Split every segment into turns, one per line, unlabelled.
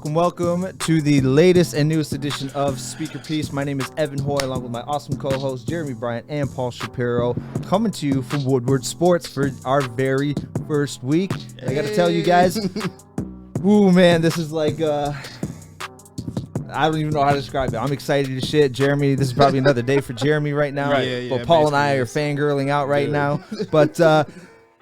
Welcome to the latest and newest edition of Speaker Piece. My name is Evan Hoy, along with my awesome co-hosts Jeremy Bryant and Paul Shapiro, coming to you from Woodward Sports for our very first week. I got to tell you guys, ooh man, this is like I don't even know how to describe it. I'm excited as shit. Jeremy, this is probably another day for Jeremy right now.
Right,
but Paul and I are fangirling out right now. But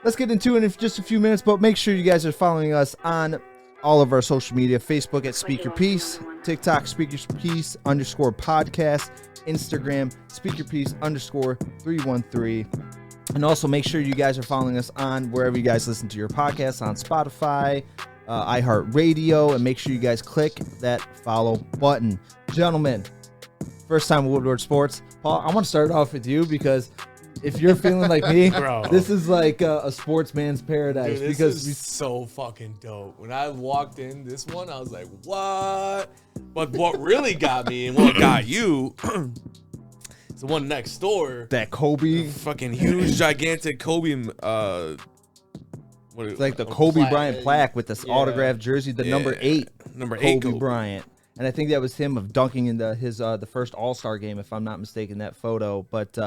let's get into it in just a few minutes. But make sure you guys are following us on all of our social media: Facebook at Speaker Piece, TikTok Speaker Piece _podcast, Instagram Speaker Piece _313. And also make sure you guys are following us on wherever you guys listen to your podcasts, on Spotify, iHeartRadio, and make sure you guys click that follow button. Gentlemen, first time Woodward Sports. Paul, I want to start off with you because if you're feeling like me,
Bro.
this is like a sportsman's paradise.
Dude,
because
this is so fucking dope. When I walked in this one, I was like, what? But what really got me and what got you is the one next door.
that Kobe,
Fucking huge, gigantic Kobe.
it's like the Kobe Bryant plaque with this autographed jersey, the number 8 Kobe Bryant. And I think that was him of dunking in the first All-Star game, if I'm not mistaken, that photo. But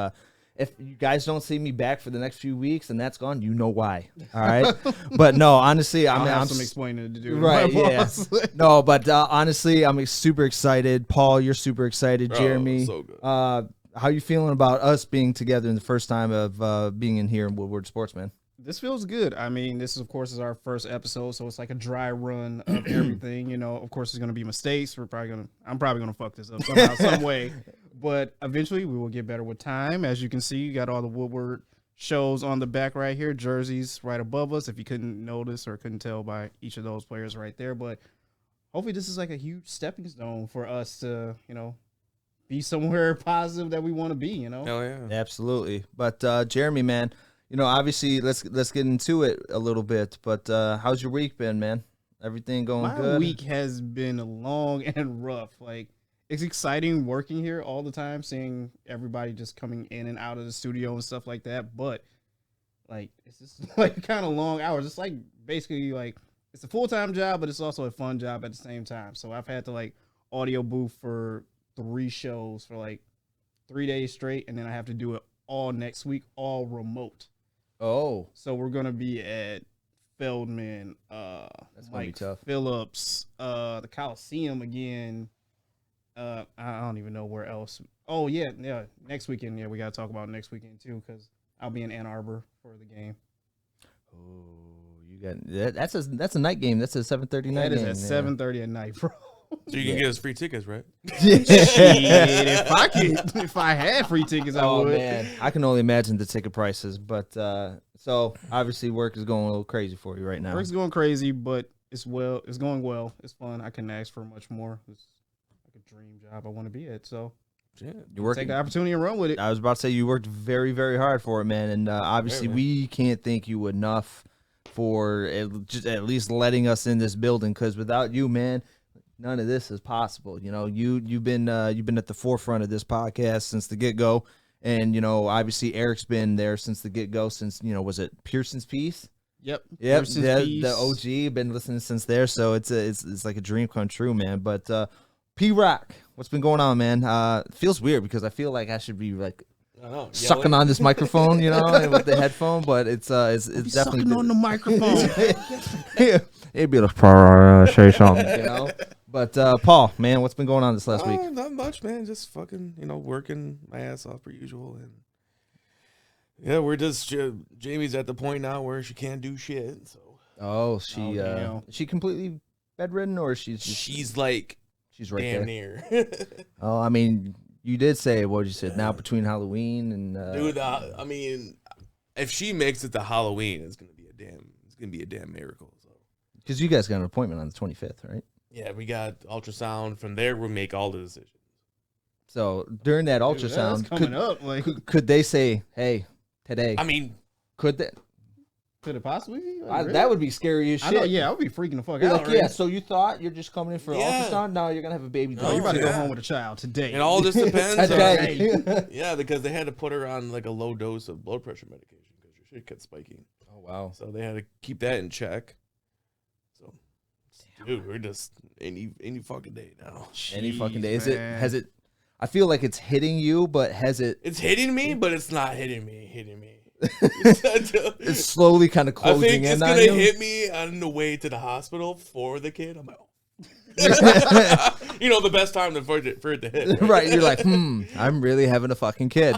if you guys don't see me back for the next few weeks and that's gone, you know why. All right. But no, honestly,
I'll have
I'm
some explaining to do.
right. Yeah. No, but honestly, I'm super excited. Paul, you're super excited.
Bro,
Jeremy,
so good.
how you feeling about us being together in the first time of being in here in Woodward Sports, man?
This feels good. I mean, this is, of course, is our first episode, so it's like a dry run of everything. You know, of course, there's going to be mistakes. I'm probably going to fuck this up somehow, some way. But eventually, we will get better with time. As you can see, you got all the Woodward shows on the back right here, jerseys right above us, if you couldn't notice or couldn't tell by each of those players right there. But hopefully, this is like a huge stepping stone for us to, be somewhere positive that we want to be,
Hell yeah.
Absolutely. But Jeremy, man, obviously, let's get into it a little bit. But how's your week been, man? Everything going good?
My week has been long and rough. Like, it's exciting working here all the time, seeing everybody just coming in and out of the studio and stuff like that. But like, it's just like kind of long hours. It's like basically like it's a full-time job, but it's also a fun job at the same time. So I've had to like audio booth for 3 shows for like 3 days straight, and then I have to do it all next week, all remote.
Oh,
So we're gonna be at Feldman,
that's gonna be
Mike
tough.
Phillips, the Coliseum again. I don't even know where else. Oh yeah. Next weekend, yeah, we gotta talk about next weekend too, because I'll be in Ann Arbor for the game.
Oh, you got that's a night game. That's a 7:30 night
That
game.
is at 7:30 at night, bro.
So you can get us free tickets, right?
Shit, if I had free tickets, I
Oh
would.
man, I can only imagine the ticket prices. But so obviously work is going a little crazy for you right now.
Work's going crazy, but it's going well. It's fun. I couldn't ask for much more. It's like a dream job I want to be at. So
Yeah.
You're working.
take the opportunity and run with it.
I was about to say you worked very, very hard for it, man. And obviously,
Yeah, man.
we can't thank you enough for just at least letting us in this building. Because without you, man, none of this is possible. You've been at the forefront of this podcast since the get go, and obviously Eric's been there since the get go. Since was it Pearson's Piece?
Yep.
Yep,
Pearson's
the
Piece.
OG. Been listening since there, so it's like a dream come true, man. But P-Rock, what's been going on, man? It feels weird because I feel like I should be like
I know.
sucking on this microphone, with the headphone, but it's definitely
sucking on the microphone.
it'd be like say something, But Paul, man, what's been going on this last week?
Not much, man. Just fucking, working my ass off per usual. And yeah, we're just, Jamie's at the point now where she can't do shit. So
Oh,
damn.
is she completely bedridden, or
she's like
she's right
damn
there?
near.
Oh, I mean, you did say what you said. Now between Halloween and
Dude, I mean, if she makes it to Halloween, it's gonna be a damn miracle. So
because you guys got an appointment on the 25th, right?
yeah, we got ultrasound. From there, we'll make all the decisions.
So during that
Dude, that's
ultrasound,
coming up. Like,
could they say, "Hey, today"?
I mean,
Could they?
could it possibly be? Like, really?
That would be scary as
I
shit.
know. Yeah, I would be freaking the fuck
You're
out.
like,
right?
yeah. So you thought you're just coming in for an
Yeah.
ultrasound? No, you're gonna have a baby.
No,
Oh, you're about to go
yeah.
home with a child today.
it all just depends.
Today.
Yeah, because they had to put her on like a low dose of blood pressure medication because her shit kept spiking.
Oh wow.
So they had to keep that in check. So Dude, we're just any fucking day now.
Any fucking day.
Man.
Has it? I feel like it's hitting you, but has it?
It's hitting me, but it's not hitting me.
It's slowly kind of
I
closing
think
in
it's
on
gonna
you.
hit me on the way to the hospital for the kid. I'm like, you know, the best time for it to hit.
Right, you're like, I'm really having a fucking kid.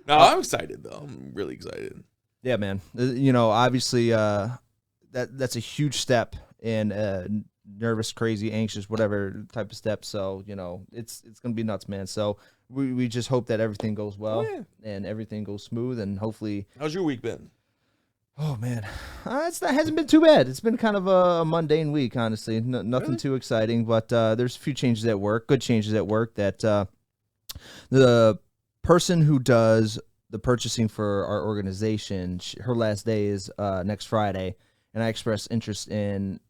No, I'm excited though. I'm really excited.
Yeah, man. You know, obviously, that's a huge step in nervous, crazy, anxious, whatever type of step. So, you know, it's gonna be nuts, man. So we just hope that everything goes well and everything goes smooth, and hopefully.
How's your week been?
Oh man, that hasn't been too bad. It's been kind of a mundane week, honestly. Nothing too exciting, but there's a few changes at work, good changes at work. That the person who does the purchasing for our organization, her last day is next Friday, and I expressed interest in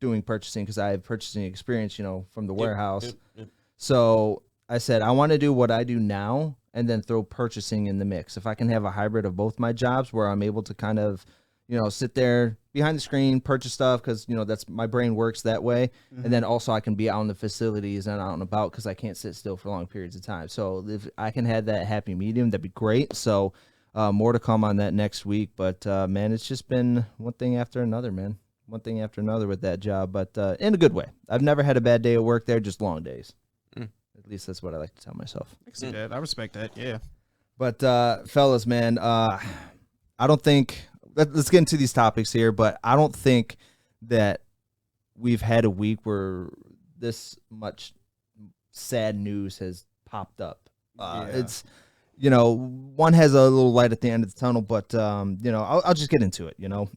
doing purchasing because I have purchasing experience, you know, from the warehouse.
Yep.
So I said I want to do what I do now and then throw purchasing in the mix. If I can have a hybrid of both my jobs where I'm able to kind of, you know, sit there behind the screen, purchase stuff because, you know, that's my brain works that way. And then also I can be out in the facilities and out and about because I can't sit still for long periods of time. So if I can have that happy medium, that'd be great. So more to come on that next week. But, man, it's just been one thing after another, man. One thing after another with that job, but in a good way. I've never had a bad day at work there, just long days. At least that's what I like to tell myself.
I can see that. I respect that. Yeah.
But fellas, man, I don't think let's get into these topics here, but I don't think that we've had a week where this much sad news has popped up. It's, you know, one has a little light at the end of the tunnel, but you know, I'll just get into it. You know,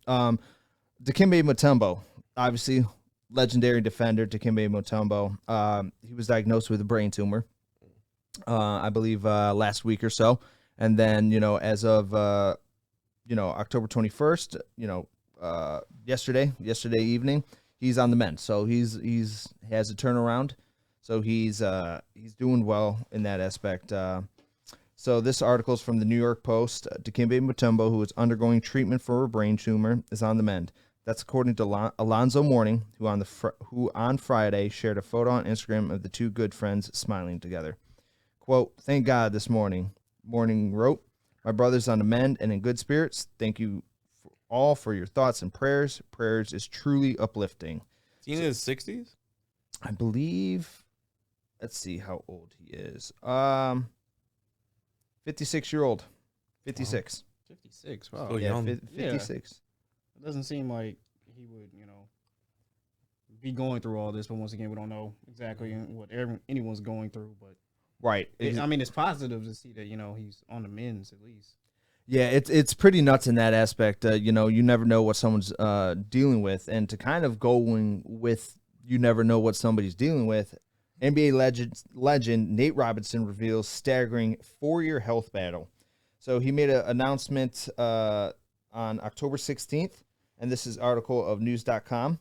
Dikembe Mutombo, obviously legendary defender, Dikembe Mutombo. He was diagnosed with a brain tumor, I believe, last week or so. And then, you know, as of, you know, October 21st, you know, yesterday evening, he's on the mend. So he has a turnaround. So he's doing well in that aspect. So this article is from the New York Post. Dikembe Mutombo, who is undergoing treatment for a brain tumor, is on the mend. That's according to Alonzo Mourning, who on Friday shared a photo on Instagram of the two good friends smiling together. Quote, "Thank God this morning." Mourning wrote, "My brother's on the mend and in good spirits. Thank you all for your thoughts and prayers. Prayers is truly uplifting."
Is he in his 60s?
I believe, let's see how old he is. 56-year-old. 56.
56. Wow.
Still
Yeah,
young.
56.
It doesn't seem like he would, you know, be going through all this. But once again, we don't know exactly what anyone's going through. But
Right.
I mean, it's positive to see that, you know, he's on the mends at least.
Yeah, it's pretty nuts in that aspect. You know, you never know what someone's dealing with, and to kind of going with you never know what somebody's dealing with. NBA legend Nate Robinson reveals staggering 4-year health battle. So he made an announcement on October 16th, and this is an article of news.com.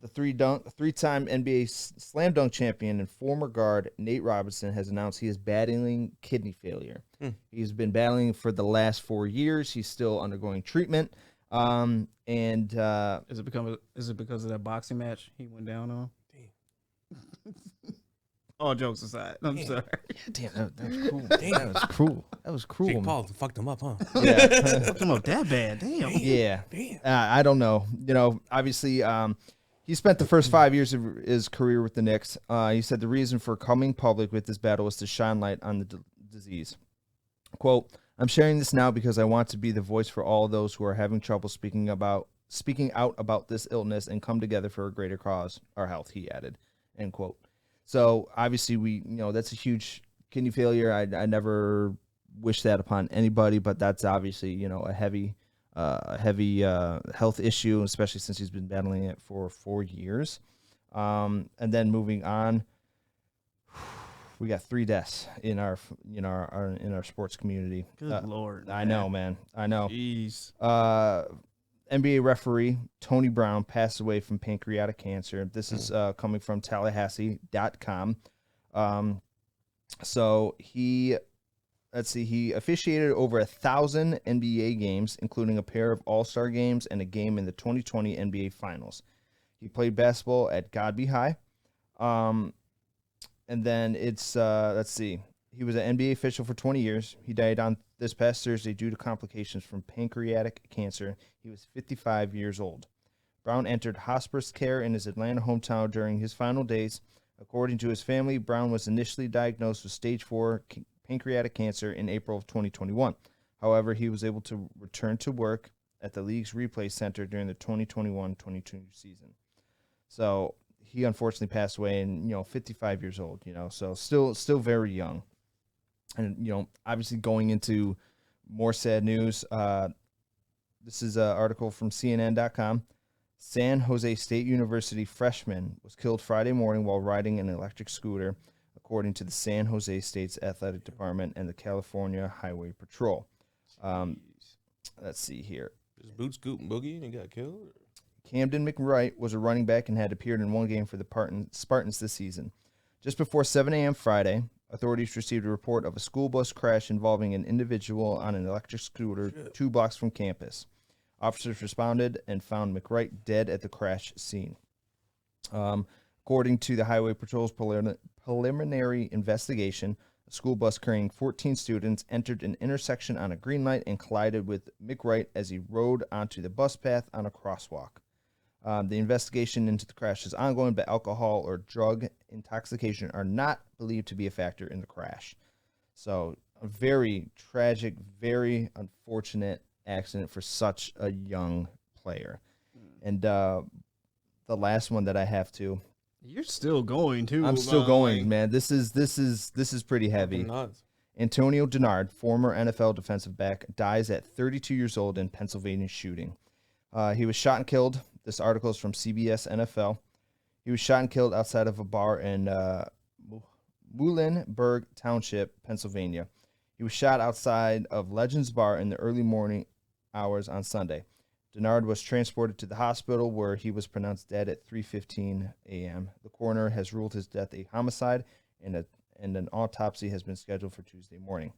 The three-time NBA slam dunk champion and former guard Nate Robinson has announced he is battling kidney failure. He's been battling for the last 4 years. He's still undergoing treatment. And
Is it because of that boxing match he went down on? All jokes aside, I'm sorry.
damn, that was cruel. That was cruel. That was cruel.
Jake Paul fucked him up, huh?
Yeah.
Fucked him up that bad. Damn.
Yeah. I don't know. You know, obviously, he spent the first 5 years of his career with the Knicks. He said the reason for coming public with this battle was to shine light on the disease. Quote, "I'm sharing this now because I want to be the voice for all those who are having trouble speaking out about this illness and come together for a greater cause, our health," he added. End quote. So obviously that's a huge kidney failure. I never wish that upon anybody, but that's obviously, a heavy health issue, especially since he's been battling it for 4 years. And then moving on, we got 3 deaths in our sports community.
Good Lord.
I know, man. I know.
Jeez.
NBA referee Tony Brown passed away from pancreatic cancer. This is coming from Tallahassee.com. So he officiated over 1,000 NBA games, including a pair of All-Star games and a game in the 2020 NBA Finals. He played basketball at Godby High. And then it's, let's see, he was an NBA official for 20 years. He died on this past Thursday due to complications from pancreatic cancer. He was 55 years old. Brown entered hospice care in his Atlanta hometown during his final days. According to his family, Brown was initially diagnosed with stage 4 pancreatic cancer in April of 2021. However, he was able to return to work at the league's replay center during the 2021-22 season. So he unfortunately passed away, and 55 years old. So still very young. And obviously going into more sad news. This is an article from CNN.com. San Jose State University freshman was killed Friday morning while riding an electric scooter, according to the San Jose State's athletic department and the California Highway Patrol. Let's see here.
Just boot scoot and boogie and he got killed?
Camden McWright was a running back and had appeared in one game for the Spartans this season. Just before 7 a.m. Friday, authorities received a report of a school bus crash involving an individual on an electric scooter 2 blocks from campus. Officers responded and found McWright dead at the crash scene. According to the Highway Patrol's preliminary investigation, a school bus carrying 14 students entered an intersection on a green light and collided with McWright as he rode onto the bus path on a crosswalk. The investigation into the crash is ongoing, but alcohol or drug intoxication are not believed to be a factor in the crash. So a very tragic, very unfortunate accident for such a young player. And the last one that I have to.
You're still going too.
I'm still going, man. This is pretty heavy.
Nuts.
Antonio Denard, former NFL defensive back, dies at 32 years old in Pennsylvania shooting. He was shot and killed. This article is from CBS NFL. He was shot and killed outside of a bar in Muhlenberg Township, Pennsylvania. He was shot outside of Legends Bar in the early morning hours on Sunday. Denard was transported to the hospital where he was pronounced dead at 3:15 a.m. The coroner has ruled his death a homicide, and an autopsy has been scheduled for Tuesday morning.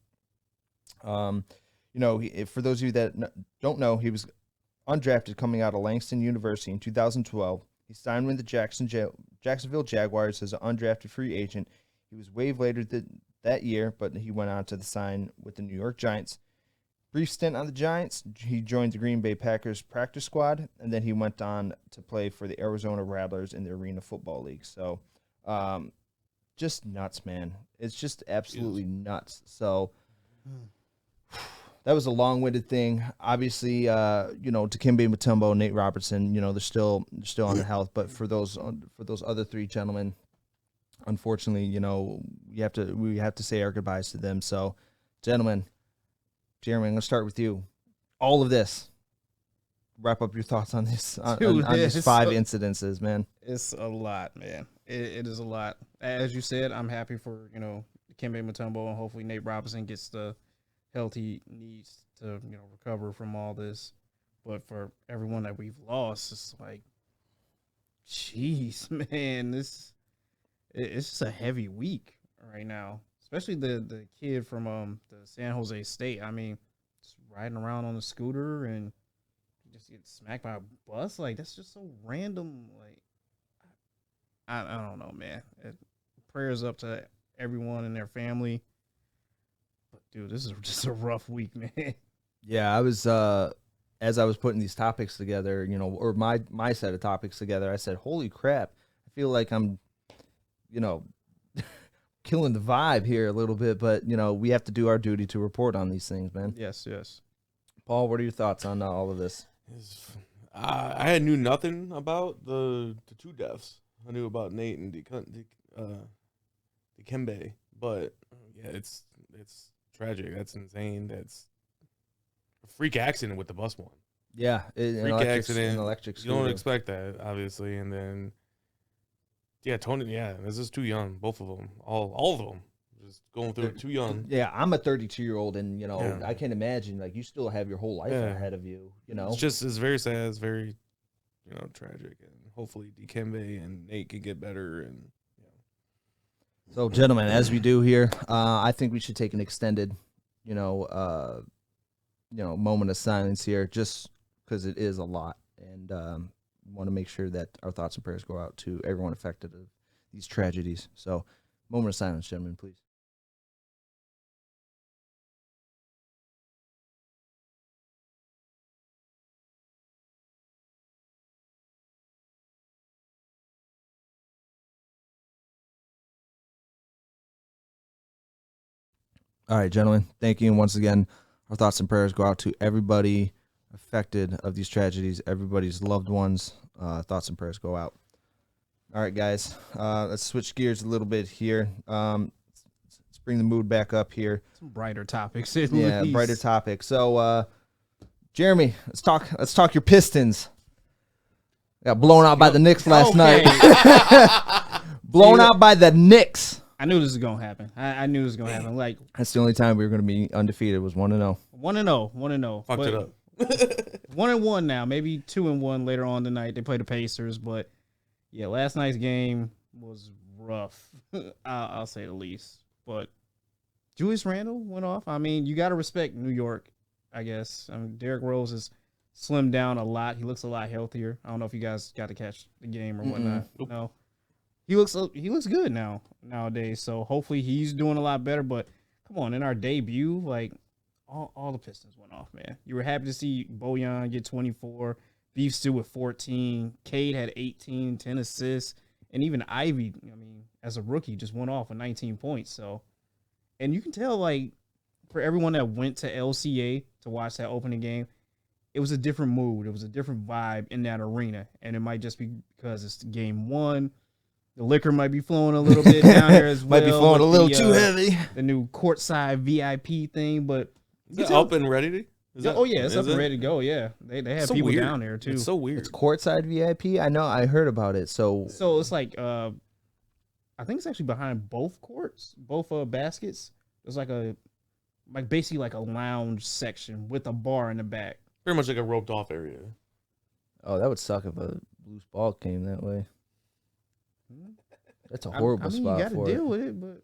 For those of you that don't know, he was undrafted coming out of Langston University in 2012. He signed with the Jacksonville Jaguars as an undrafted free agent. He was waived later that year, but he went on to sign with the New York Giants. Brief stint on the Giants, he joined the Green Bay Packers practice squad, and then he went on to play for the Arizona Rattlers in the Arena Football League. So, just nuts, man. It's just absolutely nuts. So, that was a long-winded thing. Obviously, Dikembe Mutombo, Nate Robertson, they're still on the health. But for those other 3 gentlemen, unfortunately, we have to say our goodbyes to them. So, gentlemen. Jeremy, I'm going to start with you. All of this. Wrap up your thoughts on this, on these 5 incidences, man.
It's a lot, man. It is a lot. As you said, I'm happy for, Dikembe Mutombo, and hopefully Nate Robinson gets the health he needs to, recover from all this. But for everyone that we've lost, it's like, jeez, man, it's just a heavy week right now. Especially the kid from the San Jose State. I mean, just riding around on a scooter and just get smacked by a bus. Like, that's just so random. Like, I don't know, man. Prayers up to everyone and their family. But, dude, this is just a rough week, man.
Yeah, I was, as I was putting these topics together, or my set of topics together, I said, holy crap. I feel like I'm, killing the vibe here a little bit, but we have to do our duty to report on these things, man.
Yes.
Paul, what are your thoughts on all of this?
I knew nothing about the 2 deaths. I knew about Nate and Dikembe, but yeah, it's tragic. That's insane. That's a freak accident with the bus one.
Yeah,
freak accident.
An electric scooter.
You don't expect that, obviously, and then. Yeah, Tony. Yeah, this is too young. Both of them, all of them, just going through it too young.
Yeah, I'm a 32-year-old, and I can't imagine you still have your whole life ahead of you.
It's very sad. It's very, tragic, and hopefully Dikembe and Nate can get better. And
so, gentlemen, as we do here, I think we should take an extended, moment of silence here, just because it is a lot, and we want to make sure that our thoughts and prayers go out to everyone affected of these tragedies. So, moment of silence, gentlemen, please. All right, gentlemen, thank you. And once again, our thoughts and prayers go out to everybody affected of these tragedies, everybody's loved ones. Thoughts and prayers go out. All right, guys, let's switch gears a little bit here. Let's bring the mood back up here.
Some brighter topics. At
Yeah,
least.
brighter topic. So, Jeremy, let's talk your Pistons. Got blown out by the Knicks last night. Blown out by the Knicks.
I knew this was gonna happen. I knew this was gonna happen. Like,
That's the only time we were going to be undefeated was 1-0.
1-0.
Fucked it up.
1-1 now, maybe 2-1 later on tonight. They play the Pacers, but yeah, last night's game was rough. I'll say the least. But Julius Randle went off. I mean, you got to respect New York, I guess. I mean, Derrick Rose has slimmed down a lot. He looks a lot healthier. I don't know if you guys got to catch the game or whatnot.
Nope.
No, he looks good nowadays. So hopefully he's doing a lot better. But come on, in our debut, like all the Pistons went off, man. You were happy to see Bojan get 24, Beef Stew with 14, Cade had 18, 10 assists, and even Ivy, I mean, as a rookie, just went off with 19 points. So, and you can tell, like, for everyone that went to LCA to watch that opening game, it was a different mood. It was a different vibe in that arena, and it might just be because it's game one. The liquor might be flowing a little bit down here as well.
Might be flowing a
with
little
the,
too heavy.
The new courtside VIP thing, but
Is it up and ready? It's
it's up and ready to go. Yeah, they have
so
people
weird.
down there too.
It's so weird.
It's courtside VIP. I know. I heard about it. So
It's like I think it's actually behind both courts, both baskets. There's basically like a lounge section with a bar in the back.
Pretty much like a roped off area.
oh, that would suck if a loose ball came that way. That's a horrible spot
you gotta
for
deal
it.
with it, but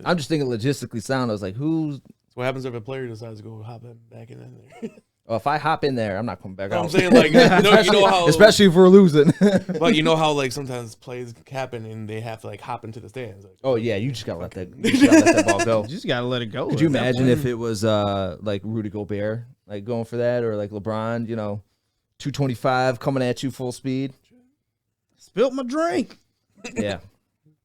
I'm just thinking logistically sound. I was like, who's?
So what happens if a player decides to go hop in, back in there?
Oh, if I hop in there, I'm not coming back out.
I'm saying like, you know how,
especially if we're losing.
but you know how like sometimes plays happen and they have to like hop into the stands. Like,
Oh yeah, you just gotta let that ball go.
you just gotta let it go.
Could you imagine if it was like Rudy Gobert, like going for that, or like LeBron, 225 coming at you full speed?
Spilt my drink.
Yeah.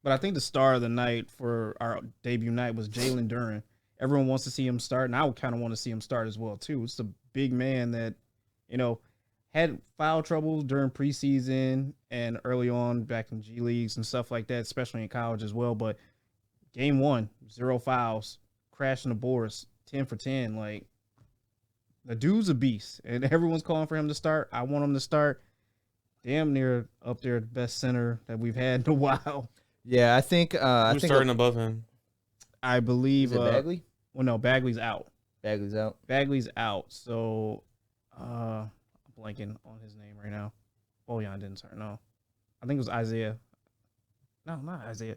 But I think the star of the night for our debut night was Jalen Duran. Everyone wants to see him start, and I would kind of want to see him start as well too. It's a big man that, had foul trouble during preseason and early on back in G leagues and stuff like that, especially in college as well. But game one, 0 fouls, crashing the boards, 10 for 10. Like, the dude's a beast, and everyone's calling for him to start. I want him to start. Damn near up there, the best center that we've had in a while.
Yeah, I think.
who's starting above him?
I believe.
Is it Bagley?
Well, no, Bagley's out.
Bagley's out.
Bagley's out. So, I'm blanking on his name right now. Bojan didn't start. No, I think it was Isaiah. No, not Isaiah.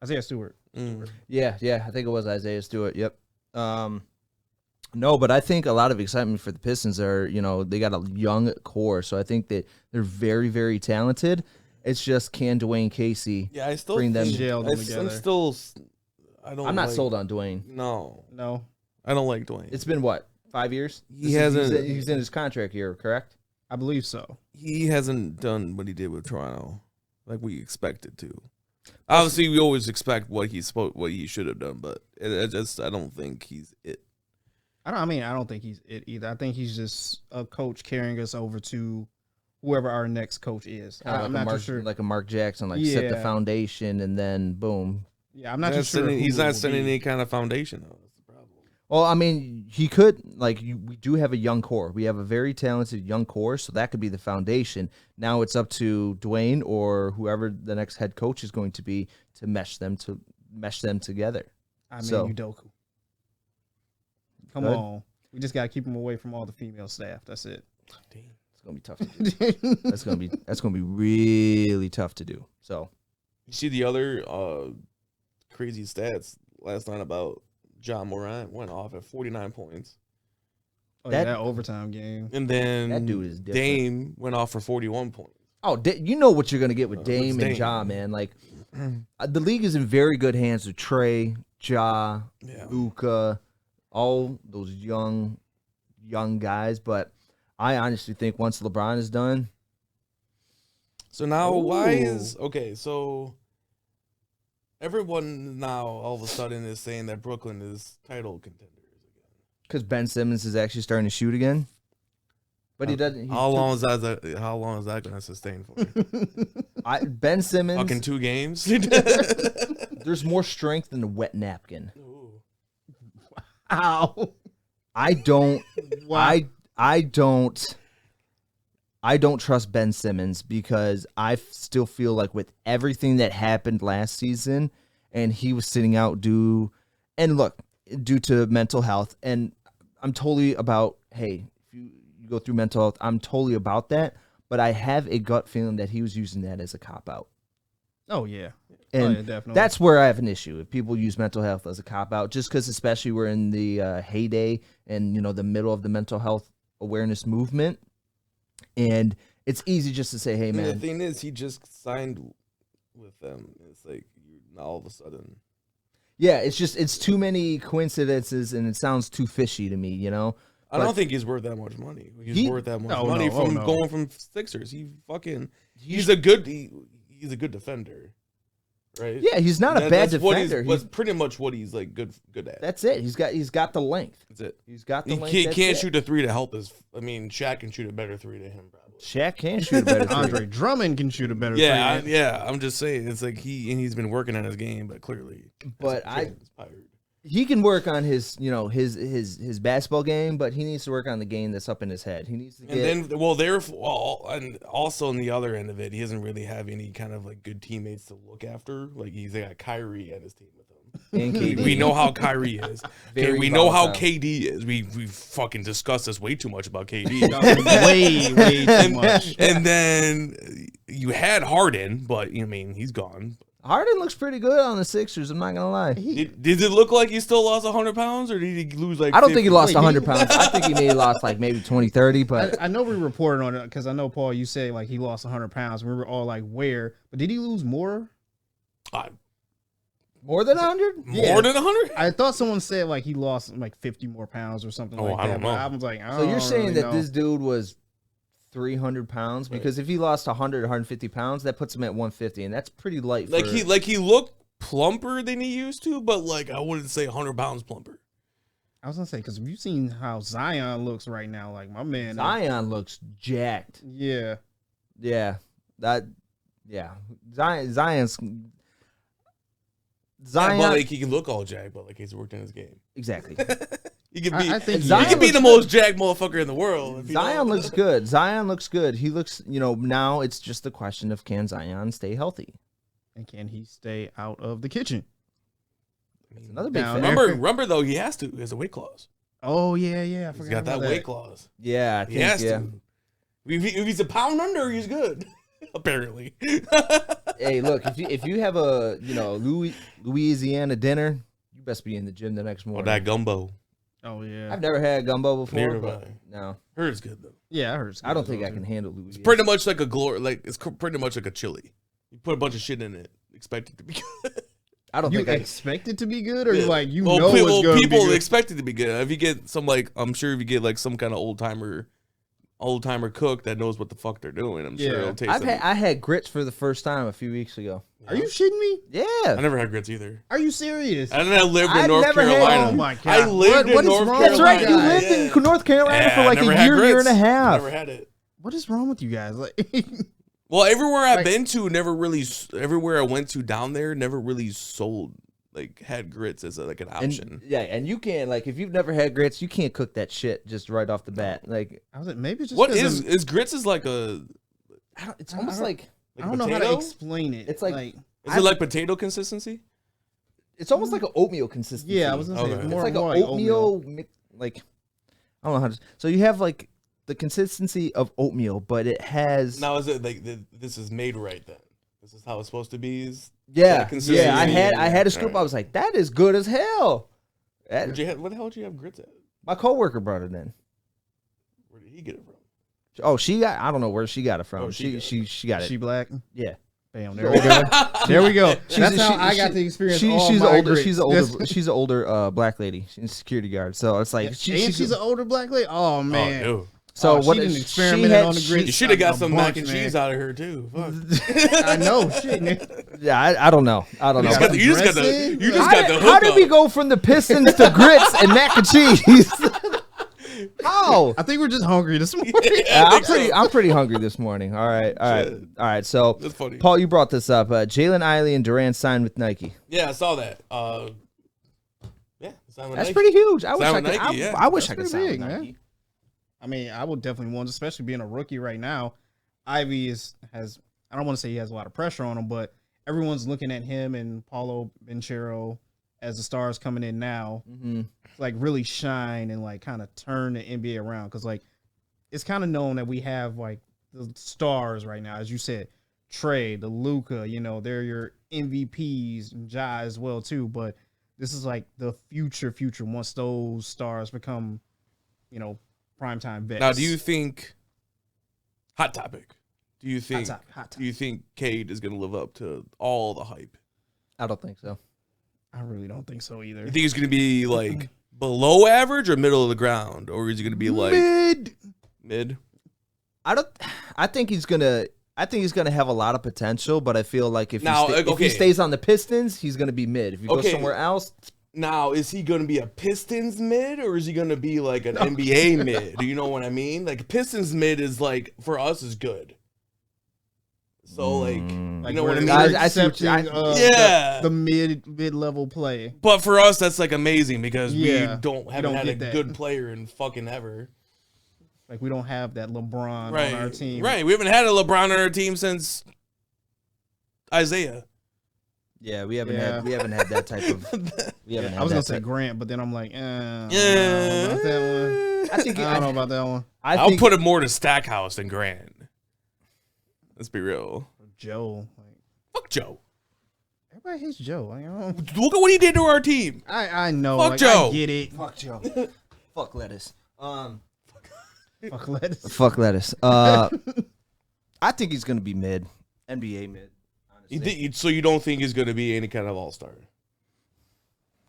Isaiah Stewart.
Yeah. I think it was Isaiah Stewart. Yep. No, but I think a lot of excitement for the Pistons are, they got a young core, so I think that they're very, very talented. It's just, can Dwayne Casey
Yeah, I still
bring them?
Gel them together.
I'm still. I don't.
I'm not
like,
sold on Dwayne.
No,
No.
I don't like Dwayne.
It's been what, 5 years?
He hasn't.
He's in his contract year, correct?
I believe so.
He hasn't done what he did with Toronto, like we expected to. Obviously, we always expect what he should have done, but I don't think he's it.
I don't think he's it either. I think he's just a coach carrying us over to whoever our next coach is. I'm not too sure.
Like a Mark Jackson, set the
Yeah.
foundation and then boom.
Yeah, I'm not too sure.
He's
who it
not
will
setting
be.
any kind of foundation, though. That's the problem.
Well, I mean, he could, we do have a young core. We have a very talented young core, so that could be the foundation. Now it's up to Dwayne or whoever the next head coach is going to be to mesh them together.
I mean,
So-
Udoka. Come
Good.
on. We just got to keep him away from all the female staff. That's it.
It's gonna be tough to do. That's gonna be really tough to do. So
You see the other crazy stats last night about John Moran went off at 49 points.
Oh,
That-
that overtime game.
And then
That dude is different.
Dame went off for 41 points.
Oh, you know what you're gonna get with Dame and
Dame.
Ja, man. Like the league is in very good hands with Trey, Ja, Luka, all those young guys. But I honestly think once LeBron is done.
So now, why is so everyone now all of a sudden is saying that Brooklyn is title contenders again?
Because Ben Simmons is actually starting to shoot again. But he doesn't.
How long is that going to sustain for?
Ben Simmons.
Fucking 2 games.
There's more strength than a wet napkin.
Ooh.
Ow.
I don't.
Wow.
I don't trust Ben Simmons because I still feel like with everything that happened last season, and he was sitting out due to mental health, and I'm totally about if you go through mental health, I'm totally about that. But I have a gut feeling that he was using that as a cop out.
Oh yeah.
And
definitely.
that's where I have an issue. If people use mental health as a cop out, just because especially we're in the heyday and the middle of the mental health awareness movement, and it's easy just to say, "Hey, man."
The thing is, he just signed with them. It's like now all of a sudden.
Yeah, it's too many coincidences, and it sounds too fishy to me.
I don't think he's worth that much money. He's worth that much money going from Sixers. He's a good defender, right?
Yeah, he's not a bad defender.
That's pretty much what he's like good at.
That's it. He's got the length.
That's it.
He's got the length.
He can't shoot a 3 to help us. I mean, Shaq can shoot a better 3 to him, probably.
Shaq can shoot a better 3.
Andre Drummond can shoot a better 3.
Yeah. I'm just saying, it's like he's been working on his game, but clearly,
he can work on his his basketball game, but he needs to work on the game that's up in his head. He needs to get.
And and also on the other end of it, he doesn't really have any kind of like good teammates to look after. Like he's got Kyrie at his team with him.
And KD.
We know how Kyrie is. We know how KD is. We fucking discussed this way too much about KD.
way too much.
And then you had Harden, but he's gone.
Harden looks pretty good on the Sixers. I'm not gonna lie.
Did it look like he still lost 100 pounds, or did he lose like?
I don't think he lost 100 pounds. I think he maybe lost like maybe 20, 30. But
I know we reported on it because I know Paul. You say like he lost 100 pounds. We were all like, where? But did he lose more?
More than 100?
More than 100?
I thought someone said like he lost like 50 more pounds or something like that.
I don't know.
But I was like,
so you're saying
really
that
know.
this dude was 300 pounds? Because if he lost 100, 150 pounds, that puts him at 150, and that's pretty light.
He looked plumper than he used to, but like I wouldn't say 100 pounds plumper.
I was gonna say because have you seen how Zion looks right now? Like my man,
Zion looks jacked.
Yeah.
Zion's.
Zion, but like he can look all jacked, but like he's worked in his game.
Exactly.
He could be.
I think
he could be the most jacked motherfucker in the world.
Zion looks good. Zion looks good. He looks. Now it's just a question of can Zion stay healthy,
and can he stay out of the kitchen?
That's another big.
Remember though, he has to. He has a weight clause.
Oh yeah. I forgot
he's got that weight clause.
Yeah, I think,
he has to. If he's a pound under, he's good. Apparently.
Hey, look, if you have a Louisiana dinner, you best be in the gym the next morning.
Oh, that gumbo.
Oh yeah.
I've never had gumbo before.
Neither
but no.
Heard it's good though.
Yeah, I heard it's good.
I don't think I can handle Louisiana.
It's pretty much like it's pretty much like a chili. You put a bunch of shit in it, expect it to be good.
I don't
you
think
expect it to be good, or like it's
people
going to be good?
expect it to be good. If you get some I'm sure if you get like some kind of old timer cook that knows what the fuck they're doing, I'm sure it'll taste.
I had grits for the first time a few weeks ago.
Are you shitting me?
Yeah.
I never had grits either.
Are you serious?
And I lived in North Carolina.
Oh my God.
I lived in North Carolina.
That's right. You lived in North Carolina for like a year and a half.
I never had it.
What is wrong with you guys? Like,
well, everywhere I've been to, everywhere I went to down there, never really sold. Like had grits as an option.
And you can't if you've never had grits, you can't cook that shit just right off the bat. Like
I was like, maybe it's just
what is grits is like a.
It's almost like
I don't know how to explain it.
It's like
is it like potato consistency?
It's almost like an oatmeal consistency.
Yeah, I was gonna say it's more
like an oatmeal. Like I don't know how to. So you have like the consistency of oatmeal, but it has.
Now is it like this is made right then? This is how it's supposed to be.
Yeah. I had a scoop. Right. I was like, that is good as hell.
What the hell did you have grits at?
My coworker brought it in.
Where did he get it from?
Oh, she got. I don't know where she got it from.
Oh,
she got it.
She black.
Yeah.
Bam. There we go. There we go. That's how I got to experience all
she's
my
older.
grits.
She's an older black lady. She's a security guard. So it's like
she's an older black lady. Oh man.
Oh, no.
So what?
She didn't experiment
she had,
on the grits.
You should have got
A
some
bunch,
mac and
man.
cheese out of her too. Fuck.
I know. Shit, man.
Yeah, I don't know. I don't know.
You just got the hook
How did we
up.
go from the Pistons to grits and mac and cheese? How?
I think we're just hungry this morning.
I'm pretty hungry this morning. All right. So,
That's funny.
Paul, you brought this up. Jalen, Ivey, and Duran signed with Nike.
Yeah, I saw that. Yeah,
That's pretty huge. I wish
Sign
I
with
could.
Nike, yeah.
I wish I
That's
could
pretty
sign with
big,
Nike.
I mean, I would definitely want, especially being a rookie right now. Ivy has. I don't want to say he has a lot of pressure on him, but everyone's looking at him and Paulo Banchero as the stars coming in now.
Mm-hmm.
Like really shine and like kind of turn the NBA around, because like it's kind of known that we have like the stars right now, as you said, Trey, the Luka, they're your MVPs, and Ja as well too. But this is like the future once those stars become, primetime vets.
Now, do you think? Hot topic. Do you think?
Hot topic.
Do you think Cade is going to live up to all the hype?
I don't think so.
I really don't think so either.
You think he's going to be like below average or middle of the ground, or is he going to be like mid?
I think he's gonna have a lot of potential, but I feel like if
Now,
he stays on the Pistons, he's gonna be mid. If you go somewhere else,
Now, is he going to be a Pistons mid, or is he going to be like an NBA mid? Do you know what I mean? Like Pistons mid is like for us is good. So like, you know what I mean?
I see what
the mid level play.
But for us, that's like amazing because
Yeah,
we haven't had a
get that.
good player in fucking ever.
Like we don't have that LeBron
Right,
on our team.
right. We haven't had a LeBron on our team since Isaiah.
yeah, we haven't had that type of. We haven't.
I was
had
gonna
that
say
type.
Grant, but then I'm like,
Yeah.
about that one. I don't know about that one.
I'll put it more to Stackhouse than Grant. Let's be real.
Joe. Like,
Fuck Joe.
everybody hates Joe. Like, I don't.
Look at what he did to our team.
I know.
Fuck
like,
Joe.
I get it.
Fuck Joe. Fuck lettuce.
Fuck lettuce.
Fuck lettuce. I think he's gonna be mid, NBA mid. Honestly.
So you don't think he's going to be any kind of all-star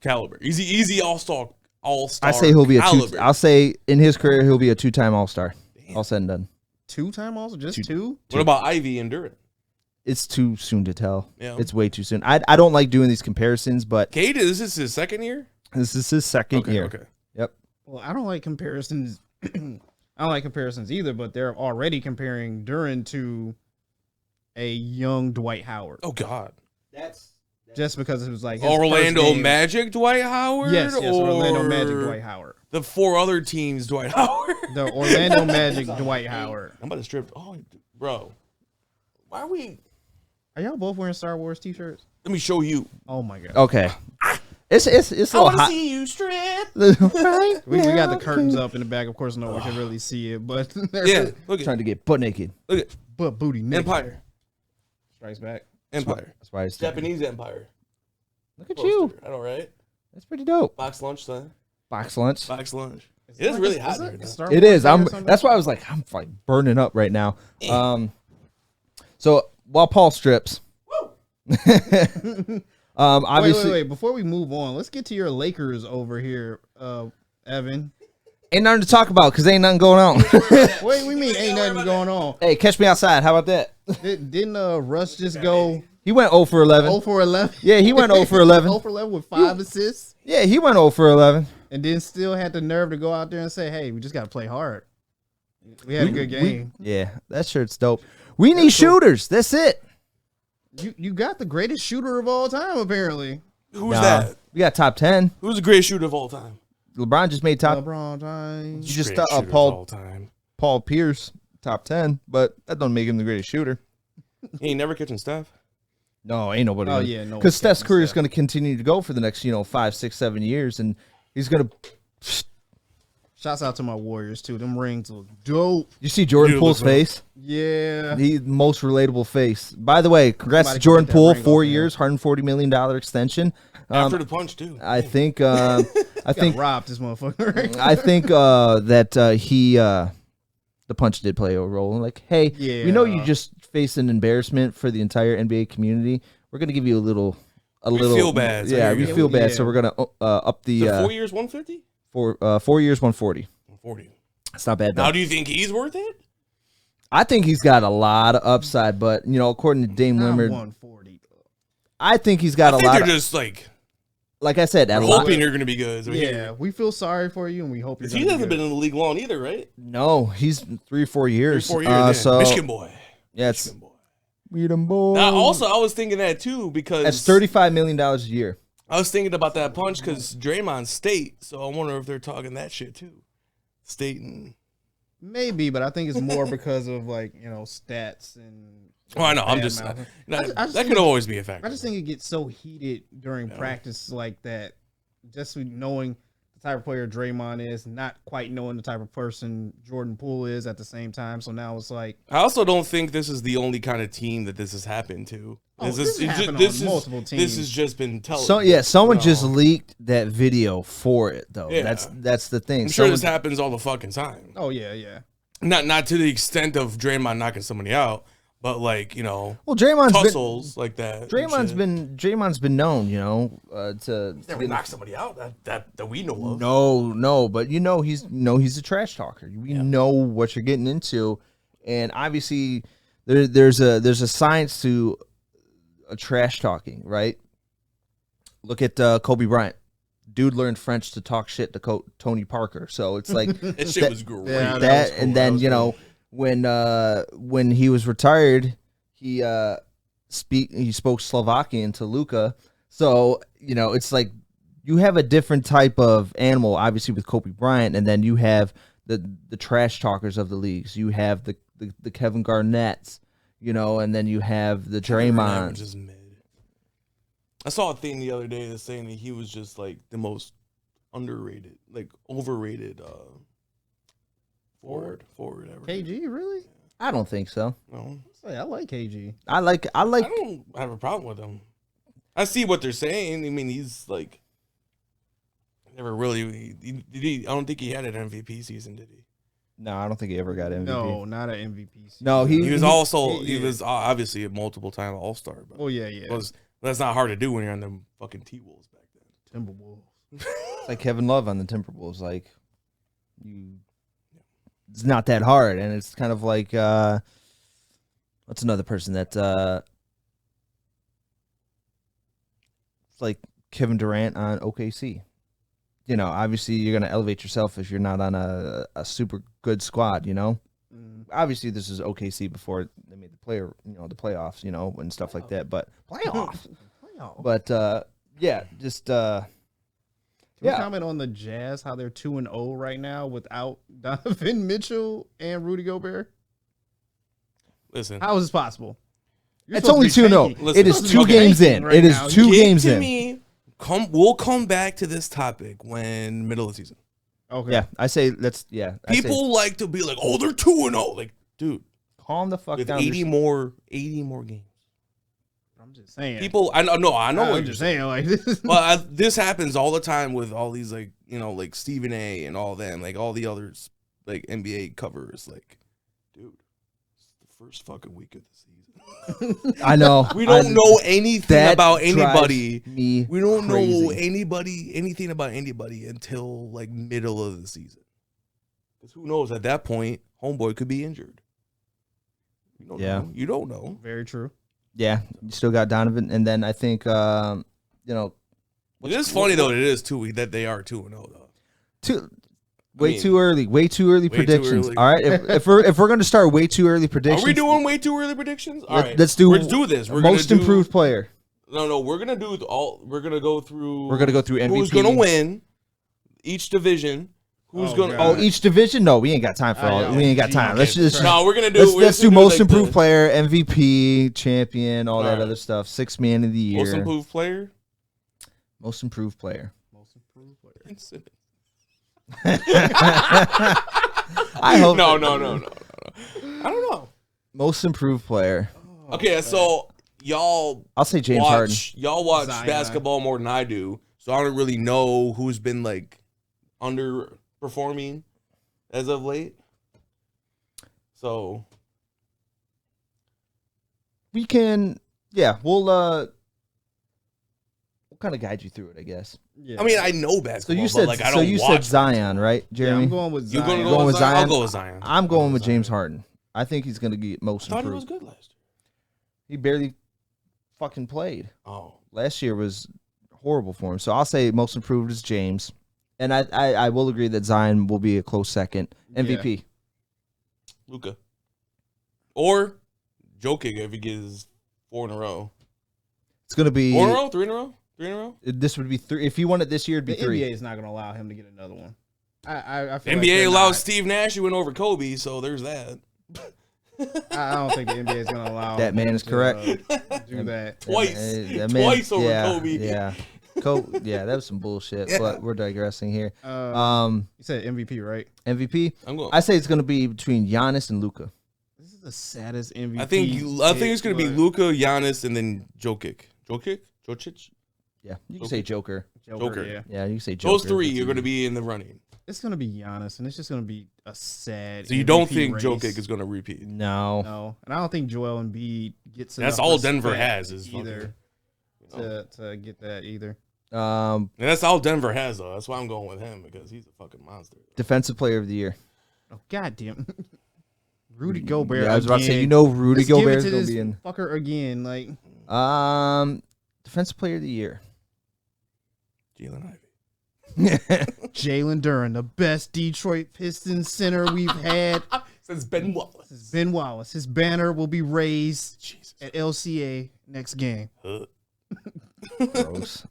caliber? Easy all-star.
I say he'll be a two.
caliber.
I'll say in his career he'll be a 2-time All-Star. All said and done.
2-time also? Just two?
What about Ivey and Duran?
It's too soon to tell.
Yeah.
It's way too soon. I don't like doing these comparisons, but
Cade, is this his second year?
this is his second year.
Okay.
Yep.
Well, I don't like comparisons. I don't like comparisons either, but they're already comparing Duran to a young Dwight Howard.
Oh God.
Just because it was like his
Orlando
first game.
Magic Dwight Howard?
Yes, Orlando
or
Magic Dwight Howard.
The 4 other teams Dwight Howard.
The Orlando Magic Dwight Howard.
I'm about to strip. Oh, bro. Why are we?
Are y'all both wearing Star Wars t-shirts?
Let me show you.
Oh my god.
Okay. It's a
I
little
want to
hot.
see you strip.
Right?
We got the curtains up in the back. Of course, no one can really see it, but
Yeah. Look
Trying
at
to get butt naked.
but booty naked.
Empire.
Strikes back.
Empire.
That's why it's
Japanese Empire.
Look at you.
Poster. I know, right?
That's pretty dope.
Box lunch, son.
Box lunch.
Box lunch. It is really hot right now.
Star
It
Wars
is.
thing or something?
That's why I was like, I'm like burning up right now. So while Paul strips, obviously
Wait. Before we move on, let's get to your Lakers over here, Evan.
ain't nothing to talk about because ain't nothing going on.
Wait, we mean ain't nothing going on.
Hey, catch me outside. How about that?
Didn't Russ just go
He went 0 for 11.
0 for 11?
Yeah, he went 0 for 11.
0 for 11 with 5 assists,
Yeah, he went 0 for 11.
and then still had the nerve to go out there and say, "Hey, we just got to play hard." We had a good game.
Yeah, that shirt's dope. We need shooters. That's it.
You got the greatest shooter of all time, apparently.
Who's
Nah,
that?
We got top 10.
Who's the greatest shooter of all time?
LeBron just made top.
LeBron James.
You just
Greatest shooter of all
Paul
time.
Paul Pierce top 10, but that don't make him the greatest shooter.
He ain't never catching Steph.
No, ain't nobody.
Oh, yeah, no
because
one's
Steph's
catching
career is
Steph.
going to continue to go for the next 5, 6, 7 years, and he's going to.
Shouts out to my Warriors too. Them rings look dope.
You see Jordan
Dude,
Poole's
look, bro.
face?
Yeah.
The most relatable face. By the way, congrats
Somebody
to Jordan
can get that
Poole.
ring
4
off him.
years, $140 million extension.
After the punch, too.
I think. I
Got
think.
robbed this motherfucker. Right?
I think that he. the punch did play a role. Like, hey, we know you just faced an embarrassment for the entire NBA community. We're gonna give you a little.
We feel bad.
Yeah, we feel bad. So we're gonna up the
4 years, 150.
4 years, 140.
140.
It's not bad. Though.
Now, do you think he's worth it?
I think he's got a lot of upside, but according to Dame Lillard,
140.
I think he's got a lot.
They're just
like I said,
hoping you're going to be good.
Yeah, we feel sorry for you, and we hope you're.
He hasn't been in the league long either, right?
No, he's 3 or 4 years.
3 or 4 years.
So
Michigan boy.
Yeah, it's Michigan boy.
Now, also, I was thinking that too because
that's $35 million a year.
I was thinking about that punch because Draymond State, so I wonder if they're talking that shit too. State and
maybe, but I think it's more because of stats and.
Well, I know. I'm just that could always be a factor.
I just think it gets so heated during practice like that. Just knowing the type of player Draymond is, not quite knowing the type of person Jordan Poole is at the same time. So now it's like
I also don't think this is the only kind of team that this has happened to.
This is multiple teams.
This has just been television.
So yeah, someone just leaked that video for it though.
Yeah.
That's the thing.
I'm sure this happens all the fucking time.
Oh yeah.
Not to the extent of Draymond knocking somebody out. But
well, Draymond's
tussles like that.
Draymond's been known, to
never knock somebody out that we know of.
No, but he's a trash talker. We know what you're getting into, and obviously there's a science to a trash talking, right? Look at Kobe Bryant. Dude learned French to talk shit to Tony Parker, so it's like
that shit was great.
Yeah, that cool. And then when he was retired, he spoke Slovakian to Luka. So, it's like you have a different type of animal, obviously with Kobe Bryant, and then you have the trash talkers of the leagues. You have the Kevin Garnett's, and then you have the Draymond.
Just mid. I saw a thing the other day that's saying that he was just like the most underrated, like overrated forward ever.
KG, really?
I don't think so.
No.
I like KG.
I
don't have a problem with him. I see what they're saying. I mean, he's like never really. I don't think he had an MVP season, did he?
No, I don't think he ever got MVP.
No, not an MVP season.
No,
he was obviously a multiple-time All-Star. But that's not hard to do when you're on the fucking T-Wolves back then.
Timberwolves.
It's like Kevin Love on the Timberwolves. Like it's not that hard, and it's kind of like what's another person that it's like Kevin Durant on OKC. Obviously you're gonna elevate yourself if you're not on a super good squad. Obviously this is OKC before they made the playoffs, and stuff like that. But playoffs. But just.
Can we comment on the Jazz, how they're 2-0 right now without Donovan Mitchell and Rudy Gobert?
Listen.
How is this possible?
It's only 2-0. It is 2 games in. It is 2 games in.
We'll come back to this topic when middle of the season.
Okay. Yeah, I say let's. Yeah.
People like to be like, oh, they're 2-0. Like, dude,
calm the fuck down.
80 more games.
I'm just saying.
People, I know.
I'm just saying, like this.
Well, this happens all the time with all these, like, like Stephen A. and all them, like all the others, like NBA covers. Like, dude, it's the first fucking week of the season.
I know.
We don't know anything about anybody.
We
don't know anything about anybody until like middle of the season. Because who knows? At that point, homeboy could be injured. You don't know.
Very true.
Yeah, you still got Donovan, and then I think
it is funny though. It is that they are 2-0 though. Too early.
Way too early predictions. All right, if we're going to start way too early predictions,
are we doing way too early predictions? All right,
let's do this. We're most improved player.
No, we're gonna do all. We're gonna go through.
We're gonna go through MVP.
Who's gonna win each division? Who's gonna?
God. Oh, each division? No, we ain't got time for all. We ain't got time. Let's just.
No, we're gonna do.
Let's do most improved player, MVP, champion, all that other stuff. 6th man of the year.
Most improved player.
Most improved player.
I hope. No. I don't know.
Most improved player.
Okay, so y'all.
I'll say James Harden.
Y'all watch basketball more than I do, so I don't really know who's been like underperforming as of late. So
we can, yeah, we'll kind of guide you through it, I guess.
Yeah.
I mean, I know basketball.
So you said,
but like, I don't
you
watch
said Zion, right,
Yeah,
Jeremy?
I'm going with
You
Zion.
going with Zion? I'll go with Zion.
I'm going with James
Zion.
Harden. I think he's going to get most
I thought he
improved.
was good last year.
He barely fucking played.
Oh,
Last year was horrible for him. So I'll say most improved is James. And I will agree that Zion will be a close second. MVP.
Luka. Or Jokic if he gets 4 in a row.
It's going to be
4 in a row? 3 in a row? 3 in a row?
This would be 3. If he won it this year, it'd be
The
3.
NBA is not going to allow him to get another one. I feel
NBA
like they're
allows
not.
Steve Nash to win over Kobe, so there's that.
I don't think the NBA is going to allow
That man
him
is
to,
correct.
do that.
Twice over Kobe.
Yeah. Yeah, that was some bullshit, but we're digressing here.
You said MVP, right?
MVP?
I'm going.
I say it's going to be between Giannis and Luka.
This is the saddest MVP.
I think it's going to be Luka, Giannis, and then Jokic. Jokic?
Yeah, you can say Joker.
Joker.
Yeah.
Yeah, you can say Joker.
Those 3 are going to be in the running.
It's going to be Giannis, and it's just going to be a sad
So you
MVP
don't think
race.
Jokic is going to repeat?
No.
No, and I don't think Joel Embiid gets
That's
enough
all Denver
respect
has is
either
fucking,
to get that either.
And that's all Denver has, though. That's why I'm going with him, because he's a fucking monster.
Defensive Player of the Year.
Oh goddamn, Rudy Gobert.
Yeah, I was about to say,
again.
Rudy
Let's give it
Gobert is
to
going to
this
be in.
fucker again. Like,
Defensive Player of the Year.
Jalen Ivey.
Jalen Duran, the best Detroit Pistons center we've had
Since Ben Wallace.
since Ben Wallace. His banner will be raised at LCA next game.
Gross.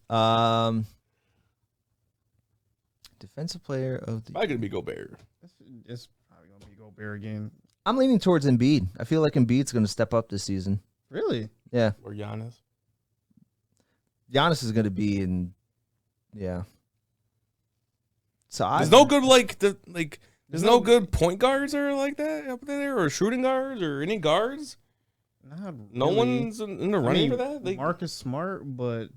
Defensive Player of the Year.
Probably going to be Gobert.
It's probably gonna be Gobert again.
I'm leaning towards Embiid. I feel like Embiid's going to step up this season.
Really?
Yeah.
Or Giannis.
Giannis is going to be in. Yeah. So
There's no good there's no good point guards or like that up there, or shooting guards or any guards.
Not
No
really.
one's in the running for that.
Marcus Smart, but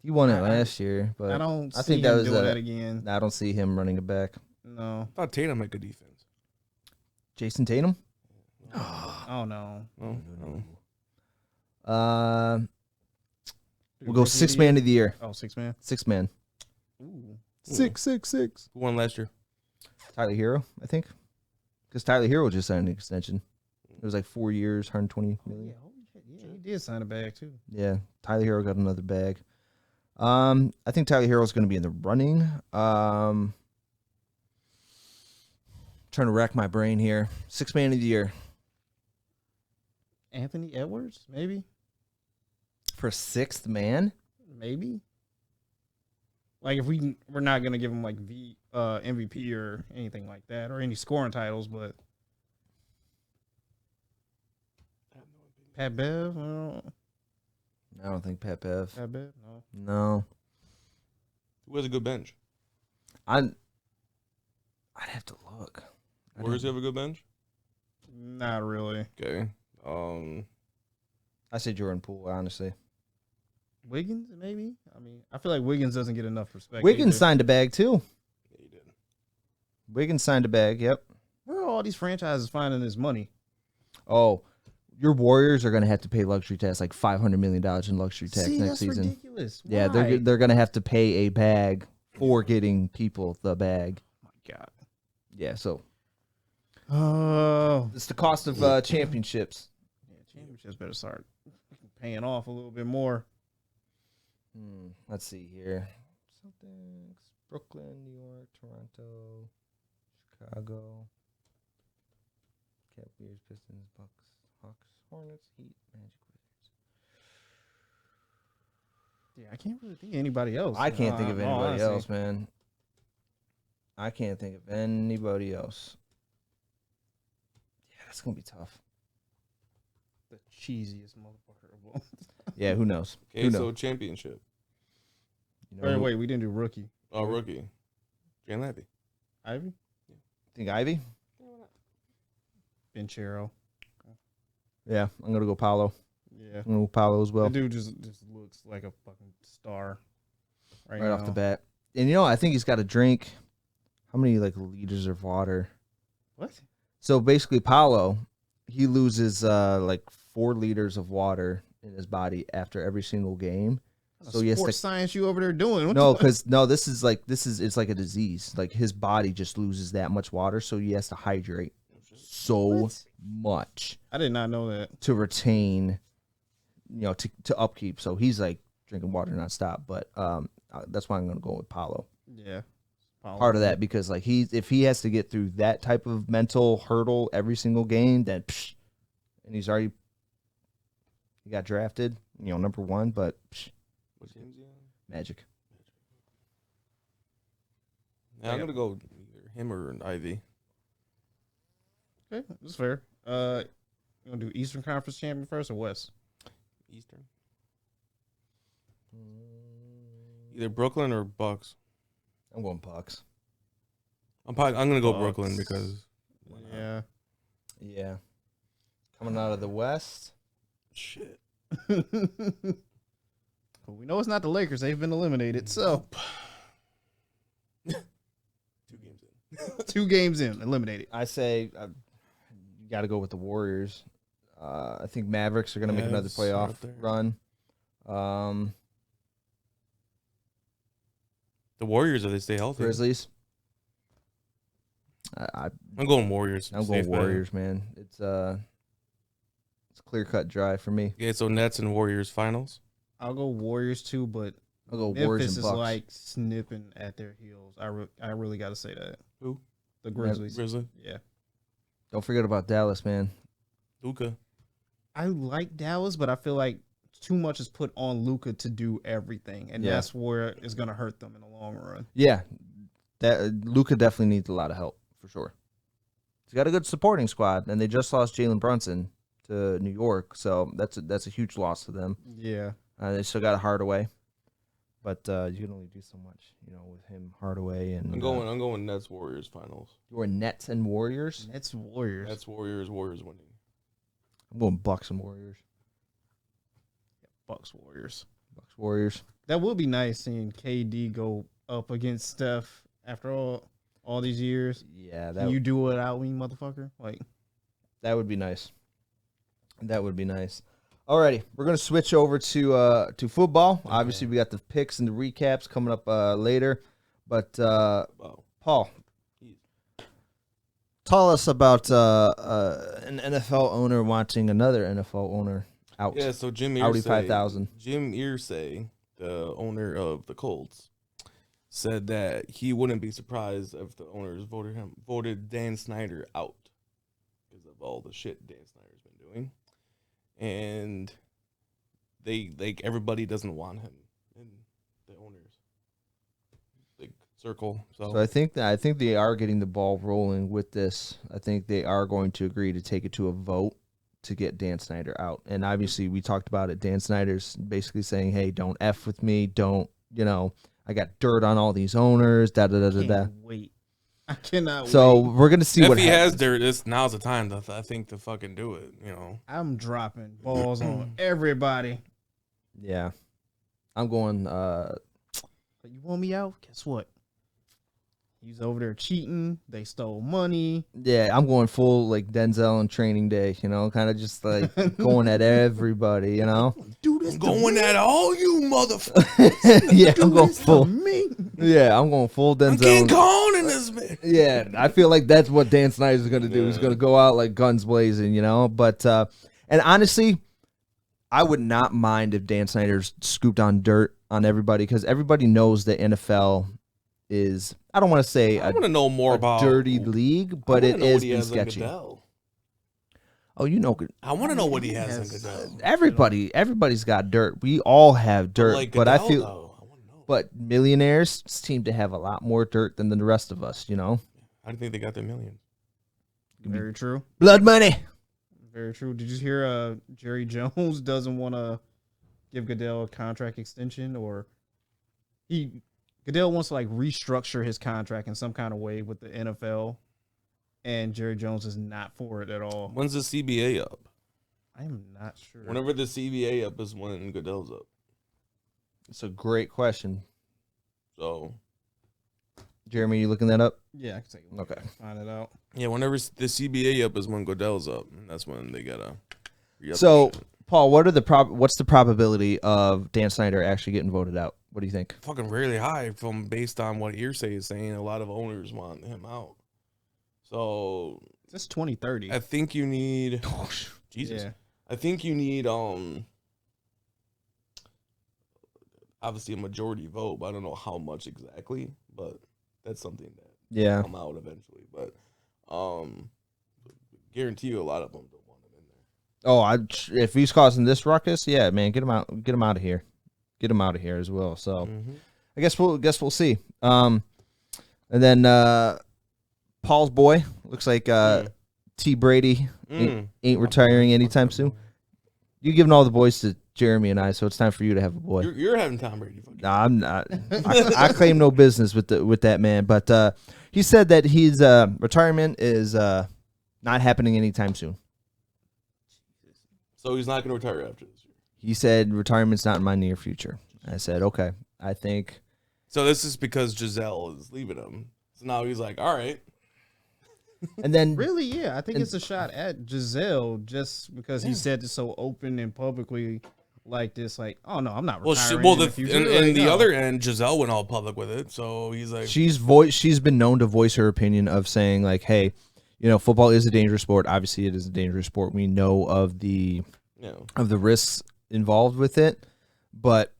he won it last year, but
I don't.
I
see
think that
him
was
doing that again.
I don't see him running it back.
No.
I thought Tatum had good defense.
Jason Tatum.
Oh no.
No.
We'll go 6 man of the year.
Oh, 6 man.
6 man.
Ooh.
6.
Who won last year?
Tyler Hero, I think, because Tyler Hero just signed an extension. It was like 4 years, 120 million.
Yeah, holy shit. Yeah, he did sign a bag too.
Yeah, Tyler Hero got another bag. I think Tyler Hero is going to be in the running. Trying to rack my brain here. 6 man of the year
Anthony Edwards, maybe.
for 6th man.
Maybe. Like if we're not gonna give him like MVP or anything like that, or any scoring titles, but Pat Bev,
I don't think Pat Bev.
Pat Bev, no.
No,
Who has a good bench?
I'd have to look.
Where does he have a good bench?
Not really.
Okay.
I say Jordan Poole, honestly.
Wiggins, maybe. I mean, I feel like Wiggins doesn't get enough respect.
Wiggins
either.
signed a bag too.
Yeah, he did.
Wiggins signed a bag. Yep.
Where are all these franchises finding this money?
Oh, your Warriors are going to have to pay luxury tax, like $500 million in luxury tax
See,
next
that's
season.
ridiculous.
Yeah,
Why?
they're going to have to pay a bag for getting people the bag.
Oh my God.
Yeah, so
Oh.
it's the cost of championships.
Yeah, championships better start paying off a little bit more.
Let's see here. Celtics, Brooklyn, New York, Toronto, Chicago, Cavaliers, Pistons, Bucks, Hawks, Hornets, Heat, Magic, Wizards.
Yeah, I can't really think of anybody else.
I can't think of
in all
anybody
honesty.
else, man. I can't think of anybody else. Yeah, that's gonna be tough.
The cheesiest motherfucker of all.
Yeah, who knows?
Okay,
Who
so
knows?
championship.
You know,
Wait, we didn't do rookie.
Oh, rookie. Jalen Ivey.
Ivy?
think Ivy?
Benchero.
Yeah, I'm gonna go Paolo.
Yeah.
I'm gonna go Paolo as well.
The dude just looks like a fucking star right
Right
now.
off the bat. And you know, I think he's got to drink how many like liters of water?
What?
So basically, Paolo, he loses like 4 liters of water in his body after every single game. So he has
Sports science you over there doing? What
no,
the-
because it's like a disease. Like his body just loses that much water, so he has to hydrate so much
I did not know that.
to retain, to upkeep. So he's like drinking water nonstop. But that's why I'm gonna go with Paulo.
Yeah.
Part of that because like if he has to get through that type of mental hurdle every single game, then and he got drafted, number 1, but
What game's he on?
Magic.
Yeah, I'm gonna go either him or Ivy.
Okay, that's fair. You want to do Eastern Conference champion first or West?
Eastern. Either Brooklyn or Bucks.
I'm going Bucks.
I'm gonna go
Bucks.
Brooklyn because
Yeah. Coming out of the West.
shit.
But we know it's not the Lakers. They've been eliminated. So
2 games in.
2 games in, eliminated.
I say you got to go with the Warriors. I think Mavericks are going to make another
Mavs
playoff
right there.
run.
The Warriors, if they stay healthy.
Grizzlies.
I'm going Warriors.
I'm going Warriors, man. It's clear-cut dry for me.
Okay, so Nets and Warriors finals.
I'll go Warriors too, but
I'll go
Memphis
Warriors
is
and Bucks.
like snipping at their heels. I really got to say that.
Who?
The Grizzlies.
Grizzly.
Yeah.
Don't forget about Dallas, man.
Luka.
I like Dallas, but I feel like too much is put on Luka to do everything, and
Yeah.
that's where it's going to hurt them in the long run.
Yeah, that Luka definitely needs a lot of help for sure. He's got a good supporting squad, and they just lost Jalen Brunson to New York, so that's a huge loss to them.
Yeah.
They still got Hardaway, but you can only do so much, with him, Hardaway, and
I'm going Nets Warriors finals.
You're Nets and Warriors.
Nets Warriors.
Nets Warriors winning.
I'm going Bucks and Warriors.
Bucks Warriors.
Bucks Warriors.
That would be nice seeing KD go up against Steph after all these years.
Yeah,
Can you do it out, me motherfucker? Like,
that would be nice. That would be nice. Alrighty, we're gonna switch over to football. Okay. Obviously, we got the picks and the recaps coming up later. But Paul, tell us about an NFL owner wanting another NFL owner out.
Yeah, so Jim
Audi
Irsay,
5000.
Jim Irsay, the owner of the Colts, said that he wouldn't be surprised if the owners voted Dan Snyder out because of all the shit Dan Snyder's been doing, and everybody doesn't want him in the owners circle. So
I think they are getting the ball rolling with this. I think they are going to agree to take it to a vote to get Dan Snyder out. And obviously, we talked about it. Dan Snyder's basically saying, "Hey, don't F with me. Don't, I got dirt on all these owners." Da da da da da.
Wait, I cannot.
So
wait.
we're gonna see
if
what
he
happens.
has dirt. Now's the time to fucking do it.
I'm dropping balls on everybody.
Yeah, I'm going.
But you want me out? Guess what? He's over there cheating. They stole money.
Yeah, I'm going full like Denzel on Training Day. Kind of just like going at everybody.
Do this.
I'm going at all you motherfuckers.
Yeah, I'm going full.
Me.
Yeah, I'm going full Denzel.
I'm King Kong in this man.
Yeah, I feel like that's what Dan Snyder's going to do. He's
Yeah.
going to go out like guns blazing, But and honestly, I would not mind if Dan Snyder's scooped on dirt on everybody because everybody knows the NFL is. I don't want to say
I want to know more about
dirty league, but it is sketchy.
Goodell.
Oh,
I want to know what he has on Goodell.
everybody's got dirt. We all have dirt,
Like
but I
Goodell,
feel.
though, I wanna know.
But millionaires seem to have a lot more dirt than the rest of us,
How do you think they got their millions?
Very true.
Blood money.
Very true. Did you hear Jerry Jones doesn't want to give Goodell a contract extension, or Goodell wants to like restructure his contract in some kind of way with the NFL, and Jerry Jones is not for it at all.
When's the CBA up?
I'm not sure.
Whenever the CBA up is when Goodell's up.
It's a great question.
So
Jeremy, you looking that up?
Yeah, I can take a look.
Okay.
Find it out.
Yeah, whenever the CBA up is when Goodell's up. And that's when they gotta. re-up
So,
the shit.
Paul, what's the probability of Dan Snyder actually getting voted out? What do you think?
Fucking really high from based on what hearsay is saying. A lot of owners want him out. So
It's 2030.
I think you need. Jesus.
Yeah.
I think you need obviously a majority vote, but I don't know how much exactly. But that's something that come out eventually. But guarantee you a lot of them don't want him in there.
Oh, if he's causing this ruckus, yeah, man, get him out of here. Get him out of here as well. So I guess we'll see. And then Paul's boy looks like T. Brady ain't retiring anytime soon. You're giving all the boys to Jeremy and I, so it's time for you to have a boy.
You're having Tom Brady.
Nah, I'm not. I claim no business with that man. But he said that his retirement is not happening anytime soon.
So he's not going to retire after this year.
He said retirement's not in my near future. I said, okay, I think.
So this is because Giselle is leaving him. So now he's like, all right.
And then
Really, yeah. I think it's a shot at Giselle just because he said it so open and publicly like this. Like, oh, no, I'm not retiring in the future.
And the other end, Giselle went all public with it. So he's like.
she's been known to voice her opinion of saying like, hey, football is a dangerous sport. Obviously, it is a dangerous sport. We know of the risks involved with it, but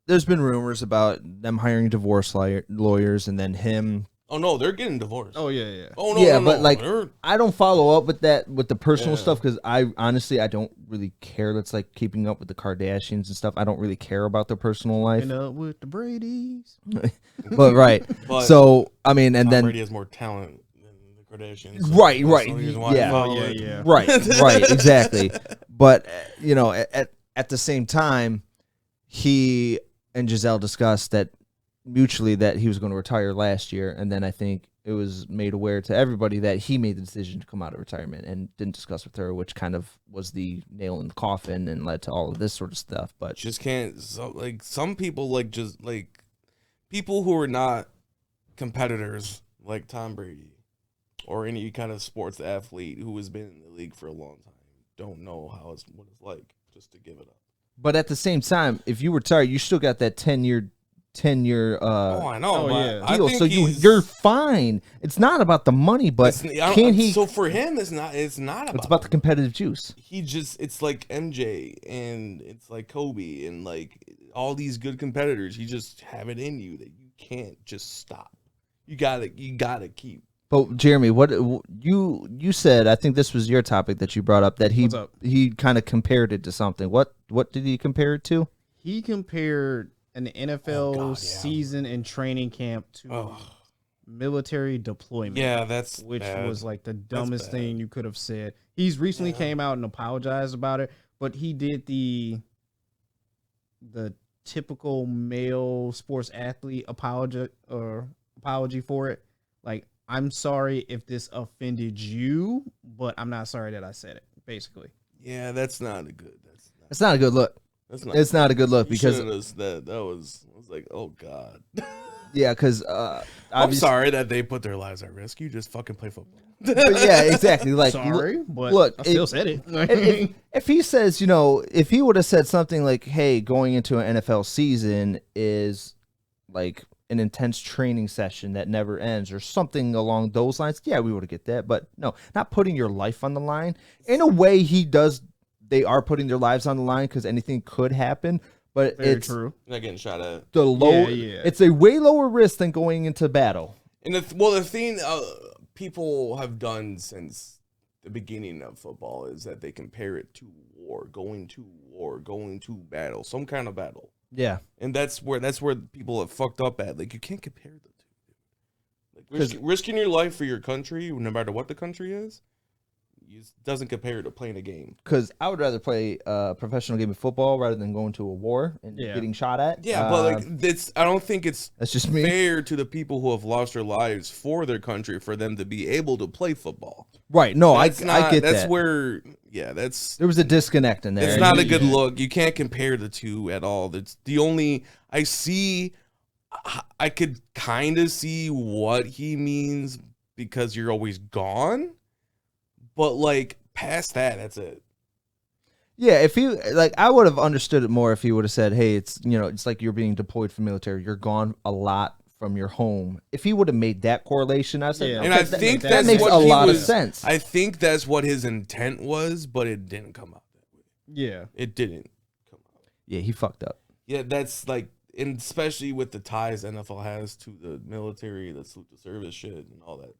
there's been rumors about them hiring divorce lawyers and then him.
Oh no, they're getting divorced.
Oh yeah.
Oh no,
yeah,
no,
but like
they're...
I don't follow up with the personal stuff because I honestly don't really care. That's like keeping up with the Kardashians and stuff. I don't really care about their personal life.
And up with the Brady's.
But right,
But
so I mean, and
Tom
then
Brady has more talent than the Kardashians. So
right,
that's the reason why I
yeah,
follow it.
yeah.
right, exactly. But at the same time, he and Giselle discussed that mutually that he was going to retire last year, and then I think it was made aware to everybody that he made the decision to come out of retirement and didn't discuss with her, which kind of was the nail in the coffin and led to all of this sort of stuff. But
Just can't. So, like some people, people who are not competitors, like Tom Brady or any kind of sports athlete who has been in the league for a long time, don't know what it's like just to give it up.
But at the same time, if you retire, you still got that 10-year
oh, I know.
yeah.
I
deal.
think
So you're fine. It's not about the money, but can he?
So for him, it's not. It's not about.
It's about the competitive juice.
It's like MJ and it's like Kobe and like all these good competitors. You just have it in you that you can't just stop. You gotta keep.
But Jeremy, what you said? I think this was your topic that you brought up. That he kind of compared it to something. What did he compare it to?
He compared an NFL season and training camp to military deployment.
Yeah, that's
which
bad.
was like the dumbest thing you could have said. He's recently came out and apologized about it, but he did the typical male sports athlete apology for it. Like, I'm sorry if this offended you, but I'm not sorry that I said it. Basically.
Yeah, that's not a good.
It's not a good look. It's not a good look because
that was like, oh god.
Yeah, because
I'm sorry that they put their lives at risk. You just fucking play football.
Yeah, exactly. Like,
sorry, but
look,
I still said it.
If he says, if he would have said something like, "Hey, going into an NFL season is like an intense training session that never ends," or something along those lines, yeah, we would have get that. But no, not putting your life on the line. In a way, they are putting their lives on the line because anything could happen. But
Very true.
You're not getting shot at.
It's a way lower risk than going into battle.
And the thing people have done since the beginning of football is that they compare it to war, going to battle, some kind of battle.
Yeah,
and that's where people have fucked up at. Like, you can't compare the two. Like, risking your life for your country, no matter what the country is, doesn't compare to playing a game.
Because I would rather play a professional game of football rather than going to a war and getting shot at.
Yeah, but I don't think that's
just me.
Fair to the people who have lost their lives for their country for them to be able to play football.
Right. No, I get that.
That's where, there
was a disconnect in there.
It's not a good look. You can't compare the two at all. That's the only I see I could kind of see what he means because you're always gone, but like past that, that's it.
Yeah, if he like, I would have understood it more if he would have said, "Hey, it's it's like you're being deployed from military. You're gone a lot from your home." If he would have made that correlation, I said,
Yeah.
okay,
And I think
that
that's
makes
what
a
he
lot of
was-
sense.
I think that's what his intent was, but it didn't come out that way.
Yeah.
It didn't come out.
Yeah, he fucked up.
Yeah, that's like, and especially with the ties NFL has to the military, the salute to service shit and all that.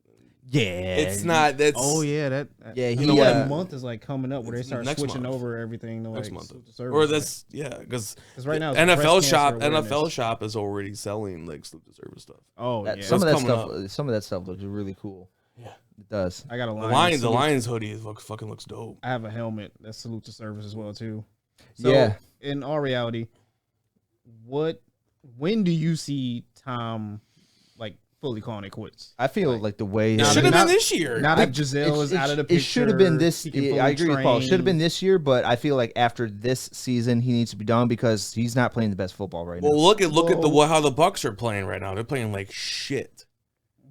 Yeah,
It's not. That's
Oh yeah, that.
Yeah,
you
he,
know what?
uh,
A month is like coming up where they
It's
start
next
switching
month.
over everything to
next
like
month,
salute to service.
or that's because
right now it's
NFL
breast
shop
cancer
NFL
awareness.
shop is already selling like salute to service stuff.
Oh
that,
yeah.
some of
That's
that
coming
stuff. Some of that stuff looks really cool.
Yeah,
It does.
I got a
the Lions hoodie fucking looks dope.
I have a helmet that salutes to service as well too. So
Yeah.
in all reality, when do you see Tom like fully calling it quits?
I feel like the way
It
Now
should have
that-
been this year.
Now that Giselle is out of the picture,
it should have been this.
he can
I
fully
agree with Paul. It should have been
train.
this year, but I feel like after this season, he needs to be done because he's not playing the best football right
Well,
now.
look at
Well-
how the Bucks are playing right now. They're playing like shit.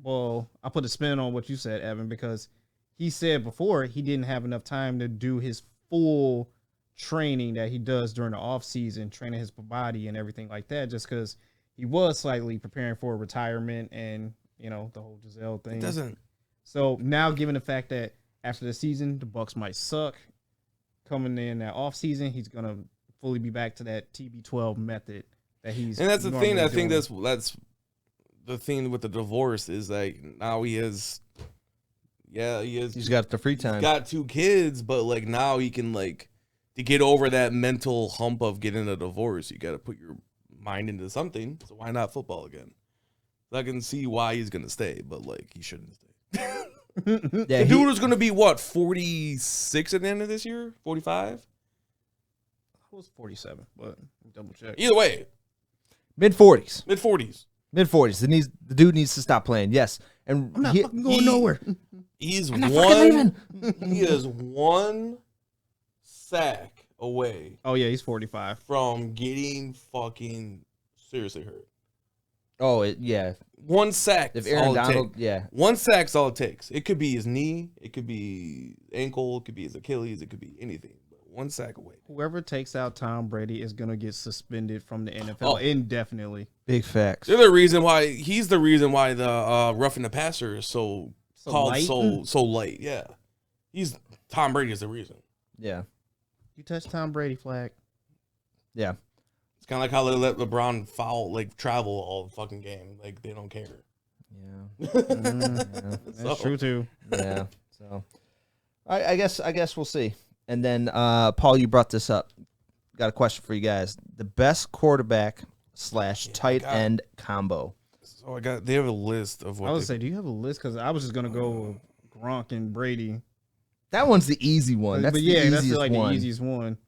Well, I put a spin on what you said, Evan, because he said before he didn't have enough time to do his full training that he does during the off season, training his body and everything like that, just because he was slightly preparing for retirement and the whole Giselle thing.
It doesn't.
So now, given the fact that after the season the Bucks might suck, coming in that off season, he's gonna fully be back to that TB12 method that he's.
And that's the thing.
normally
I think
doing.
that's the thing with the divorce is like now he has. Yeah, he has.
He's got the free time.
got 2 kids, but like now he can like to get over that mental hump of getting a divorce. You got to put your mind into something. So why not football again? I can see why he's gonna stay, but like he shouldn't stay.
Yeah,
The dude was gonna be what 46 at the end of this year, 45.
I was 47, but double check.
Either way,
mid 40s.
mid 40s.
Mid 40s. The dude needs to stop playing. Yes, and
I'm not fucking going nowhere.
He's
I'm not fucking
He is 1 sack away
Oh yeah, he's 45.
from getting fucking seriously hurt.
Oh, yeah.
1 sack.
If
is
Aaron
all it
Donald,
takes.
yeah,
1 sack's all it takes. It could be his knee, it could be ankle, it could be his Achilles, it could be anything. But 1 sack away.
Whoever takes out Tom Brady is gonna get suspended from the NFL
Oh.
indefinitely.
big facts.
They're the reason why he's the reason why the roughing the passer is so called
light?
so light. Yeah, he's Tom Brady is the reason.
Yeah,
You touch Tom Brady flag.
yeah.
It's kind of like how they let LeBron foul like travel all the fucking game. Like they don't care.
Yeah,
That's
So-
true too.
yeah. So, I guess we'll see. And then, Paul, you brought this up. Got a question for you guys. The best quarterback / tight
God.
end combo.
So they have a list of what
I
they,
was say, do you have a list? Because I was just gonna go with Gronk and Brady.
That one's the easy one. That's
but
the
yeah,
easiest
that's like
one.
the easiest one.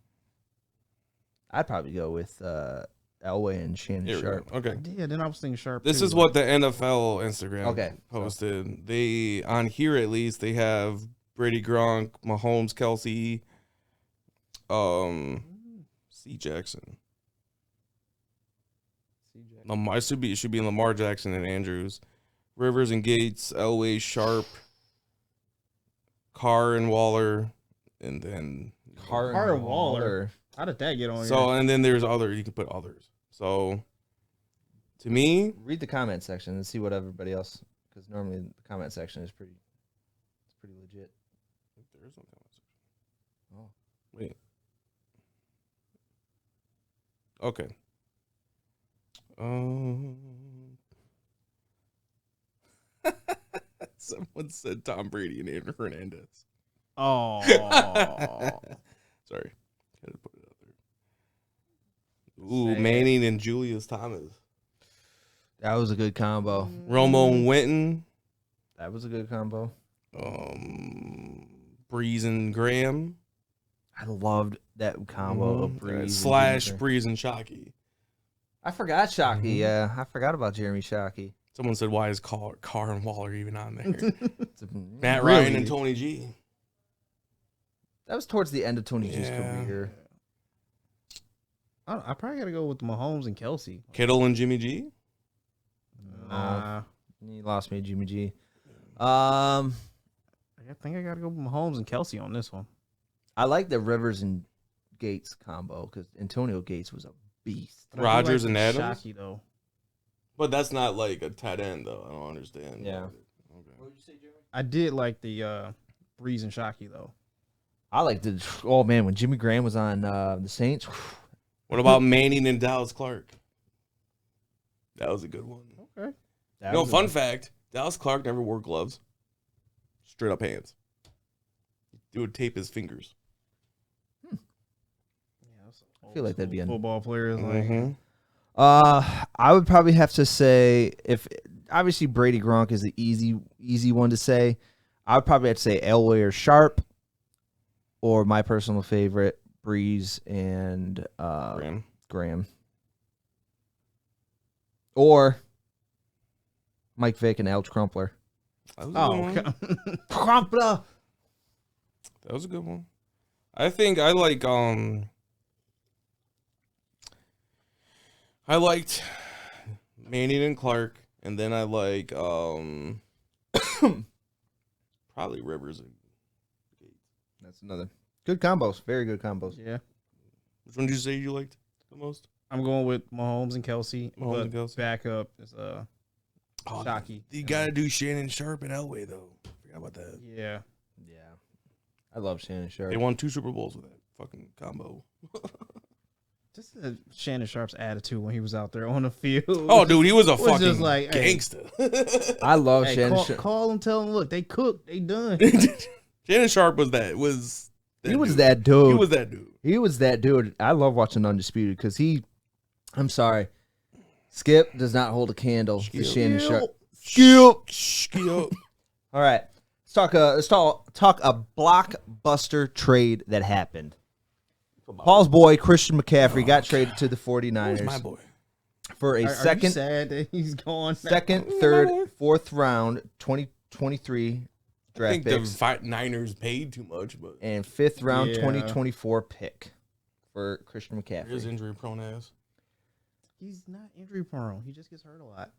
I'd probably go with Elway and Shannon
Here we
Sharp.
go. Okay.
Yeah, then I was thinking Sharp.
This
too,
is
but-
what the NFL Instagram
Okay.
posted. They on here at least they have Brady, Gronk, Mahomes, Kelsey, C. Jackson. Lamar it should be Lamar Jackson and Andrews, Rivers and Gates, Elway, Sharp, Carr and Waller, and then
Carr and Waller. How did that get on
so
here?
and then there's other you can put others. So to me,
Read the comment section and see what everybody else, because normally the comment section is pretty legit.
there is no comment section.
Oh.
Wait. Okay. Someone said Tom Brady and Aaron Hernandez.
Oh,
Sorry. Had to put it out there. Ooh,
Sad.
Manning and Julius Thomas.
That was a good combo.
Romo and Winton.
That was a good combo.
Breeze and Graham.
I loved that combo of Breeze and
Slash
Jennifer.
Breeze and Shockey.
I forgot Shockey.
Mhm.
Yeah, I forgot about Jeremy Shockey.
Someone said, why is Carr and Waller even on there?
It's a-
Matt
really?
Ryan and Tony G.
That was towards the end of Tony G's
Yeah.
career.
I probably gotta go with Mahomes and Kelsey.
Kittle and Jimmy G.
Nah.
He lost me, Jimmy G.
I think I gotta go with Mahomes and Kelsey on this one.
I like the Rivers and Gates combo because Antonio Gates was a beast.
But
Rodgers
I do
and
like
Adams?
Shockey, though.
But that's not like a tight end, though. I don't understand.
Yeah.
Okay.
What did you say, Jeremy?
I did like the Breeze and Shockey, though.
I like the. Oh man, when Jimmy Graham was on the Saints.
What about Manning and Dallas Clark? That was a good one.
Okay.
Fun fact: Dallas Clark never wore gloves. Straight up hands. He would tape his fingers.
Yeah,
I feel like that'd be a
football players. Like,
Mm-hmm.
I would probably have to say if obviously Brady Gronk is the easy one to say. I would probably have to say Elway or Sharp, or my personal favorite Breeze and Graham, or Mike Vick and Alge Crumpler.
That
Crumpler.
was a good one. I think I like I liked Manning and Clark, and then I like probably Rivers and Gates.
That's another good combos. Very good combos.
yeah.
Which one did you say you liked the most?
I'm going with Mahomes and Kelsey.
Mahomes and Kelsey.
Backup is Shockey.
You gotta do Shannon Sharp and Elway though. Forgot about that.
Yeah.
Yeah, I love Shannon Sharp.
They won 2 Super Bowls with that fucking combo.
Just Shannon Sharp's attitude when he was out there on the field.
Oh, dude, he was a fucking
just like, hey.
gangster.
I love
Hey,
Shannon Sharp.
call him, tell him, look, they cooked, they done.
Shannon Sharp was that.
He was that dude.
He was that dude.
He was that dude. I love watching Undisputed because I'm sorry, Skip does not hold a candle to Shannon Sharp. Skip. All right, let's talk a blockbuster trade that happened. Paul's boy Christian McCaffrey got traded to the 49ers.
Who's my boy?
For a
Are you
second,
sad that he's gone?
second, third, fourth round 2023
I
draft
think
picks
the Niners paid too much, but
and fifth round
Yeah.
2024 pick for Christian
his
McCaffrey.
injury prone ass.
He's not injury prone. He just gets hurt a lot.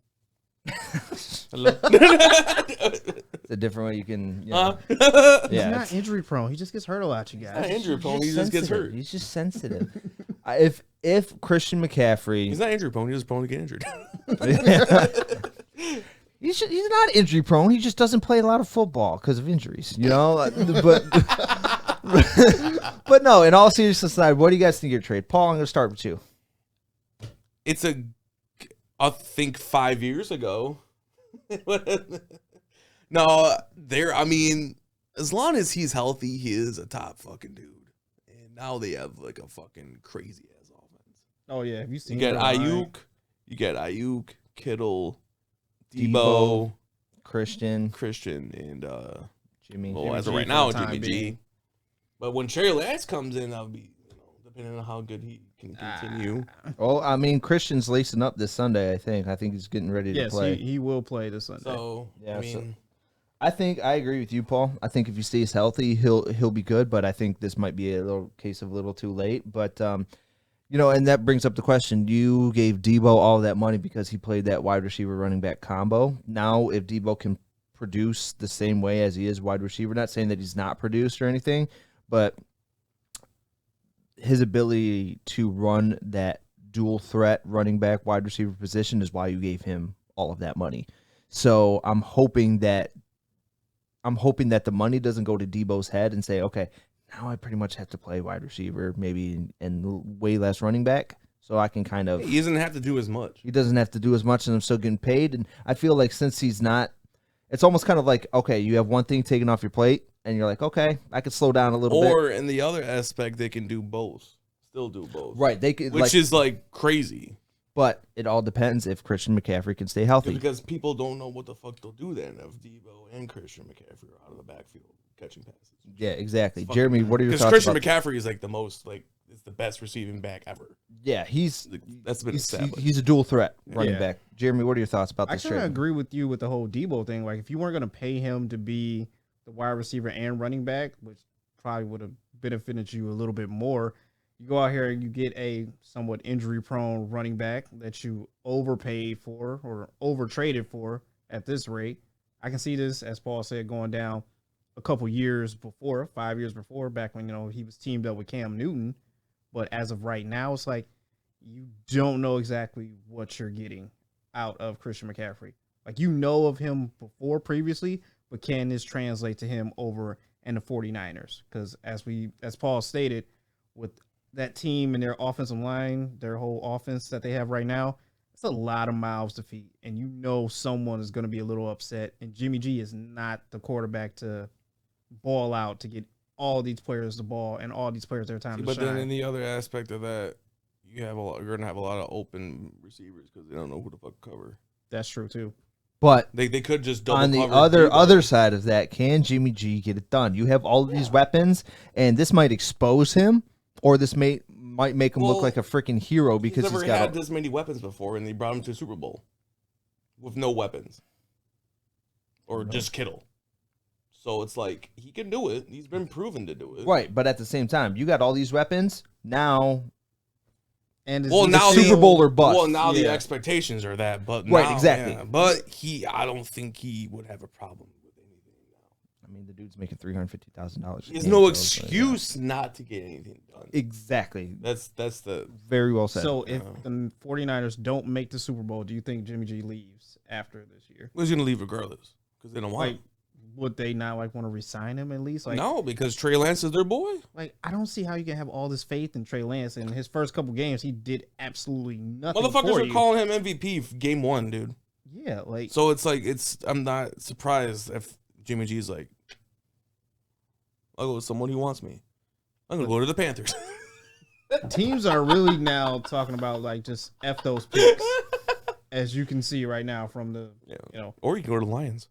Hello?
It's a different way you can. You know,
He's
yeah,
not injury prone. He just gets hurt a lot, you
Not
guys.
injury prone. He just gets
sensitive.
hurt.
He's just sensitive. If Christian McCaffrey,
He's not injury prone. He's just prone to get injured.
he's not injury prone. He just doesn't play a lot of football because of injuries. You know, but no. In all seriousness aside, what do you guys think of your trade, Paul? I'm going to start with you.
It's I think 5 years ago. No, I mean, as long as he's healthy, he is a top fucking dude. And now they have like a fucking crazy ass offense.
Oh, yeah. Have you
You
seen
get
their line?
Ayuk, Kittle, Debo,
Christian,
and
Jimmy.
well,
Jimmy
as of
G
right
for
now,
the time
Jimmy G.
being.
But when Trey Lance comes in, that'll be, depending on how good he can continue.
Oh, I mean, Christian's lacing up this Sunday. I think he's getting ready to
Yes,
play.
he will play this Sunday.
So
Yeah,
I mean,
I think I agree with you, Paul. I think if he stays healthy, he'll be good. But I think this might be a little case of a little too late. But and that brings up the question: you gave Debo all that money because he played that wide receiver running back combo. Now, if Debo can produce the same way as he is wide receiver, not saying that he's not produced or anything, but his ability to run that dual threat running back wide receiver position is why you gave him all of that money. So I'm hoping that the money doesn't go to Debo's head and say, okay, now I pretty much have to play wide receiver, maybe and way less running back, so I can kind of.
he doesn't have to do as much.
He doesn't have to do as much, and I'm still getting paid. And I feel like since he's not, it's almost kind of like, okay, you have one thing taken off your plate, and you're like, okay, I could slow down a little bit.
Or in the other aspect, they can do both. Still do both.
Right? They could,
Which is like crazy.
but it all depends if Christian McCaffrey can stay healthy.
Because people don't know what the fuck they'll do then if Debo and Christian McCaffrey are out of the backfield catching passes.
Yeah, exactly.
Fucking-
Jeremy, what are your
Because
thoughts
Christian
about
McCaffrey is like the most, is the best receiving back ever.
Yeah,
That's been established.
he's a dual threat running
Yeah.
back. Jeremy, what are your thoughts about
I
this
kind of
trade?
agree with you with the whole Debo thing. Like, if you weren't going to pay him to be the wide receiver and running back, which probably would have benefited you a little bit more, you go out here and you get a somewhat injury-prone running back that you overpaid for or overtraded for at this rate. I can see this, as Paul said, going down a couple years before, 5 years before, back when he was teamed up with Cam Newton. But as of right now, it's like you don't know exactly what you're getting out of Christian McCaffrey. Like, you know of him before previously, but can this translate to him over in the 49ers? Because as Paul stated, with that team and their offensive line, their whole offense that they have right now, it's a lot of mouths to feed. And you know someone is going to be a little upset. And Jimmy G is not the quarterback to ball out to get all these players the ball and all these players their time to
But
shine.
then in the other aspect of that, you're going to have a lot of open receivers because they don't know who the fuck cover.
That's true, too.
But
They could just double
on the
cover
other side of that, can Jimmy G get it done? You have all of these weapons, and this might expose him, or this might make him look like a freaking hero because
he's
he's
never
got
had this many weapons before, and they brought him to the Super Bowl with no weapons, or just Kittle. So it's like he can do it. He's been proven to do it.
right. But at the same time, you got all these weapons now.
And
now
Super Bowl or bust.
Well, now the
Yeah.
expectations are that, but
Right,
now,
exactly.
yeah. But I don't think he would have a problem with anything now.
I mean, the dude's making $350,000.
There's no excuse not to get anything done.
Exactly.
That's the
Very well said.
So if the 49ers don't make the Super Bowl, do you think Jimmy G leaves after this year?
he's going to leave regardless because they don't want
Like, would they not want to resign him at least?
him.
Like,
No, because Trey Lance is their boy.
Like, I don't see how you can have all this faith in Trey Lance. In his first couple games, he did absolutely nothing.
Motherfuckers
for
are
you.
calling him MVP game 1, dude.
Yeah, like,
So it's like I'm not surprised if Jimmy G's like, I'll go with someone who wants me. I'm gonna go to the Panthers.
teams are really now talking about like just F those picks, as you can see right now from the
Or you can go to the Lions.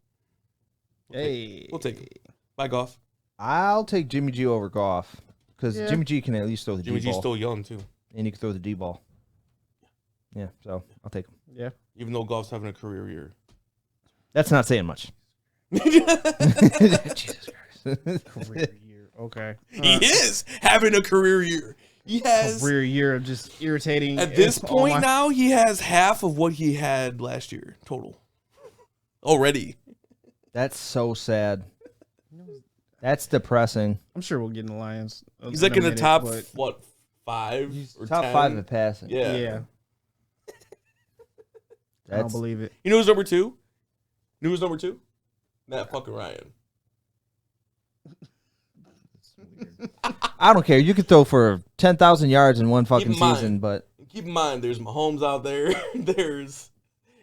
We'll take him. Bye, Goff.
I'll take Jimmy G over Goff because Jimmy G can at least throw the
Jimmy
D
G's
ball,
still young too,
and he can throw the D ball. Yeah, so I'll take him.
yeah.
even though Goff's having a career year.
That's not saying much. Jesus Christ.
Career year, okay.
He is having a career year. He has
Career year of just irritating.
at this
It's
point
all my-
now. He has half of what he had last year total already.
That's so sad. That's depressing.
I'm sure we'll get in the Lions.
He's like in the top
but
5 or
Top
10?
5 in passing.
Yeah.
yeah, I don't
That's
believe it.
You know who's number 2? You know who's number 2? Matt fucking Ryan.
I don't care. You could throw for 10,000 yards in one fucking
in mind.
season, but
Keep in mind, there's Mahomes out there. There's,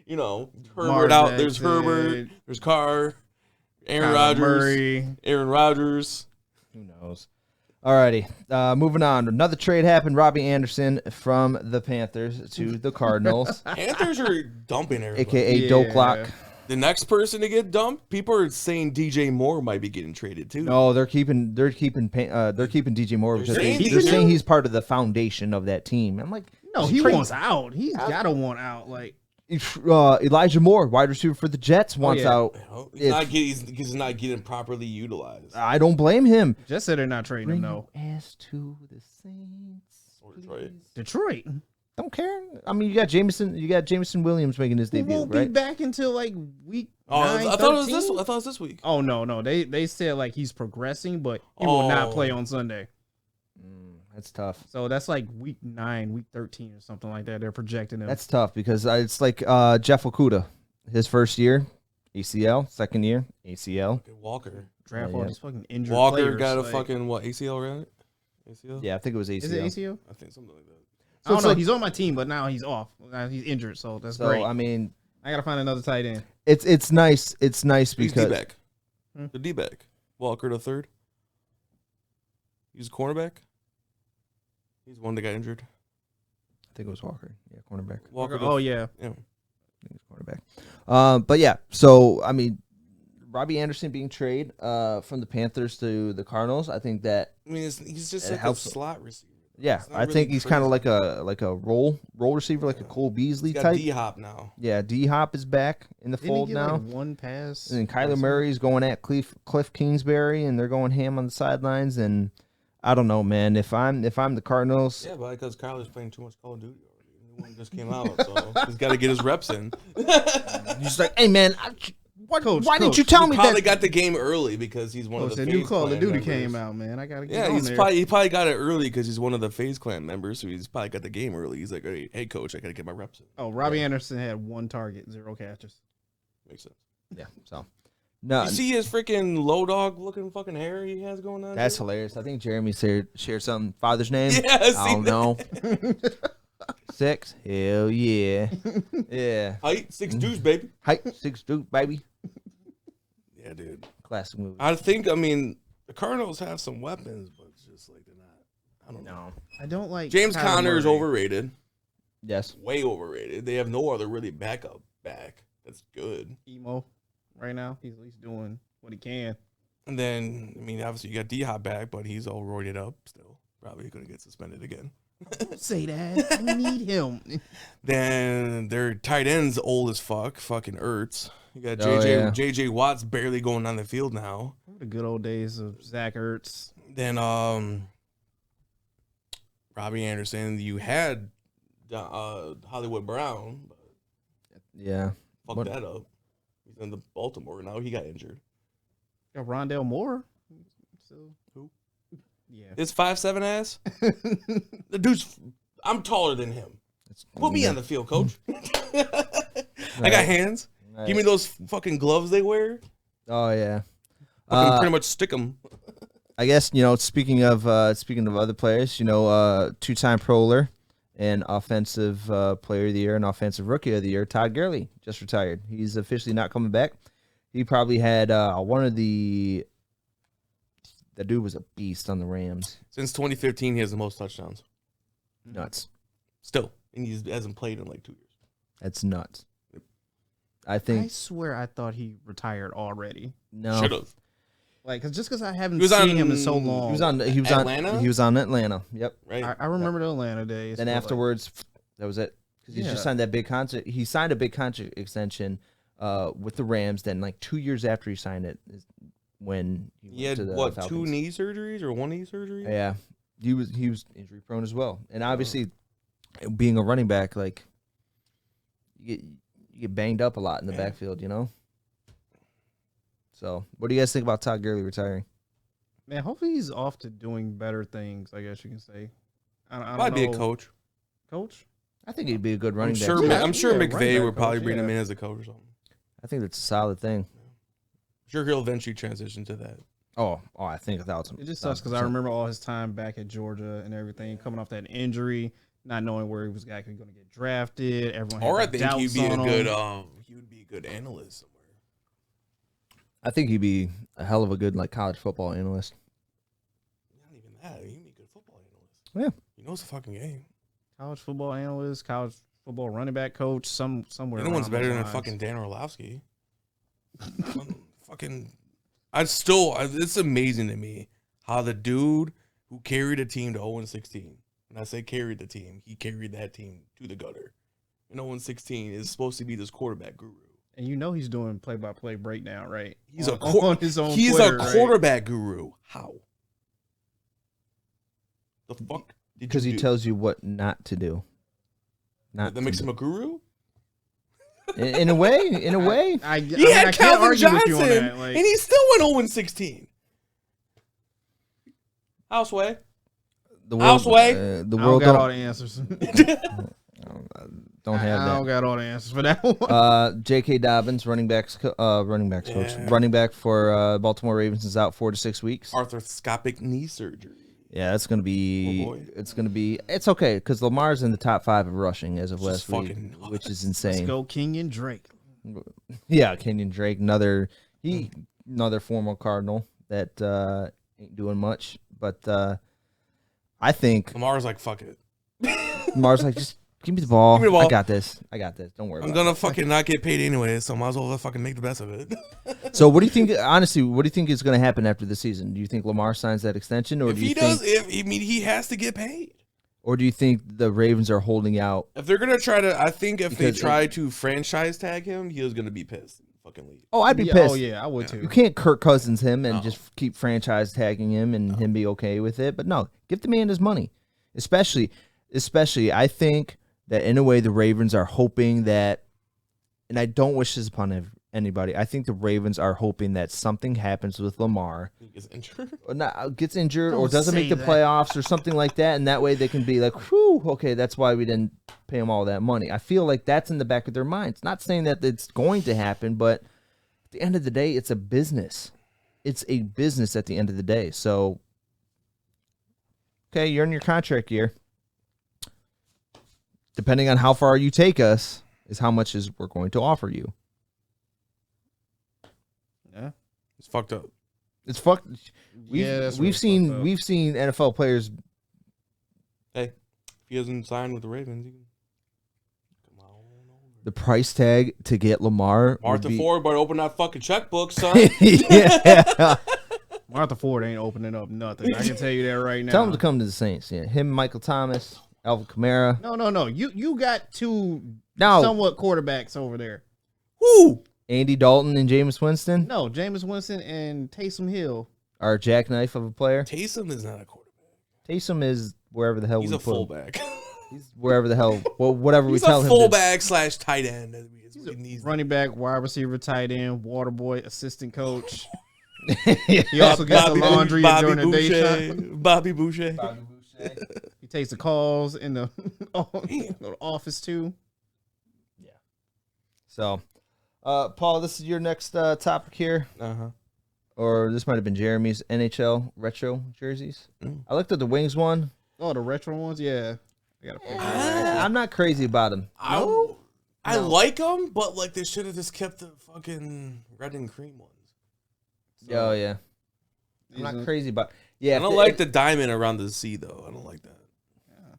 Herbert
Lamar
out. There's
Jackson,
Herbert. There's Carr. Aaron
Kyler
Rodgers.
Murray.
Aaron Rodgers.
who knows? Alrighty, moving on. Another trade happened. Robbie Anderson from the Panthers to the Cardinals,
Panthers are dumping everybody.
aka
Yeah.
Doe Clock.
The next person to get dumped, people are saying DJ Moore might be getting traded too.
No, they're keeping DJ Moore because
saying
they're
DJ?
saying he's part of the foundation of that team. I'm like,
No, he wants out. He's got to want out. Like,
Elijah Moore, wide receiver for the Jets, wants
yeah.
out.
Well,
If-
he's not getting properly utilized.
I don't blame him.
just said they're not trading him. No,
As to the Saints,
Or Detroit.
Detroit.
don't care. I mean, you got Jameson Williams making his
He
debut,
won't be
right?
back until like week.
Oh,
9,
I thought it was
13?
I thought it was this week.
Oh no. They said like he's progressing, but he will not play on Sunday.
That's tough.
So that's like week 9, week 13 or something like that. They're projecting him.
That's tough because it's like Jeff Okuda, his first year ACL, second year ACL.
Walker.
draft
yeah.
all these fucking injured
Walker
players.
got a
like,
fucking ACL, right? ACL.
Yeah, I think it was ACL.
Is it ACL?
I think something like that.
I don't
it's
know.
like-
He's on my team, but now he's off. Now he's injured, so that's
So
great.
I mean,
I gotta find another tight end.
it's nice. It's nice
He's
because
D-back.
Hmm?
The D-back. Walker the third. He's a cornerback. He's the one that got injured.
I think it was Walker. Yeah, cornerback.
Walker.
Oh yeah,
yeah.
I think it was cornerback. But yeah, so I mean, Robbie Anderson being traded from the Panthers to the Cardinals, I think that
I mean, he's just
It
like
helps.
a slot receiver.
yeah,
It's not
I
really
think he's kind of
crazy.
like a roll receiver, like a Cole Beasley
He's got
type.
D-Hop now.
Yeah, D Hop is back in the
didn't he
fold
get
now.
like one pass?
And then Kyler Murray's going at Cliff Kingsbury, and they're going ham on the sidelines. And I don't know, man. If I'm the Cardinals,
Yeah, but because Kyler's playing too much Call of Duty already. The new one just came out, so he's got to get his reps in.
he's like, hey, man, why didn't you tell me
Probably
that?
got the game early because he's one of the
new
FaZe
Call of
Clan
Duty
members.
came out, man. I gotta get
Yeah,
on
he's
there.
he probably got it early because he's one of the FaZe Clan members, so he's probably got the game early. He's like, hey coach, I got to get my reps in.
Oh, Robbie Anderson had 1 target, 0 catches.
Makes sense.
Yeah, so no,
You see his freaking low dog looking fucking hair he has going on?
that's
dude?
hilarious. I think Jeremy shared something. Father's name?
Yeah, I
I don't
see
know. 6? Hell yeah. Yeah.
Height 6 dudes, baby.
Height 6 dude, baby.
Yeah, dude.
Classic movie.
I mean, the Cardinals have some weapons, but it's just like they're not. I don't know.
No.
I don't like
James
Kyler
Conner is
Murray.
overrated.
Yes.
Way overrated. They have no other really backup back. That's good.
Emo right now. He's at least doing what he can.
And then, I mean, obviously you got D-Hop back, but he's all roided up still. Probably going to get suspended again.
Don't say that. We need him.
Then their tight end's old as fuck. Fucking Ertz. You got
Oh, yeah.
JJ Watt's barely going on the field now.
The good old days of Zach Ertz.
Then Robbie Anderson. You had Hollywood Brown, but
Yeah.
fucked that up. He's in the Baltimore now. He got injured.
Got Rondale Moore. So,
Who?
Yeah.
This 5'7" ass. The dude's. I'm taller than him. Put me on the field, coach. I got hands.
Right.
Give me those fucking gloves they wear.
Oh yeah.
Fucking pretty much stick them.
I guess speaking of other players, 2-time Proler and offensive player of the year and offensive rookie of the year, Todd Gurley just retired. He's officially not coming back. He probably had the dude was a beast on the Rams.
Since 2015, he has the most touchdowns.
Nuts.
Still, and he hasn't played in like 2 years.
That's nuts. I
I
think
swear I thought he retired already.
no.
Should have.
Like, cause just because I haven't
He was
seen
on-
him in so long.
He was on
Atlanta?
He was on Atlanta. Yep.
Right.
I remember the Atlanta days.
Then
but, like,
afterwards, that was it. Because he
Yeah.
just signed that big contract. He signed a big contract extension with the Rams. Then, like 2 years after he signed it, is when
he
went
had
to the
what,
Falcons.
2 knee surgeries or 1 knee surgery?
Yeah, he was injury prone as well. And obviously, being a running back, like you get banged up a lot in the backfield, So, what do you guys think about Todd Gurley retiring?
man, hopefully he's off to doing better things. I guess you can say. I don't
Might be a
know.
coach.
Coach.
I think he'd be a good running
I'm
back.
sure.
too.
Yeah,
I'm sure
running
McVay
back
would probably
coach,
bring him
yeah.
in as a coach or something.
I think that's a solid thing.
I'm sure he'll eventually transition to that.
Oh, I think 1,000.
It just sucks because I
1,000%.
remember all his time back at Georgia and everything, coming off that injury, not knowing where he was actually going to get drafted. Everyone had
Or I
like,
think he'd
doubts
be a
on
good.
him.
He would be a good analyst somewhere.
I think he'd be a hell of a good college football analyst.
Not even that. He'd be a good football analyst.
Yeah.
He knows the fucking game.
College football analyst, college football running back coach, somewhere.
No one's
around
better
those
than
lines.
fucking Dan Orlovsky. Fucking, it's amazing to me how the dude who carried a team to 0-16, and I say carried the team, he carried that team to the gutter. And 0-16 is supposed to be this quarterback guru.
And he's doing play-by-play breakdown, right?
He's
on his own.
He's
Twitter,
a
right?
quarterback guru. How? The fuck? did
Because
you
he
do?
tells you what not to do. Not
That
to
makes
do.
him a guru.
In a way. In a way.
I
He
mean,
had
I can't
Calvin
argue with you on
Johnson,
that. Like,
and he still went 0-16. Houseway.
The
Houseway?
The
I don't
world
got all
don't,
the answers.
don't have
I
that.
don't got all the answers for that one.
J.K. Dobbins, running backs coach,
Yeah.
running back for Baltimore Ravens, is out 4 to 6 weeks.
Arthroscopic knee surgery.
Yeah, that's gonna be.
Oh, boy.
It's okay because Lamar's in the top 5 of rushing as of
Just
last week,
fucking nuts.
which is
Let's
insane.
go Kenyon Drake.
Yeah, Kenyon Drake, another former Cardinal that ain't doing much, but I think
Lamar's like, fuck it.
Lamar's like, just give me the ball.
Give me the ball.
I got this. Don't worry.
I'm
about
gonna fucking not get paid anyway, so might as well fucking make the best of it.
it. So, what do you think? Honestly, what do you think is going to happen after the season? Do you think Lamar signs that extension, or
If
do you
he
think,
does, he has to get paid.
or do you think the Ravens are holding out?
If they're gonna try to, I think if they
Because
try to franchise tag him, he was gonna be pissed. fucking leave.
Oh, I'd be
Yeah,
pissed.
Oh yeah, I would too.
You can't Kirk Cousins him and
No.
just keep franchise tagging him and him be okay with it. But no, give the man his money. Especially, I think that in a way the Ravens are hoping that, and I don't wish this upon anybody. I think the Ravens are hoping that something happens with Lamar,
He gets injured.
or not, gets injured, or
Don't
doesn't make
say
the
that.
playoffs, or something like that, and that way they can be like, "Whew, okay, that's why we didn't pay him all that money." I feel like that's in the back of their minds. Not saying that it's going to happen, but at the end of the day, it's a business. It's a business at the end of the day. So, okay, you're in your contract year. Depending on how far you take us, is how much is we're going to offer you.
Yeah.
It's fucked up.
It's fucked.
Yeah, that's
We've
really fucked up.
seen NFL players.
Hey, if he hasn't signed with the Ravens, he can come on over.
The price tag to get Lamar. would
Martha
be-
Ford, better open that fucking checkbook, son.
Yeah.
Martha Ford ain't opening up nothing. I can tell you that right now.
Tell him to come to the Saints. Yeah, him, Michael Thomas, Alvin Kamara.
No. You got two
No,
somewhat quarterbacks over there.
Woo!
Andy Dalton and Jameis Winston
No, Jameis Winston and Taysom Hill.
are a jackknife of a player.
Taysom is not a quarterback.
Taysom is wherever the hell
He's
we
a
put him.
fullback.
He's wherever the hell. Well, whatever we
He's
tell
a
him.
fullback / tight end.
He's running back, wide receiver, tight end, water boy, assistant coach.
Yeah.
He also gets the laundry during the day shot.
Bobby Boucher.
He takes the calls in the office too.
So, Paul, this is your next topic here,
Uh-huh.
or this might have been Jeremy's NHL retro jerseys.
Mm.
I looked at the Wings one.
Oh, the retro ones, yeah. I got a picture.
I'm not crazy about them.
I like them, but like they should have just kept the fucking red and cream ones.
Oh yeah, I'm not crazy about. Yeah,
I don't like the diamond around the C though. I don't like that.
Yeah.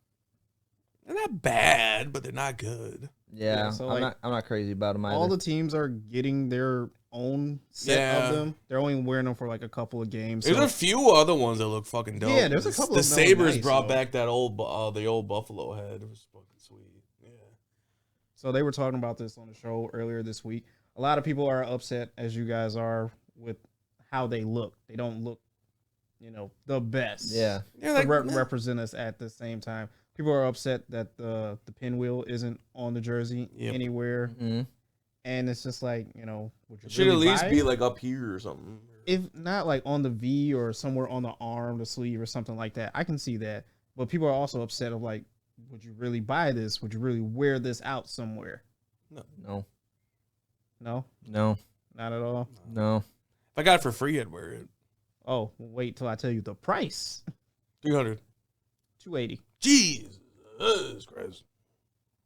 They're not bad, but they're not good.
Yeah,
Yeah, so,
I'm
like,
not crazy about them either.
All the teams are getting their own set
Yeah.
of them. They're only wearing them for like a couple of games.
There's
So
a few other ones that look fucking dope.
Yeah, there's a couple
The
of them that look
Sabres
nice,
brought
though.
back that old the old Buffalo head. It was fucking sweet. Yeah.
So they were talking about this on the show earlier this week. A lot of people are upset, as you guys are, with how they look. They don't look, the best.
Yeah,
Yeah,
To
like,
represent us at the same time. People are upset that the pinwheel isn't on the jersey
Yep.
anywhere,
Mhm.
and it's just like would you
it should
really
at least
buy
be
it?
like up here or something.
If not like on the V or somewhere on the arm, the sleeve, or something like that. I can see that, but people are also upset of like, would you really buy this? Would you really wear this out somewhere?
no,
No,
no,
not at all.
no.
If I got it for free, I'd wear it.
Oh, wait till I tell you the price.
300.
$280.
Jesus Christ.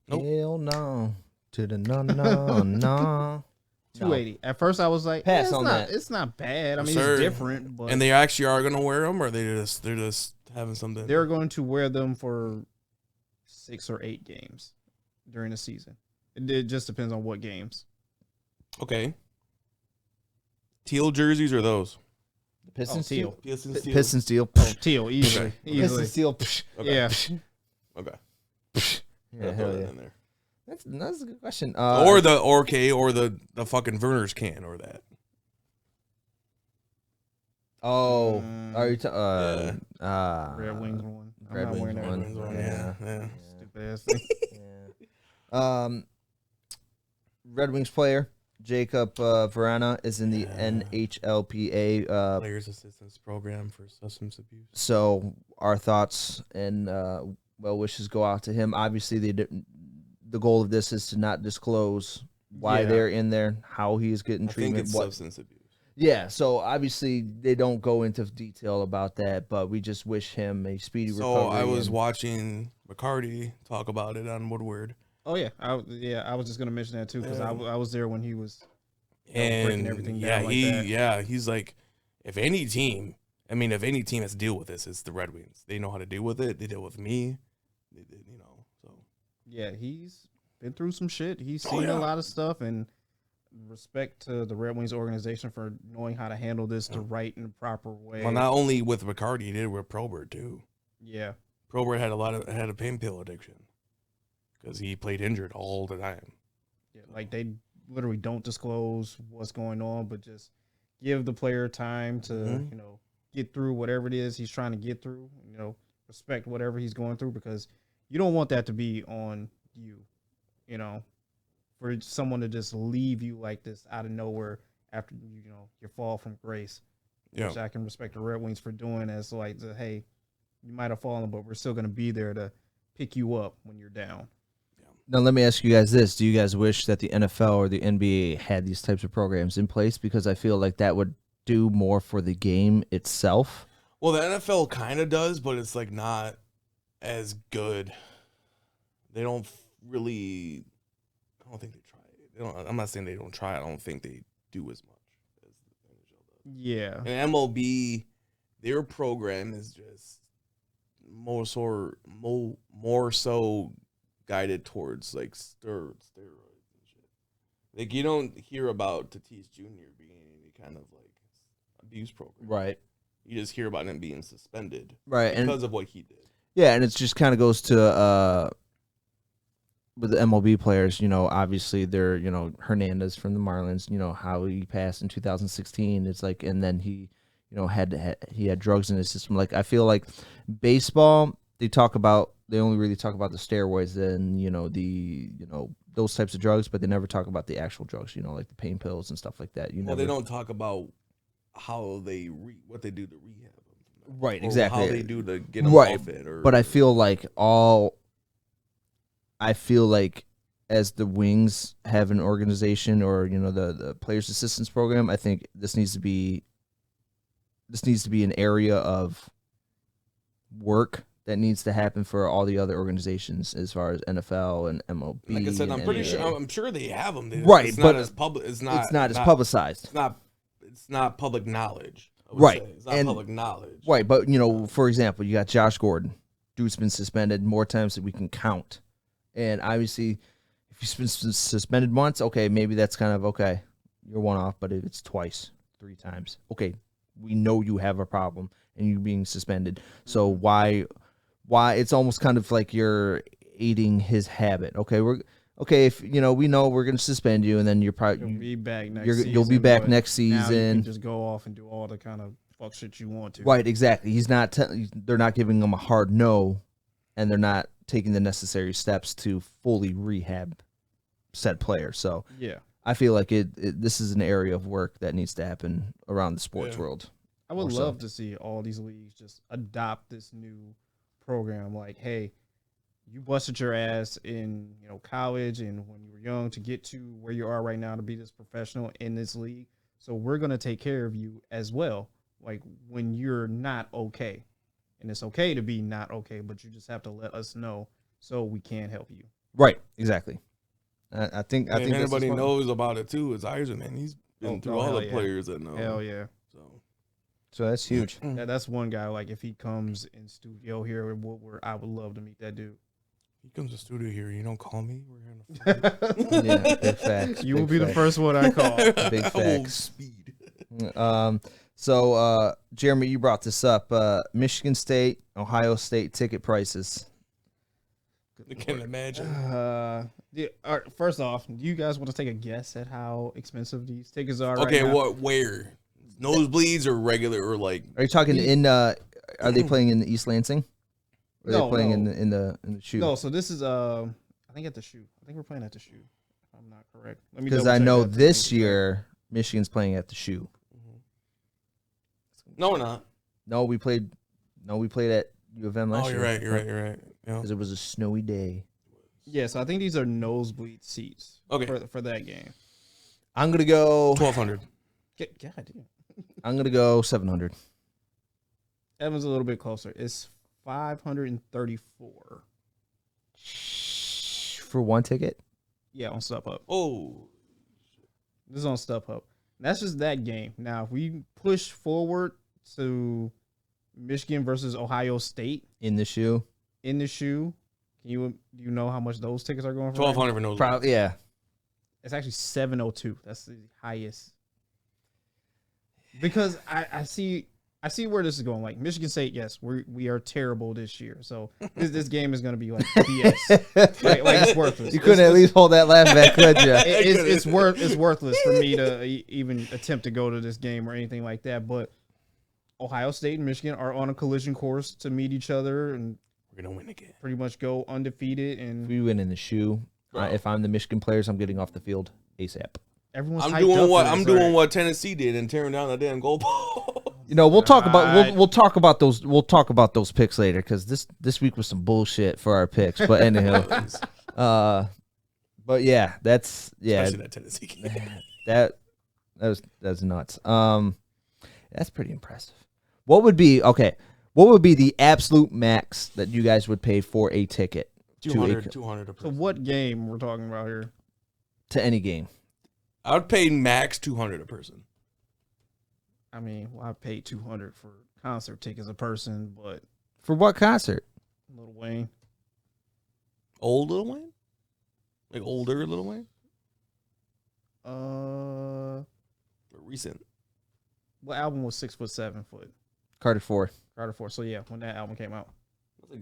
Nope.
Hell no. To the no.
$280. At first, I was like,
Pass
it's
on
not,
that.
It's not bad. I mean,
Sir.
it's different, but
And they actually are gonna wear them, or they're just having something.
they're going to wear them for 6 or 8 games during the season. It just depends on what games.
Okay. Teal jerseys or those?
The Pistons
teal.
steal.
Teal.
Pistons steal.
Oh, teal, easily,
Okay.
easily.
Pistons steal.
Okay.
Yeah.
Okay.
Yeah,
I'll
hell
throw that
yeah.
in there.
That's a good question.
Or the fucking Werner's can or that.
Oh,
Mm.
are you?
Red Wings one. I'm
Red
not
Wings
wearing that.
one.
Red Wings one,
Yeah.
yeah.
Stupid ass thing.
Yeah. Red Wings player Jacob Verana is in the
Yeah.
NHLPA.
Players Assistance Program for Substance Abuse.
So our thoughts and well wishes go out to him. Obviously, the goal of this is to not disclose why
Yeah.
they're in there, how he is getting
I think
treatment.
it's
What?
substance abuse.
Yeah. So obviously they don't go into detail about that, but we just wish him a speedy
So
recovery.
I was
and-
watching McCarty talk about it on Woodward,
Oh yeah, I was just gonna mention that too because
Yeah.
I was there when he was
and
breaking everything down like that.
he's like, if any team has to deal with this, it's the Red Wings. They know how to deal with it. They deal with me. They did, so.
Yeah, he's been through some shit. He's
Oh,
seen
yeah.
a lot of stuff, and respect to the Red Wings organization for knowing how to handle this the right and proper way.
Well, not only with McCarty, he did it with Probert too.
Yeah,
Probert had a pain pill addiction because he played injured all the time.
yeah, like they literally don't disclose what's going on, but just give the player time to, get through whatever it is he's trying to get through, respect whatever he's going through, because you don't want that to be on you, for someone to just leave you like this out of nowhere after, your fall from grace. Yeah. Which I can respect the Red Wings for doing, as like, hey, you might have fallen, but we're still going to be there to pick you up when you're down.
Now, let me ask you guys this. Do you guys wish that the NFL or the NBA had these types of programs in place? Because I feel like that would do more for the game itself.
Well, the NFL kind of does, but it's like not as good. They don't really, I don't think they try it. I'm not saying they don't try it. I don't think they do as much as the NHL does.
Yeah.
And MLB, their program is just more so guided towards like steroids and shit. Like you don't hear about Tatis Jr. being in any kind of like abuse program,
right?
You just hear about him being suspended,
right,
because of what he did.
Yeah, and it just kind of goes to with the MLB players. Obviously they're Hernandez from the Marlins. How he passed in 2016. It's like, and then he he had drugs in his system. Like I feel like baseball, they only really talk about the steroids and those types of drugs, but they never talk about the actual drugs, like the pain pills and stuff like that.
They don't talk about how what they do to rehab them.
Right, exactly.
How they do to get them off it.
But I feel like as the Wings have an organization or the players assistance program, I think this needs to be an area of work that needs to happen for all the other organizations as far as NFL and MLB.
Like I said, I'm sure they have them.
Right,
it's
but
not as public. It's not
as publicized.
It's not public knowledge.
Right,
it's not public knowledge.
Right, but for example, you got Josh Gordon. Dude's been suspended more times than we can count, and obviously, if he's been suspended once, okay, maybe that's kind of okay. You're one off, but if it's twice, 3 times, okay, we know you have a problem and you're being suspended. So why it's almost kind of like you're aiding his habit. Okay, if we know we're going to suspend you, and then you'll
be back next season.
You'll be back next season.
Now you can just go off and do all the kind of fuck shit you want to.
Right, exactly. He's not. They're not giving him a hard no, and they're not taking the necessary steps to fully rehab said player. So
yeah,
I feel like this is an area of work that needs to happen around the sports world.
I would love to see all these leagues just adopt this new program. Like, hey, you busted your ass in college and when you were young to get to where you are right now to be this professional in this league. So we're gonna take care of you as well. Like when you're not okay, and it's okay to be not okay, but you just have to let us know so we can help you.
Right. Exactly. I think
anybody knows about it too is Eisenman. He's been through all the players that know.
Hell yeah.
So that's huge.
Yeah, that's one guy. Like if he comes in studio here in Woodward, I would love to meet that dude.
He comes to studio here. You don't call me. We're here on the phone.
Yeah, big facts.
You will be the first one I call.
Big facts.
Speed.
So Jeremy, you brought this up. Michigan State, Ohio State ticket prices.
I can't imagine.
Yeah, all right, first off, do you guys want to take a guess at how expensive these tickets are?
Okay,
right now?
Where? Nosebleeds or regular or like?
Are you talking in? Are they playing in the East Lansing? Or are they playing in the shoe?
No, so this is I think at the shoe. I think we're playing at the shoe. If I'm not correct.
Because I know this year Michigan's playing at the shoe.
No, we're not.
No, we played at U of M last year.
You're right.
Because it was a snowy day.
Yeah, so I think these are nosebleed seats.
Okay.
For that game.
I'm gonna go
$1,200.
God damn.
I'm gonna go $700.
Evan's a little bit closer. It's $534
for one ticket.
Yeah, on StubHub.
Oh,
this is on StubHub. That's just that game. Now, if we push forward to Michigan versus Ohio State
in the shoe,
do you know how much those tickets are going for?
$1,200 for nosebleeds.
Probably, yeah.
It's actually $702. That's the highest. Because I see I see where this is going. Like Michigan State, yes, we are terrible this year. So this game is going to be like BS. like it's worthless.
You couldn't at least hold that laugh back, could you?
It's worthless for me to even attempt to go to this game or anything like that. But Ohio State and Michigan are on a collision course to meet each other, and
we're gonna win again.
Pretty much go undefeated. And
if we win in the shoe, if I'm the Michigan players, I'm getting off the field ASAP.
Everyone's
I'm doing what Tennessee did and tearing down the damn goalpost.
You know, we'll talk about those picks later because this week was some bullshit for our picks. But anyhow, but yeah,
especially that Tennessee game.
that's nuts. That's pretty impressive. What would be the absolute max that you guys would pay for a ticket?
200 a person.
So what game we're talking about here?
To any game.
I would pay max 200 a person.
I mean, I paid 200 for concert tickets a person, but
for what concert?
Lil Wayne.
Old Lil Wayne? Like older Lil Wayne?
Or
recent.
What album was 6 foot 7 foot?
Carter 4.
Carter 4. So yeah, when that album came out.
Was like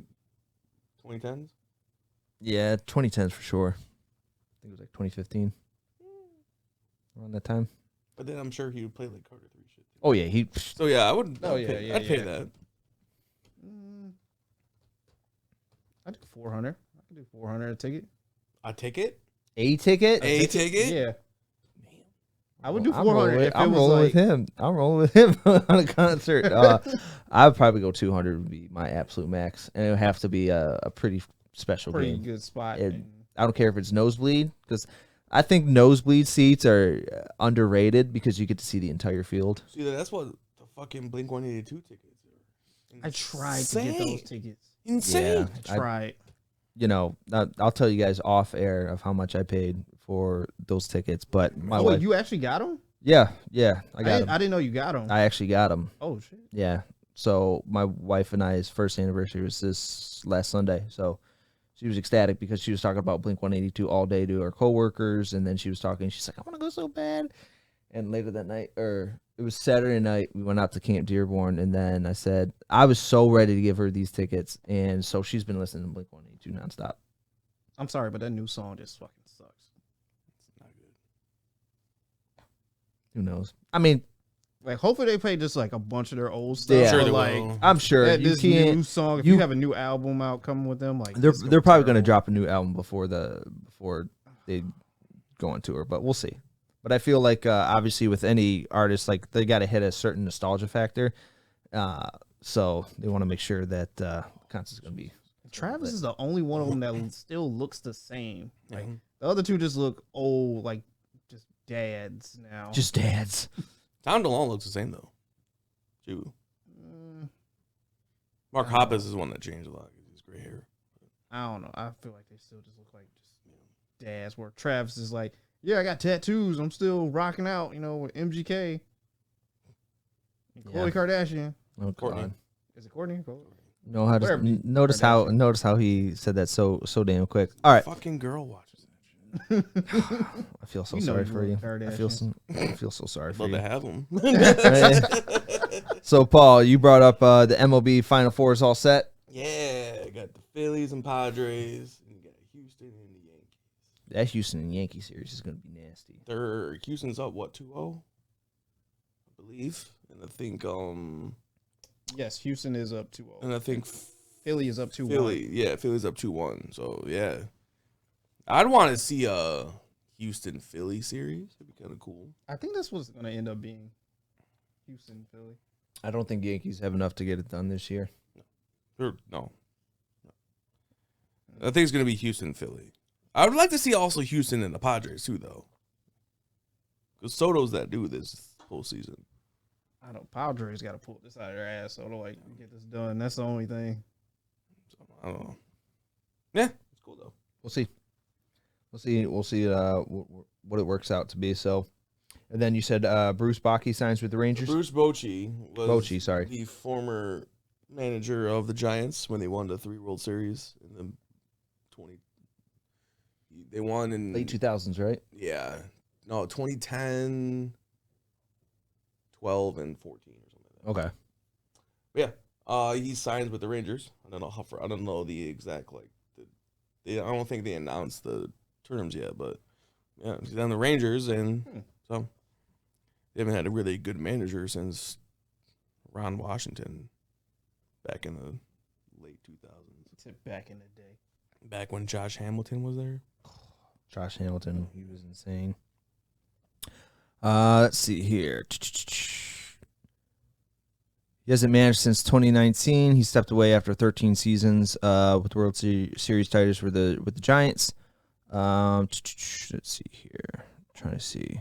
2010s?
Yeah, 2010s for sure. I think it was like 2015. Around that time.
But then I'm sure he would play like Carter 3 shit.
Oh yeah,
So yeah, I would.
Oh
I'd pay that.
I do 400. I can do 400 a ticket.
A ticket?
A ticket?
A ticket?
Yeah. I would do 400.
I'm rolling with him. I'm rolling with him on a concert. I would probably go 200 would be my absolute max, and it would have to be a pretty special game.
Good spot.
I don't care if it's nosebleed because I think nosebleed seats are underrated because you get to see the entire field.
See, that's what the fucking Blink-182 tickets are.
I tried to get those tickets.
Insane.
I tried.
I'll tell you guys off air of how much I paid for those tickets, but my wife.
You actually got them?
Yeah, I got them.
I didn't know you got them.
I actually got them.
Oh shit.
Yeah. So my wife and I's first anniversary was this last Sunday. So she was ecstatic because she was talking about Blink-182 all day to her coworkers, and then she was talking. She's like, "I want to go so bad." And later that night, or it was Saturday night, we went out to Camp Dearborn, and then I said I was so ready to give her these tickets, and so she's been listening to Blink-182 nonstop.
I'm sorry, but that new song just fucking sucks.
It's not good.
Who knows? I mean,
like hopefully they play just like a bunch of their old stuff.
Yeah.
Sure they
like
will.
I'm sure
this new song. If you have a new album out coming with them, like
they're probably going to drop a new album before they go on tour, but we'll see. But I feel like obviously with any artist, like they got to hit a certain nostalgia factor, so they want to make sure that the concert's going to be.
Travis is the only one of them that still looks the same. Like the other two just look old, like just dads now.
Just dads.
Tom DeLonge looks the same though. Too. Mark Hoppus is one that changed a lot. He's gray hair.
I don't know. I feel like they still just look like just dads. Where Travis is like, yeah, I got tattoos. I'm still rocking out, with MGK. And Khloe Kardashian.
Oh,
Courtney.
God.
Is it Courtney?
No, notice how he said that so damn quick.
All
All right.
Fucking girl watches
I feel so sorry for you. I feel so sorry for
Love
you.
to have them.
So Paul, you brought up the MLB Final Four is all set.
Yeah, got the Phillies and Padres, and you got Houston and the Yankees.
That Houston and Yankee series is going to be nasty.
Houston's up 2-0, I believe, and I think
Yes, Houston is up 2-0.
and I think
Philly is up 2-1.
Philly's up 2-1. So yeah, I'd want to see a Houston Philly series. It'd be kind of cool.
I think that's what's going to end up being. Houston, Philly.
I don't think Yankees have enough to get it done this year.
No. I think it's gonna be Houston Philly. I would like to see also Houston and the Padres too, though, because Soto's that dude this whole season.
I know Padres got to pull this out of their ass so to get this done. That's the only thing.
So, I don't know. Yeah, it's cool though.
We'll see. We'll see what it works out to be. So, and then you said Bruce Bochy signs with the Rangers.
Bruce Bochy was
the
former manager of the Giants when they won the 3 World Series in the 20. They won in
late 2000s, right?
Yeah, no, 2010, 12, and 14 or something like that.
Okay.
Yeah. He signs with the Rangers. I don't know I don't know the exact I don't think they announced the terms yet, but yeah, he's on the Rangers, and so they haven't had a really good manager since Ron Washington back in the late 2000s.
Back in the day.
Back when Josh Hamilton was there.
Josh Hamilton, he was insane. Let's see here. He hasn't managed since 2019. He stepped away after 13 seasons with World Series titles with the Giants. Let's see here. Trying to see.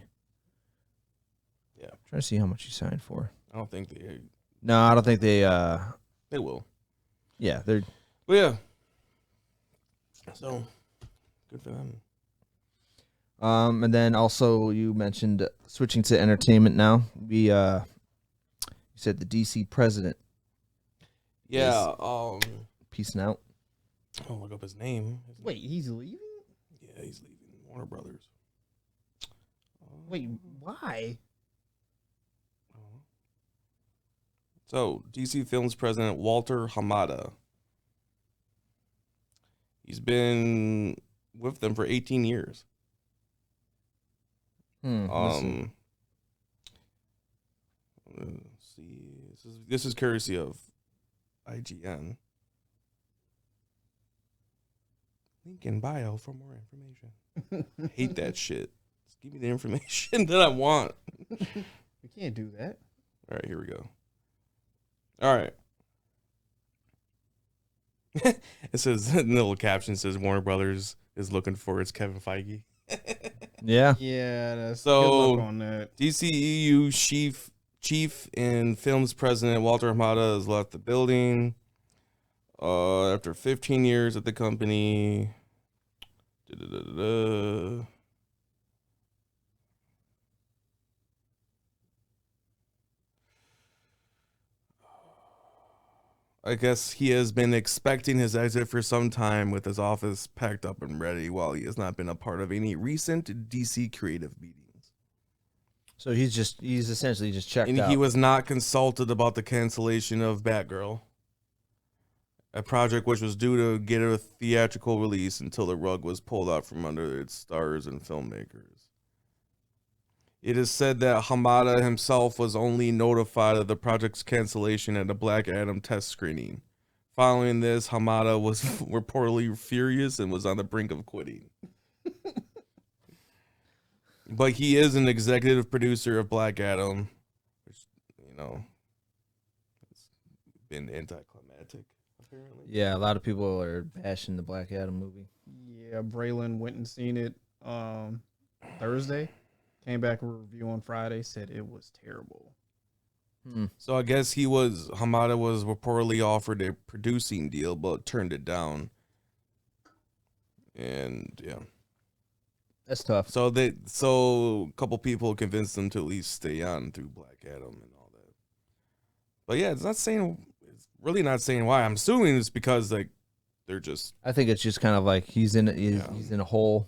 Yeah.
Trying to see how much he signed for.
I don't think they.
No, I don't think they.
They will.
Yeah, they're.
But yeah. So, good for them.
And then also you mentioned switching to entertainment now. You said the DC president.
Yeah.
Peacing out.
I'll look up his name.
Wait, he's leaving?
Yeah, he's leaving Warner Brothers.
Wait, why?
So, DC Films president Walter Hamada. He's been with them for 18 years. Let's see. This is courtesy of IGN. Link in bio for more information. Hate that shit. Just give me the information that I want.
We can't do that.
All right, here we go. All right. It says, the little caption says Warner Brothers is looking for its Kevin Feige.
Yeah.
Yeah, that's
So,
good luck on that.
DCEU chief and films president Walter Hamada has left the building after 15 years at the company. I guess he has been expecting his exit for some time with his office packed up and ready while he has not been a part of any recent DC creative meetings.
So he's essentially just checked
And
out.
he was not consulted about the cancellation of Batgirl, a project which was due to get a theatrical release until the rug was pulled out from under its stars and filmmakers. It is said that Hamada himself was only notified of the project's cancellation at a Black Adam test screening. Following this, Hamada was reportedly furious and was on the brink of quitting. But he is an executive producer of Black Adam, which, has been anticlimactic, apparently.
Yeah, a lot of people are bashing the Black Adam movie.
Yeah, Braylon went and seen it Thursday. Came back with a review on Friday, said it was terrible.
So I guess Hamada was reportedly offered a producing deal, but turned it down. And yeah.
That's tough.
So a couple people convinced him to at least stay on through Black Adam and all that. But yeah, it's really not saying why. I'm assuming it's because they're just.
I think it's just kind of like he's in a hole.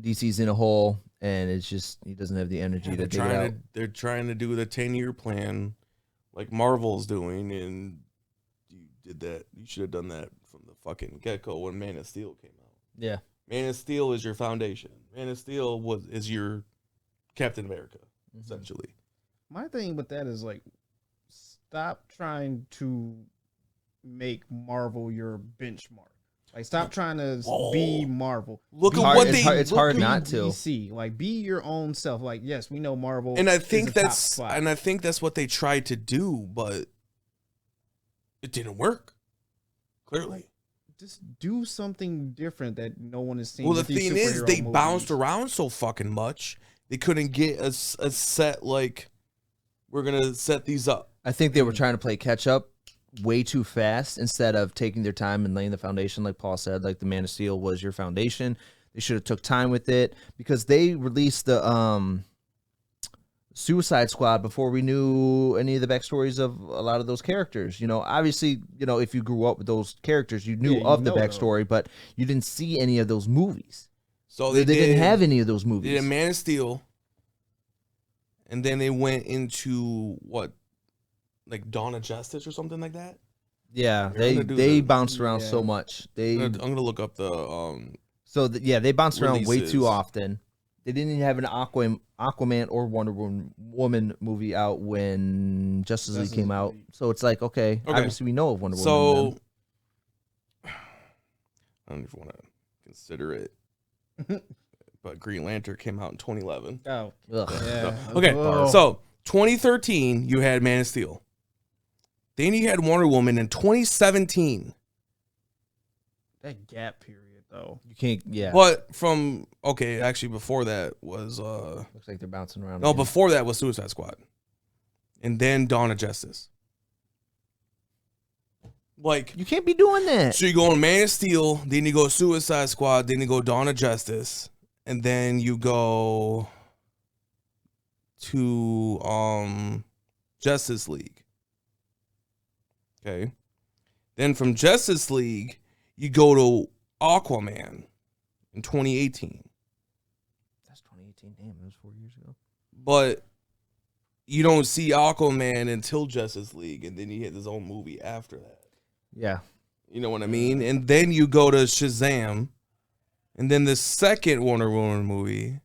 DC's in a hole, and it's just he doesn't have the energy to dig it out.
They're trying to do the 10-year plan, like Marvel's doing, and you did that. You should have done that from the fucking get-go when Man of Steel came out.
Yeah,
Man of Steel is your foundation. Man of Steel is your Captain America, essentially.
My thing with that is stop trying to make Marvel your benchmark. Stop trying to be Marvel.
Look at
hard,
what
it's hard not to.
DC. Be your own self. Yes, we know Marvel.
And I think
is the top spot.
that's what they tried to do, but it didn't work. Clearly.
Just do something different that no one has seen.
Well, the thing is, they bounced around so fucking much, they couldn't get a set we're gonna set these up.
I think they were trying to play catch up way too fast instead of taking their time and laying the foundation. Like Paul said, the Man of Steel was your foundation. They should have took time with it because they released the Suicide Squad before we knew any of the backstories of a lot of those characters. Obviously, if you grew up with those characters, you knew of the backstory, but you didn't see any of those movies.
So
they didn't have any of those movies.
They did Man of Steel, and then they went into like Dawn of Justice or something like that.
Yeah,
They're gonna
they
do
bounced around so much.
I'm gonna look up the
They bounced around way
releases.
too often. They didn't even have an Aquaman or Wonder Woman movie out when Justice League came out. So it's like, okay, obviously we know of Wonder Woman.
So I don't even want to consider it, but Green Lantern came out in 2011.
Oh,
Ugh.
yeah.
Okay,
Oh.
so 2013 you had Man of Steel. Then you had Wonder Woman in 2017.
That gap period, though.
You can't, yeah.
But actually before that was
Looks like they're bouncing around.
no,
again.
before that was Suicide Squad. And then Dawn of Justice. Like,
You can't be doing that.
so you go on Man of Steel, then you go Suicide Squad, then you go Dawn of Justice, and then you go to Justice League. Okay. Then from Justice League, you go to Aquaman in 2018.
That's 2018. Damn, it was 4 years ago.
But you don't see Aquaman until Justice League, and then he hit his own movie after that.
Yeah.
You know what I mean? And then you go to Shazam, and then the second Wonder Woman movie,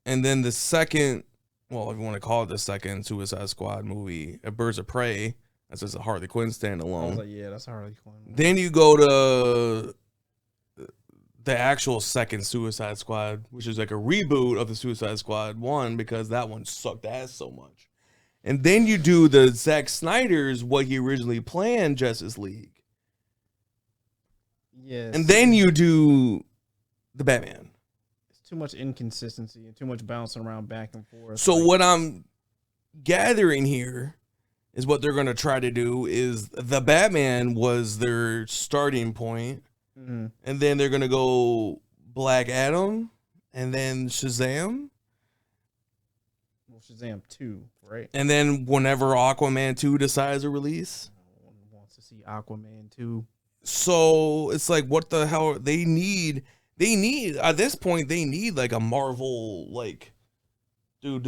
and then the second, well, if you want to call it the second Suicide Squad movie, Birds of Prey. That's just a Harley Quinn
I was
standalone.
like, yeah, that's Harley Quinn.
Then you go to the actual second Suicide Squad, which is like a reboot of the Suicide Squad 1 because that one sucked ass so much. And then you do the Zack Snyder's what he originally planned Justice League.
Yes.
And then you do the Batman.
It's too much inconsistency and too much bouncing around back and forth.
So what I'm gathering here is what they're going to try to do is the Batman was their starting point.
Mm-hmm.
And then they're going to go Black Adam and then Shazam.
Well, Shazam 2, right?
And then whenever Aquaman 2 decides to release.
No one wants to see Aquaman 2.
So it's like, what the hell? They need, at this point, they need like a Marvel, like, do.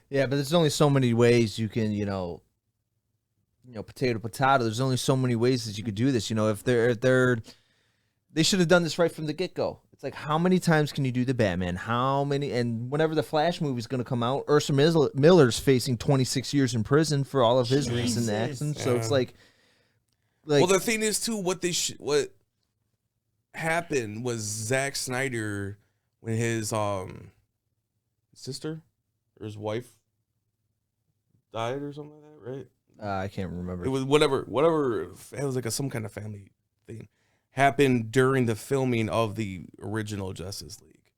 Yeah, but there's only so many ways you can, potato. There's only so many ways that you could do this. If they should have done this right from the get-go. It's like, how many times can you do the Batman? How many? And whenever the Flash movie is going to come out, Ursula Miller's facing 26 years in prison for all of his recent actions. So it's like,
well, the thing is too, what happened was Zack Snyder, when his sister or his wife died or something like that, right?
I can't remember.
It was whatever. It was like some kind of family thing happened during the filming of the original Justice League.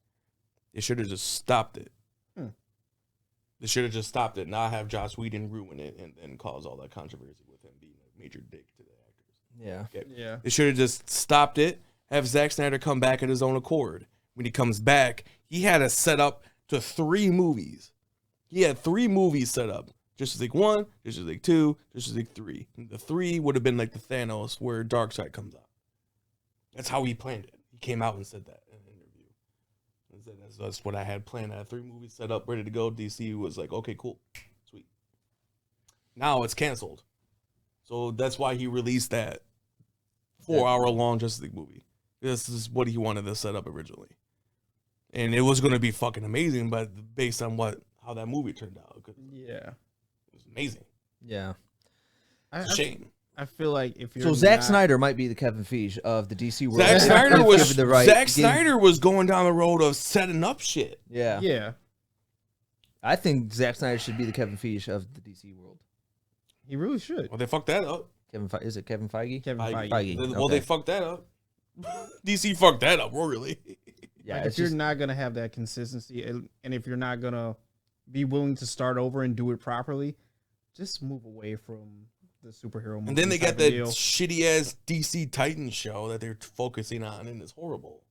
They should have just stopped it. They should have just stopped it, not have Joss Whedon ruin it and cause all that controversy with him being a major dick to the actors.
Yeah.
Okay.
Yeah.
They should have just stopped it, have Zack Snyder come back at his own accord. When he comes back, he had a set up to 3 movies. He had 3 movies set up. Justice League 1, Justice League 2, Justice League 3. And the 3 would have been like the Thanos where Darkseid comes out. That's how he planned it. He came out and said that in an interview. He said, that's what I had planned. I had 3 movies set up, ready to go. DC was like, okay, cool. Sweet. Now it's canceled. So that's why he released that 4-hour-long Justice League movie. This is what he wanted to set up originally. And it was going to be fucking amazing, but based on how that movie turned out.
Yeah.
It was amazing.
Yeah.
It's a shame.
I feel like if you're
So Zack Snyder might be the Kevin Feige of the DC world.
Zack Snyder
If
was
given the right-
Zack Snyder was going down the road of setting up shit.
Yeah.
Yeah.
I think Zack Snyder should be the Kevin Feige of the DC world.
He really should.
Well, they fucked that up.
Is it Kevin Feige?
Kevin Feige.
Feige.
Well, they fucked that up. DC fucked that up royally.
Yeah,
Like,
it's
if you're
just,
not gonna have that consistency, and if you're not gonna be willing to start over and do it properly, just move away from the superhero movie.
And then they got
type
that
of deal.
shitty ass DC Titans show that they're focusing on, and it's horrible.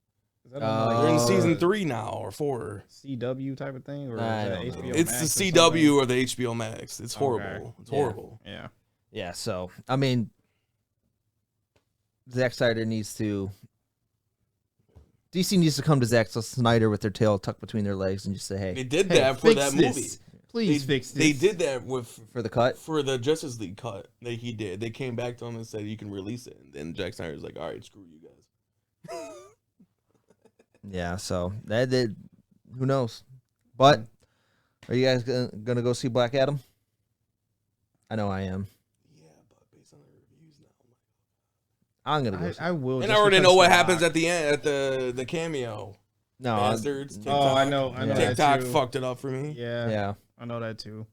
Is that on,
They're in
Oh.
season 3 now or 4.
CW type of thing, or is
I
that
don't know.
HBO
It's
Max
the
or
CW
something?
or the HBO Max. It's horrible.
Okay.
It's
Yeah.
horrible.
Yeah.
yeah. So I mean, Zack Snyder needs to. DC needs to come to Zack Snyder with their tail tucked between their legs and just say,
They
"Hey,
did
Hey,
that for
fix
that
this.
movie.
Please fix this.
They did that
for the cut.
for the Justice League cut that he did. They came back to him and said you can release it. And then Zack Snyder's like, all right, screw you guys.
Yeah, so that did. Who knows? But are you guys gonna go see Black Adam? I know I am.
Yeah, but based on the reviews now,
I'm gonna go. See
I will.
and
just
I already
because
know what
The
happens
Rock.
at the end at the cameo.
No,
Bastards.
Oh, I know.
Yeah.
That
TikTok
too.
fucked it up for me.
Yeah,
yeah.
I know that too.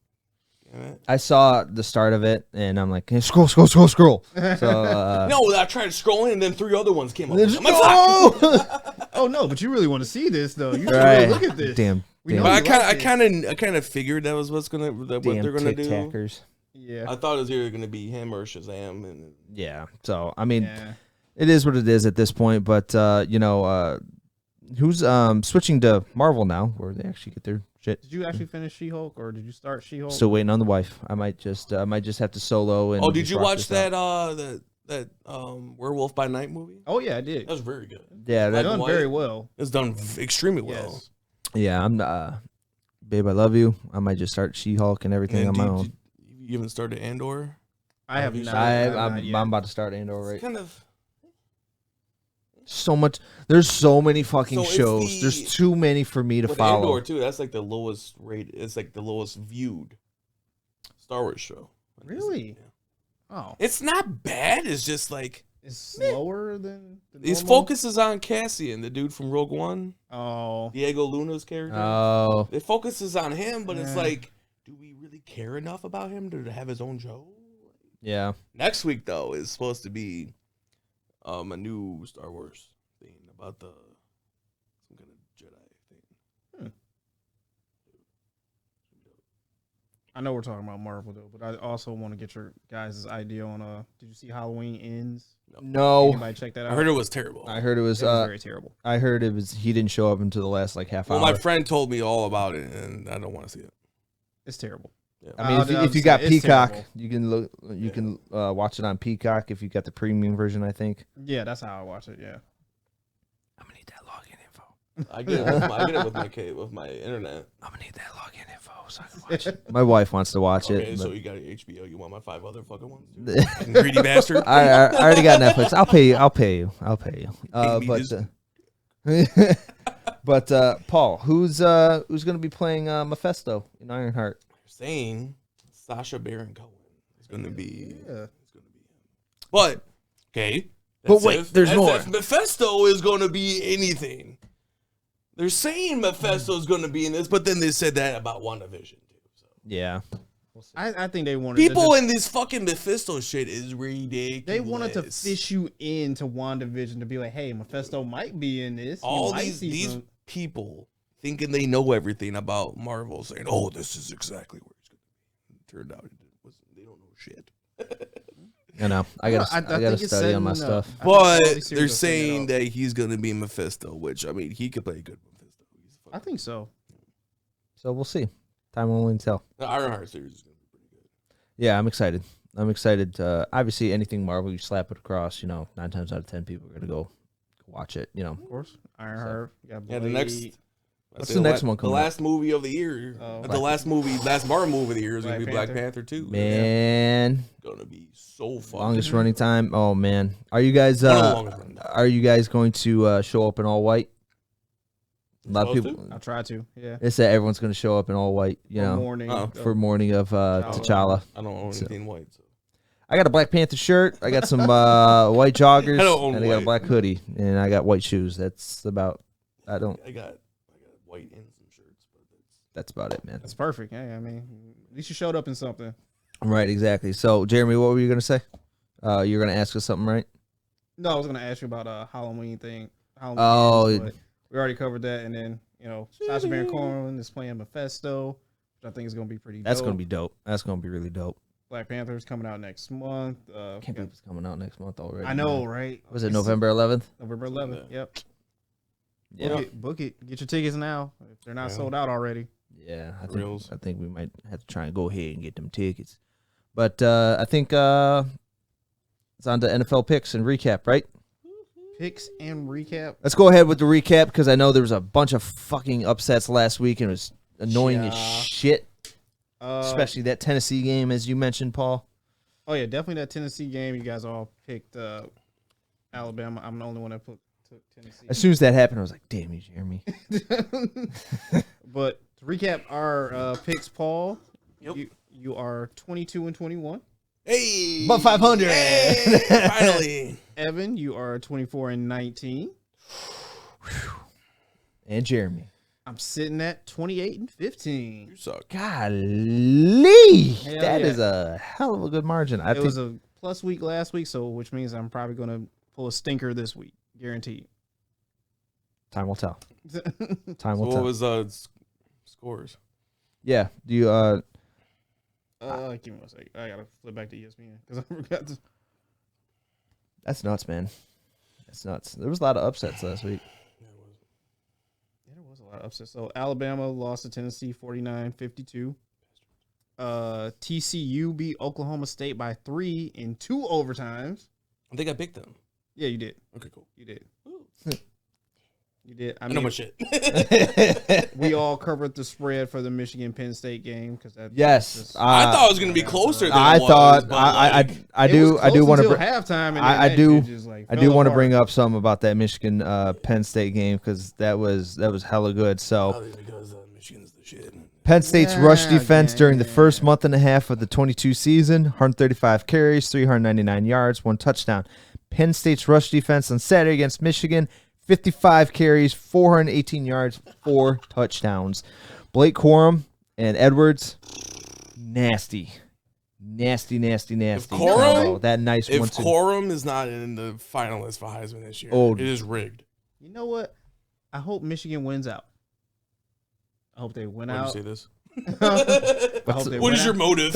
Damn it.
I saw the start of it, and I'm like, hey, scroll. So,
No, I tried scrolling, and then 3 other ones came up. I'm like, fuck!
Oh no, but you really want to see this though. You should
right.
really look at this.
Damn.
We
damn.
know
But
you like it.
I kind of figured that was what they're gonna do.
Tic-tackers.
Yeah.
I thought it was either gonna be him or Shazam, and
Yeah. So I mean,
Yeah.
it is what it is at this point. But who's switching to Marvel now, where they actually get their shit.
Did you actually finish She-Hulk or did you start She-Hulk?
Still waiting on the wife. I might just have to solo. And
oh, did
just
you
rock
watch
this
that
out.
that Werewolf by Night movie?
Oh yeah, I did.
That was very good.
Yeah,
Black
Done
and white.
very well.
It's done extremely well.
Yes.
yeah. I'm babe, I love you. I might just start She-Hulk and everything on my own.
You haven't started Andor?
I have
you
not.
started?
I'm about to start Andor. Right.
It's kind of.
So much. There's so many fucking
So it's
shows.
the-
There's too many for me to
With
follow.
Andor too, that's like the lowest rated. It's like the lowest viewed Star Wars show.
Really?
Yeah.
Oh,
It's not bad. It's just like
it's slower than the
his
normal?
focus is on Cassian, the dude from Rogue One,
Oh,
Diego Luna's character.
Oh,
It focuses on him, but it's
Yeah.
like, do we really care enough about him to have his own show?
yeah.
Next week though is supposed to be a new Star Wars thing about some kind of Jedi thing.
I know we're talking about Marvel though, but I also want to get your guys' idea on did you see Halloween Ends?
No.
Anybody check that out?
I heard it was terrible.
I heard it was.
It was very terrible.
I heard it was. He didn't show up until the last like half
Well,
hour.
my friend told me all about it, and I don't want to see it.
It's terrible.
Yeah.
I mean,
I'll
if you
just
got
say it's
Peacock,
terrible.
you can look. You can watch it on Peacock if you got the premium version. I think.
Yeah, that's how I watch it. Yeah.
I'm gonna need that login info.
I get it with my internet.
I'm gonna need that login info so I can watch it. My wife wants to watch
Okay,
it.
so
but-
you got HBO. You want my 5 other fucking ones? Too? Fucking greedy bastard.
I already got Netflix. I'll pay you. I'll pay you.
Pay me
But Paul, who's gonna be playing Mephisto in Ironheart?
Saying Sacha Baron Cohen is going to be.
Yeah.
It's going to be him. But okay.
But
that's
wait,
if-
there's
that's
more.
If Mephisto is going to be anything. They're saying Mephisto is going to be in this, but then they said that about WandaVision too. So.
Yeah.
I think they wanted
People
to
in this fucking Mephisto shit is ridiculous.
they wanted to fish you into WandaVision to be like, hey, Mephisto might be in this. You
all
might
these
see some-
people thinking they know everything about Marvel, saying, "Oh, this is exactly where it's going to be." Turned out they don't know shit.
I know. I gotta
think it's
study on my
setting up.
stuff.
I think all
But
these series
they're
are setting it
saying
up.
that he's going to be Mephisto, which I mean, he could play a good Mephisto.
I think so.
So we'll see. Time will only tell.
The Ironheart series is going to be pretty good.
Yeah, I'm excited. Obviously, anything Marvel, you slap it across. 9 times out of 10 people are gonna go watch it.
Of course. Ironheart. You got
Yeah, the
Blade.
next.
What's the next one
The
coming out?
last movie of the year.
Oh.
The last Marvel movie of the year is going to
Black
be Black
Panther.
Panther 2.
Man,
Going to be so fun.
longest running time. Oh man, are you guys
One of the longest running times.
are you guys going to show up in all white? A lot of
Supposed
people.
I'll try to. Yeah.
They said everyone's going to show up in all white.
Morning.
For morning of T'Challa.
I don't own anything white. So.
I got a Black Panther shirt. I got some white joggers,
I don't own
and I got a
white.
black hoodie, and I got white shoes. That's about. I don't.
I got white and some shirts, but
That's about it, man.
That's perfect. Yeah, I mean, at least you showed up in something.
Right, exactly. So, Jeremy, what were you gonna say? You're gonna ask us something, right?
No, I was gonna ask you about a Halloween thing. Halloween
Oh,
Ends, but we already covered that, and then Sacha Baron Cohen is playing Mephisto, which I think is gonna be pretty.
That's
dope.
gonna be dope. That's gonna be really dope.
Black Panther's coming out next month.
Can't believe it's coming out next month already.
I know,
man.
right?
Was it November 11th?
November 11th. Yep.
Yeah.
Book it. Get your tickets now if they're not sold out already.
Yeah,
Reels.
I think we might have to try and go ahead and get them tickets. But I think it's on to NFL picks and recap, right?
Picks and recap.
Let's go ahead with the recap because I know there was a bunch of fucking upsets last week and it was annoying as
Yeah.
shit. Especially that Tennessee game, as you mentioned, Paul.
Oh yeah, definitely that Tennessee game. You guys all picked Alabama. I'm the only one that took Tennessee.
As soon as that happened, I was like, "Damn you, Jeremy."
But to recap our picks, Paul,
Yep.
you are 22-21.
Hey,
But 500.
Hey, finally.
Evan, you are 24-19.
And Jeremy.
I'm sitting at 28-15.
You suck.
Golly,
Hell
that
yeah.
is a hell of a good margin. I
It
think
was a plus week last week, so which means I'm probably going to pull a stinker this week, guaranteed.
time will tell. Time
So
will tell.
what was scores?
Yeah. Do you
Give me one second. I gotta flip back to ESPN because I forgot to.
That's nuts, man. That's nuts. There was a lot of upsets last week.
Yeah, there was a lot of upsets. So Alabama lost to Tennessee 49-52. TCU beat Oklahoma State by 3 in 2 overtimes.
I think I picked them.
Yeah, you did.
Okay, cool.
You did. You did.
I know my shit.
We all covered the spread for the Michigan Penn State game because that.
Yes.
I thought it was gonna be closer. Than
I
it was,
thought
but,
I
like,
do want to
halftime. And
I
then
do-
that shit just, like,
I
fell
do want to
apart.
bring up some about that Michigan Penn State game because that was hella good. So
probably because Michigan's the shit.
Penn State's rush defense during the first month and a half of the 22 season, 135 carries, 399 yards, 1 touchdown. Penn State's rush defense on Saturday against Michigan, 55 carries, 418 yards, 4 touchdowns. Blake Corum and Edwards, nasty.
Corum-
that nice
If
one too.
Corum is not in the finalists for Heisman this year,
Oh.
it is rigged.
You know what? I hope Michigan wins out. I hope they win
Why do you
out.
say this?
I hope they
What
win
is your
out.
motive?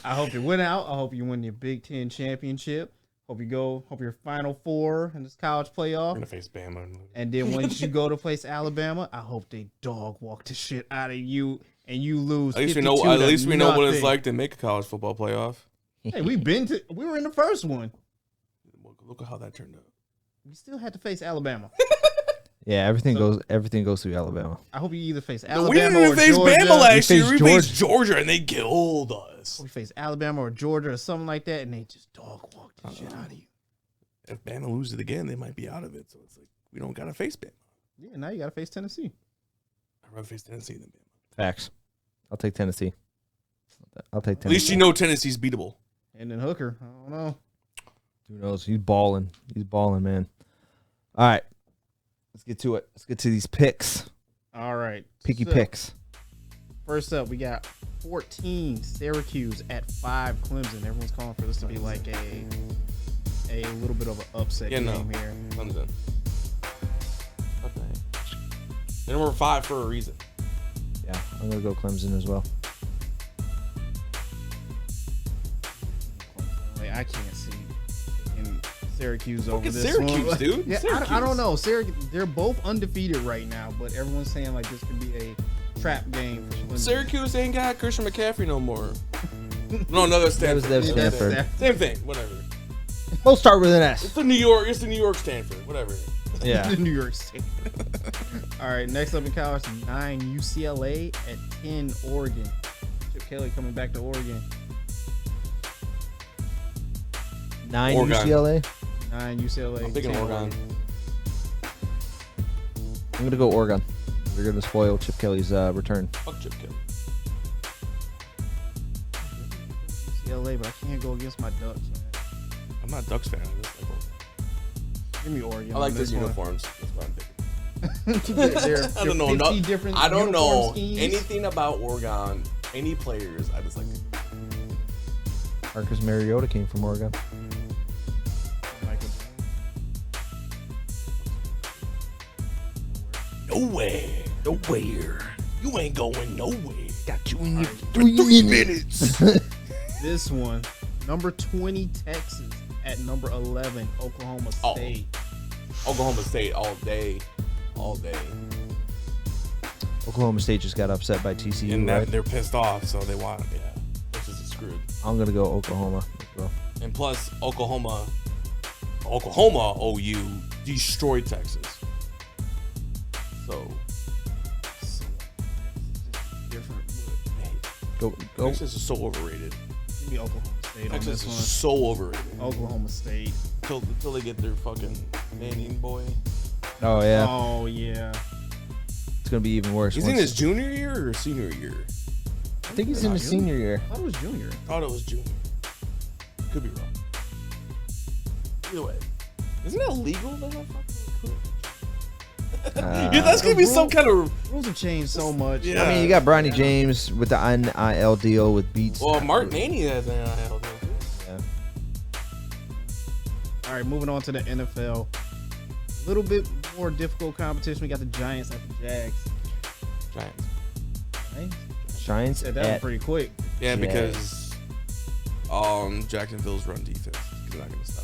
I hope you win out. I hope you win your Big Ten championship. Hope your Final Four in this college
We're
playoff.
gonna face Bama.
And then once you go to place Alabama, I hope they dog walk the shit out of you and you lose.
At least we
52
know. At
to
least we know what it's
nothing.
like to make a college football playoff.
Hey, we were in the first one.
Look at how that turned out.
We still had to face Alabama.
Yeah, everything goes through Alabama.
I hope you either face
We
Alabama
didn't
or
even face
Georgia.
Bama last year.
faced
We faced Georgia, and they killed us.
We face Alabama or Georgia or something like that, and they just dog walk the shit out of you.
If Bama loses it again, they might be out of it. So it's like we don't gotta face Bama.
Yeah, now you got to face Tennessee.
I'd rather face Tennessee than Bama.
Facts. I'll take Tennessee. I'll take
At least
Tennessee.
you know Tennessee's beatable.
And then Hooker, I don't know.
Who knows? He's balling. He's balling, man. All right. Let's get to it. Let's get to these picks.
All right.
Picky
So,
picks.
First up, we got 14 Syracuse at 5 Clemson. Everyone's calling for this to be like a little bit of an upset
Yeah,
game
no.
here.
Clemson. They're number 5 for a reason.
Yeah, I'm going to go Clemson as well.
Like, I can't see taking Syracuse over
Fucking
this
Syracuse,
one.
dude.
Yeah,
Syracuse.
I don't know. Syracuse, they're both undefeated right now, but everyone's saying like this could be a trap game for Clemson.
Syracuse ain't got Christian McCaffrey no more. No, that's Stanford.
That was
That's
Stanford.
Stanford.
Same thing. Whatever.
We'll start with an S.
It's the New York Stanford. Whatever.
Yeah.
New York State. All right, next up in college, 9 UCLA at 10 Oregon. Chip Kelly coming back to Oregon.
9
Oregon.
UCLA.
9 UCLA.
I'm thinking
10
Oregon.
I'm going to go Oregon. We're going to spoil Chip Kelly's return.
Fuck Chip Kelly.
UCLA, but I can't go against my Ducks. Man.
I'm not a Ducks fan. I just like Oregon.
Give me Oregon.
I like
on
their
this one.
uniforms. That's what I'm thinking.
They're
I don't know.
50 different
I don't
uniform
know
schemes.
anything about Oregon. Any players. I just like.
Marcus Mariota came from Oregon.
Michael
Nowhere. Nowhere. You ain't going nowhere.
Got you in your
3 minutes.
This one, number 20 Texas at number 11 Oklahoma
Oh.
State.
Oklahoma State all day. All day.
Oklahoma State just got upset by TCU,
And
right?
they're pissed off, so they want, yeah. This is screwed.
I'm going to go Oklahoma as well.
And plus, Oklahoma OU destroyed Texas. So,
Go.
Texas is so overrated.
Give me Oklahoma State on
Texas
this
is
one.
so overrated.
Oklahoma State.
Until they get their fucking Manning boy.
Oh yeah,
Oh yeah.
it's gonna be even worse.
He's in his junior year or senior year?
I think he's in his senior year.
I thought it was junior.
Thought it was junior. Could be wrong. Either way, isn't that legal to have fucking yeah, that's gonna be some kind of.
Rules have changed so much.
Yeah.
I mean, you got Bronny James with the NIL deal with Beats.
Well, Mark Maney has an NIL deal.
Yeah.
All right, moving on to the NFL. A little bit more difficult competition. We got the Giants at the Jags.
Giants.
Right?
Giants
Said that one pretty quick.
Yeah,
Jags.
because Jacksonville's run defense is not gonna stop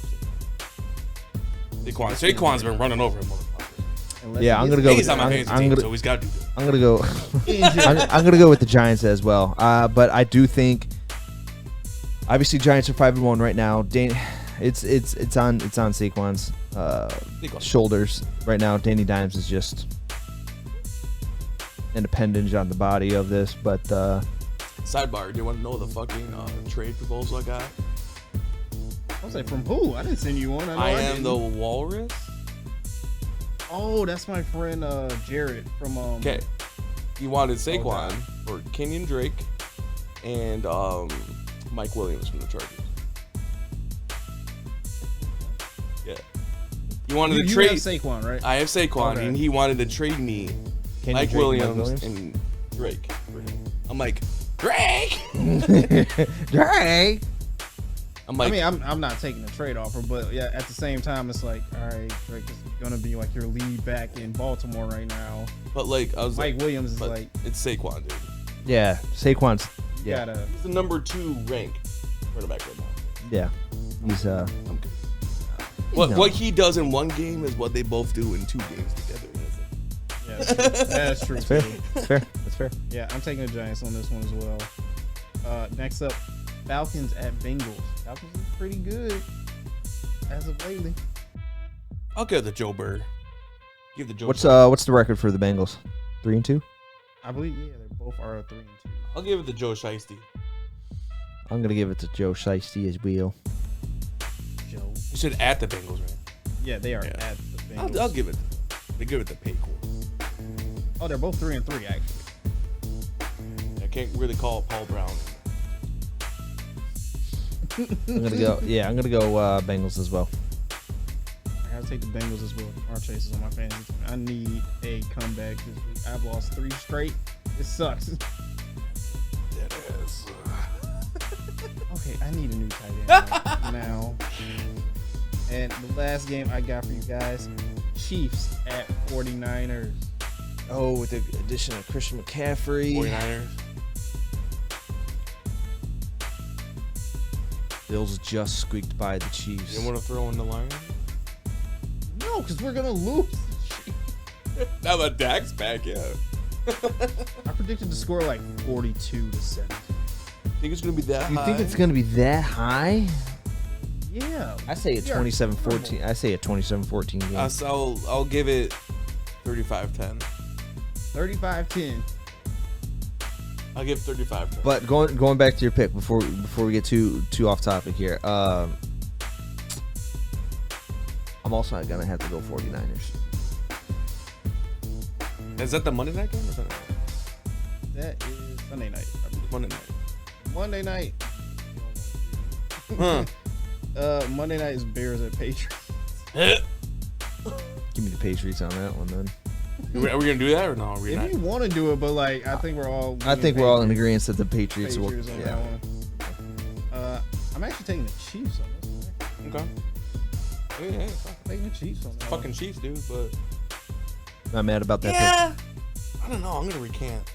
Saquon. Saquon's been running over him, motherfucker.
Unless
Yeah,
he
I'm
gets
gonna go.
He's on my fantasy
I'm
team,
gonna.
so he's got to do it.
I'm gonna go.
injured.
I'm gonna go with the Giants as well. But I do think, obviously, Giants are 5-1 right now. It's on Saquon's shoulders right now. Danny Dimes is just an appendage on the body of this. But
Sidebar: do you want to know the fucking trade proposal I got?
I was like, from who? I didn't send you one.
I am
didn't.
the Walrus.
Oh, that's my friend Jared from
Okay, he wanted Saquon
God.
for Kenyon Drake and Mike Williams from the Chargers. Yeah, he wanted
You
to trade.
have Saquon, right?
I have Saquon,
Okay.
and he wanted to trade me
Kenyon
Mike
Drake,
Williams and Drake. For him. I'm like, Drake.
Drake.
I'm like,
I mean, I'm not taking a trade offer, but yeah, at the same time, it's like, all right, Drake is gonna be like your lead back in Baltimore right now.
but like I was
Mike
like,
Williams is
but
like,
it's Saquon, dude.
Yeah, Saquon's.
you
Yeah,
gotta.
He's the number 2 ranked running back right now.
yeah. He's
I'm good. What
No.
what he does in one game is what they both do in 2 games together.
Yeah, that's true.
That's fair.
too.
That's fair. That's fair.
Yeah, I'm taking the Giants on this one as well. Next up, Falcons at Bengals. Falcons is pretty good as of lately.
I'll give the Joe Burr. Give the Joe.
What's
Burr.
what's the record for the Bengals? 3-2.
I believe, yeah, they both are 3-2.
I'll give it to Joe Shiesty.
I'm gonna give it to Joe Shiesty as well.
Joe.
You said at the Bengals, right?
Yeah, they are
Yeah.
at the Bengals.
I'll give it. They give it to Paycor.
Oh, they're both 3-3 actually.
I can't really call it Paul Brown.
I'm gonna go. Yeah, I'm gonna go Bengals as well.
I gotta take the Bengals as well. Our Chase is on my fantasy team. I need a comeback this week. I've lost 3 straight. It sucks.
That is.
Okay, I need a new tight end now. And the last game I got for you guys, Chiefs at 49ers.
Oh, with the addition of Christian McCaffrey.
49ers.
Bills just squeaked by the Chiefs.
You want to throw in the Lions?
No, because we're gonna lose.
Now that Dak's back, yeah.
I predicted the score like 42-7.
Think it's gonna be that
You
high?
think it's gonna be that high?
Yeah.
I say a
We are
27-14. I say a 27-14 game.
So I'll give it 35-10.
35-10.
I'll give 35-10.
But going back to your pick before we get too off topic here. I'm also gonna have to go 49ers.
Is that the Monday night game or Sunday night?
That is Sunday night. I believe.
Monday night.
Monday night.
Huh.
Monday night is Bears at Patriots.
Give me the Patriots on that one then.
Are we gonna do that or no? Are we not?
If you want to do it, but like I think we're all.
I think we're all in agreement that the Patriots will.
Patriots on
Yeah.
that one. I'm actually taking the Chiefs on this one.
Okay. Oh, yeah, fuck.
Taking the Chiefs on that one.
Fucking Chiefs, dude. But
Not mad about that.
yeah, I don't know. I'm gonna recant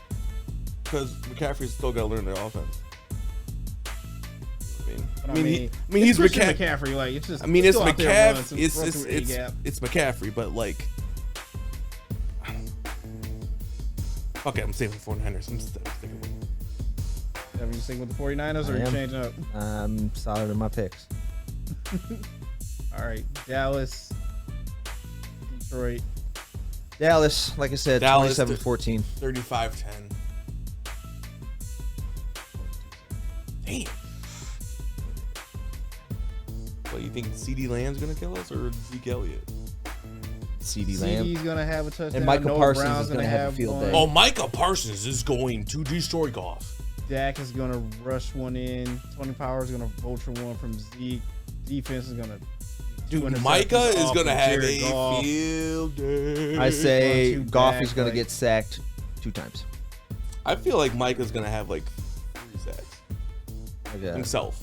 because McCaffrey's still gotta learn their offense.
But
he's
it's Christian
McCaffrey.
McCaffrey. Like it's just.
I mean, it's
still out there running
McCaffrey.
some- run through A-gap.
It's McCaffrey, but like, okay, I'm saving 49ers. I'm sticking with it.
Are you sticking with the 49ers or
I
are you
am.
changing up?
I'm solid in my picks.
All right, Dallas, Detroit.
Dallas, like I said,
Dallas
27-14.
35-10. Damn. Well, you think CeeDee Lamb's gonna kill us or Zeke Elliott?
CeeDee Lamb.
CeeDee's gonna have a touchdown.
And Micah
Noah
Parsons
Brown's
is gonna have a field
one.
day.
Oh, Micah Parsons is going to destroy Goff.
Dak is gonna rush one in. Tony Power is gonna vulture one from Zeke. Defense is gonna.
Dude, Micah is gonna have
Jared
a
Goff.
field day.
I say
Run two
Goff
back,
is going
like-
to get sacked 2 times.
I feel like Micah's gonna have like 3 sacks
Yeah.
himself.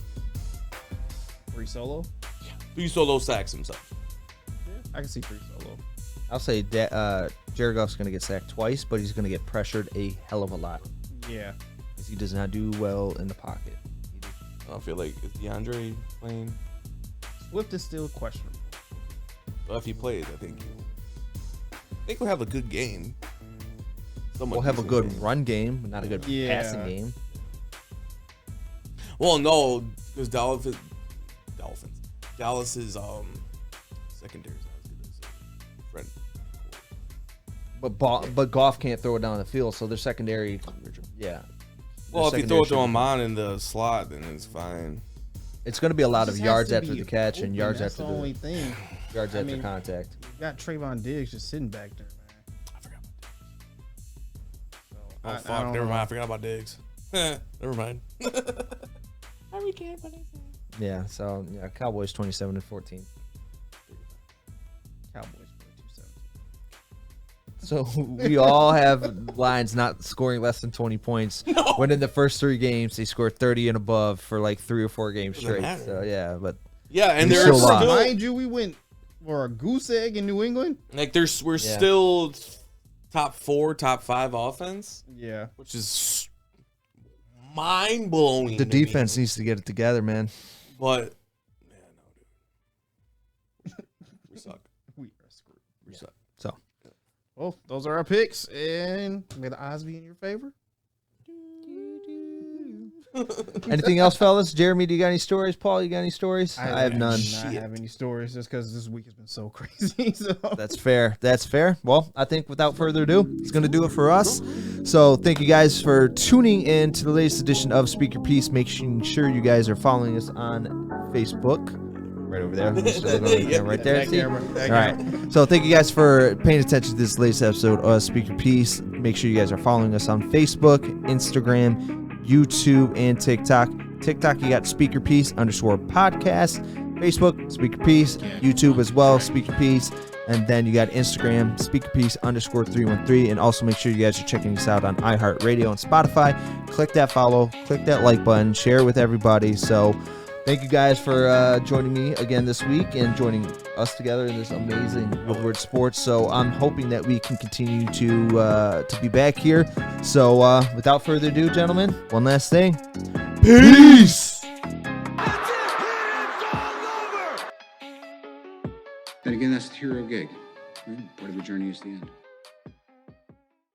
Free solo.
3 solo sacks himself.
I can see free solo.
I'll say Jared Goff's going to get sacked twice, but he's going to get pressured a hell of a lot
Yeah.
because he does not do well in the pocket.
I feel like is DeAndre playing?
Swift is still questionable.
Well, if he plays, I think we'll have a good game. Somewhat
We'll have a
decent
good
game.
run game, but not a good
Yeah.
passing game.
Well, no, because Dallas's secondary is not as good as friend.
But Goff can't throw it down the field, so their secondary, yeah.
Well, if
Their
you throw it to
secondary
Amon in the slot, then it's fine.
it's going to be a lot of
Just has
yards
to
after
be
the catch and
open.
yards
That's
after
the only
the
thing.
yards
I
after
mean-
contact.
You got Trayvon Diggs just sitting back there, man.
I forgot about Diggs.
So,
Oh,
I
fuck,
don't
never
know.
mind. I forgot about Diggs. Never mind.
Yeah, so yeah, Cowboys 27-14.
Cowboys play 2-17.
So we all have Lions not scoring less than 20 points. When in the first 3 games they scored 30 and above for like 3 or 4 games
Doesn't
straight.
matter.
So yeah, but
Yeah, and
We
they're
still
still
lost.
Mind you, we went for a goose egg in New England.
like we're still top 4, top 5 offense,
Yeah.
which is mind blowing.
the defense needs to get it together, man.
But yeah, no, dude, we suck.
We are screwed.
We suck.
So
Well, those are our picks, and may the odds be in your favor.
anything else, fellas? Jeremy, do you got any stories? Paul, you got any stories? I have none.
Do not have any stories just because this week has been so crazy. So
That's fair. That's fair. Well, I think without further ado, it's going to do it for us. So thank you guys for tuning in to the latest edition of Speak Your Piece. Making sure you guys are following us on Facebook. Right over there. Right there.
That
See?
camera, that
All right. So thank you guys for paying attention to this latest episode of Speak Your Piece. Make sure you guys are following us on Facebook, Instagram, YouTube, and TikTok. TikTok, you got Speak Your Piece _podcast. Facebook, Speak Your Piece. YouTube as well, Speak Your Piece. And then you got Instagram, Speak Your Piece _313. And also make sure you guys are checking us out on iHeartRadio and Spotify. Click that follow, click that like button, share it with everybody. So thank you guys for joining me again this week and joining us together in this amazing Woodward Sports. So I'm hoping that we can continue to be back here. So without further ado, gentlemen, one last thing. Peace!
Then again, that's the hero gig. Part of the journey is the end.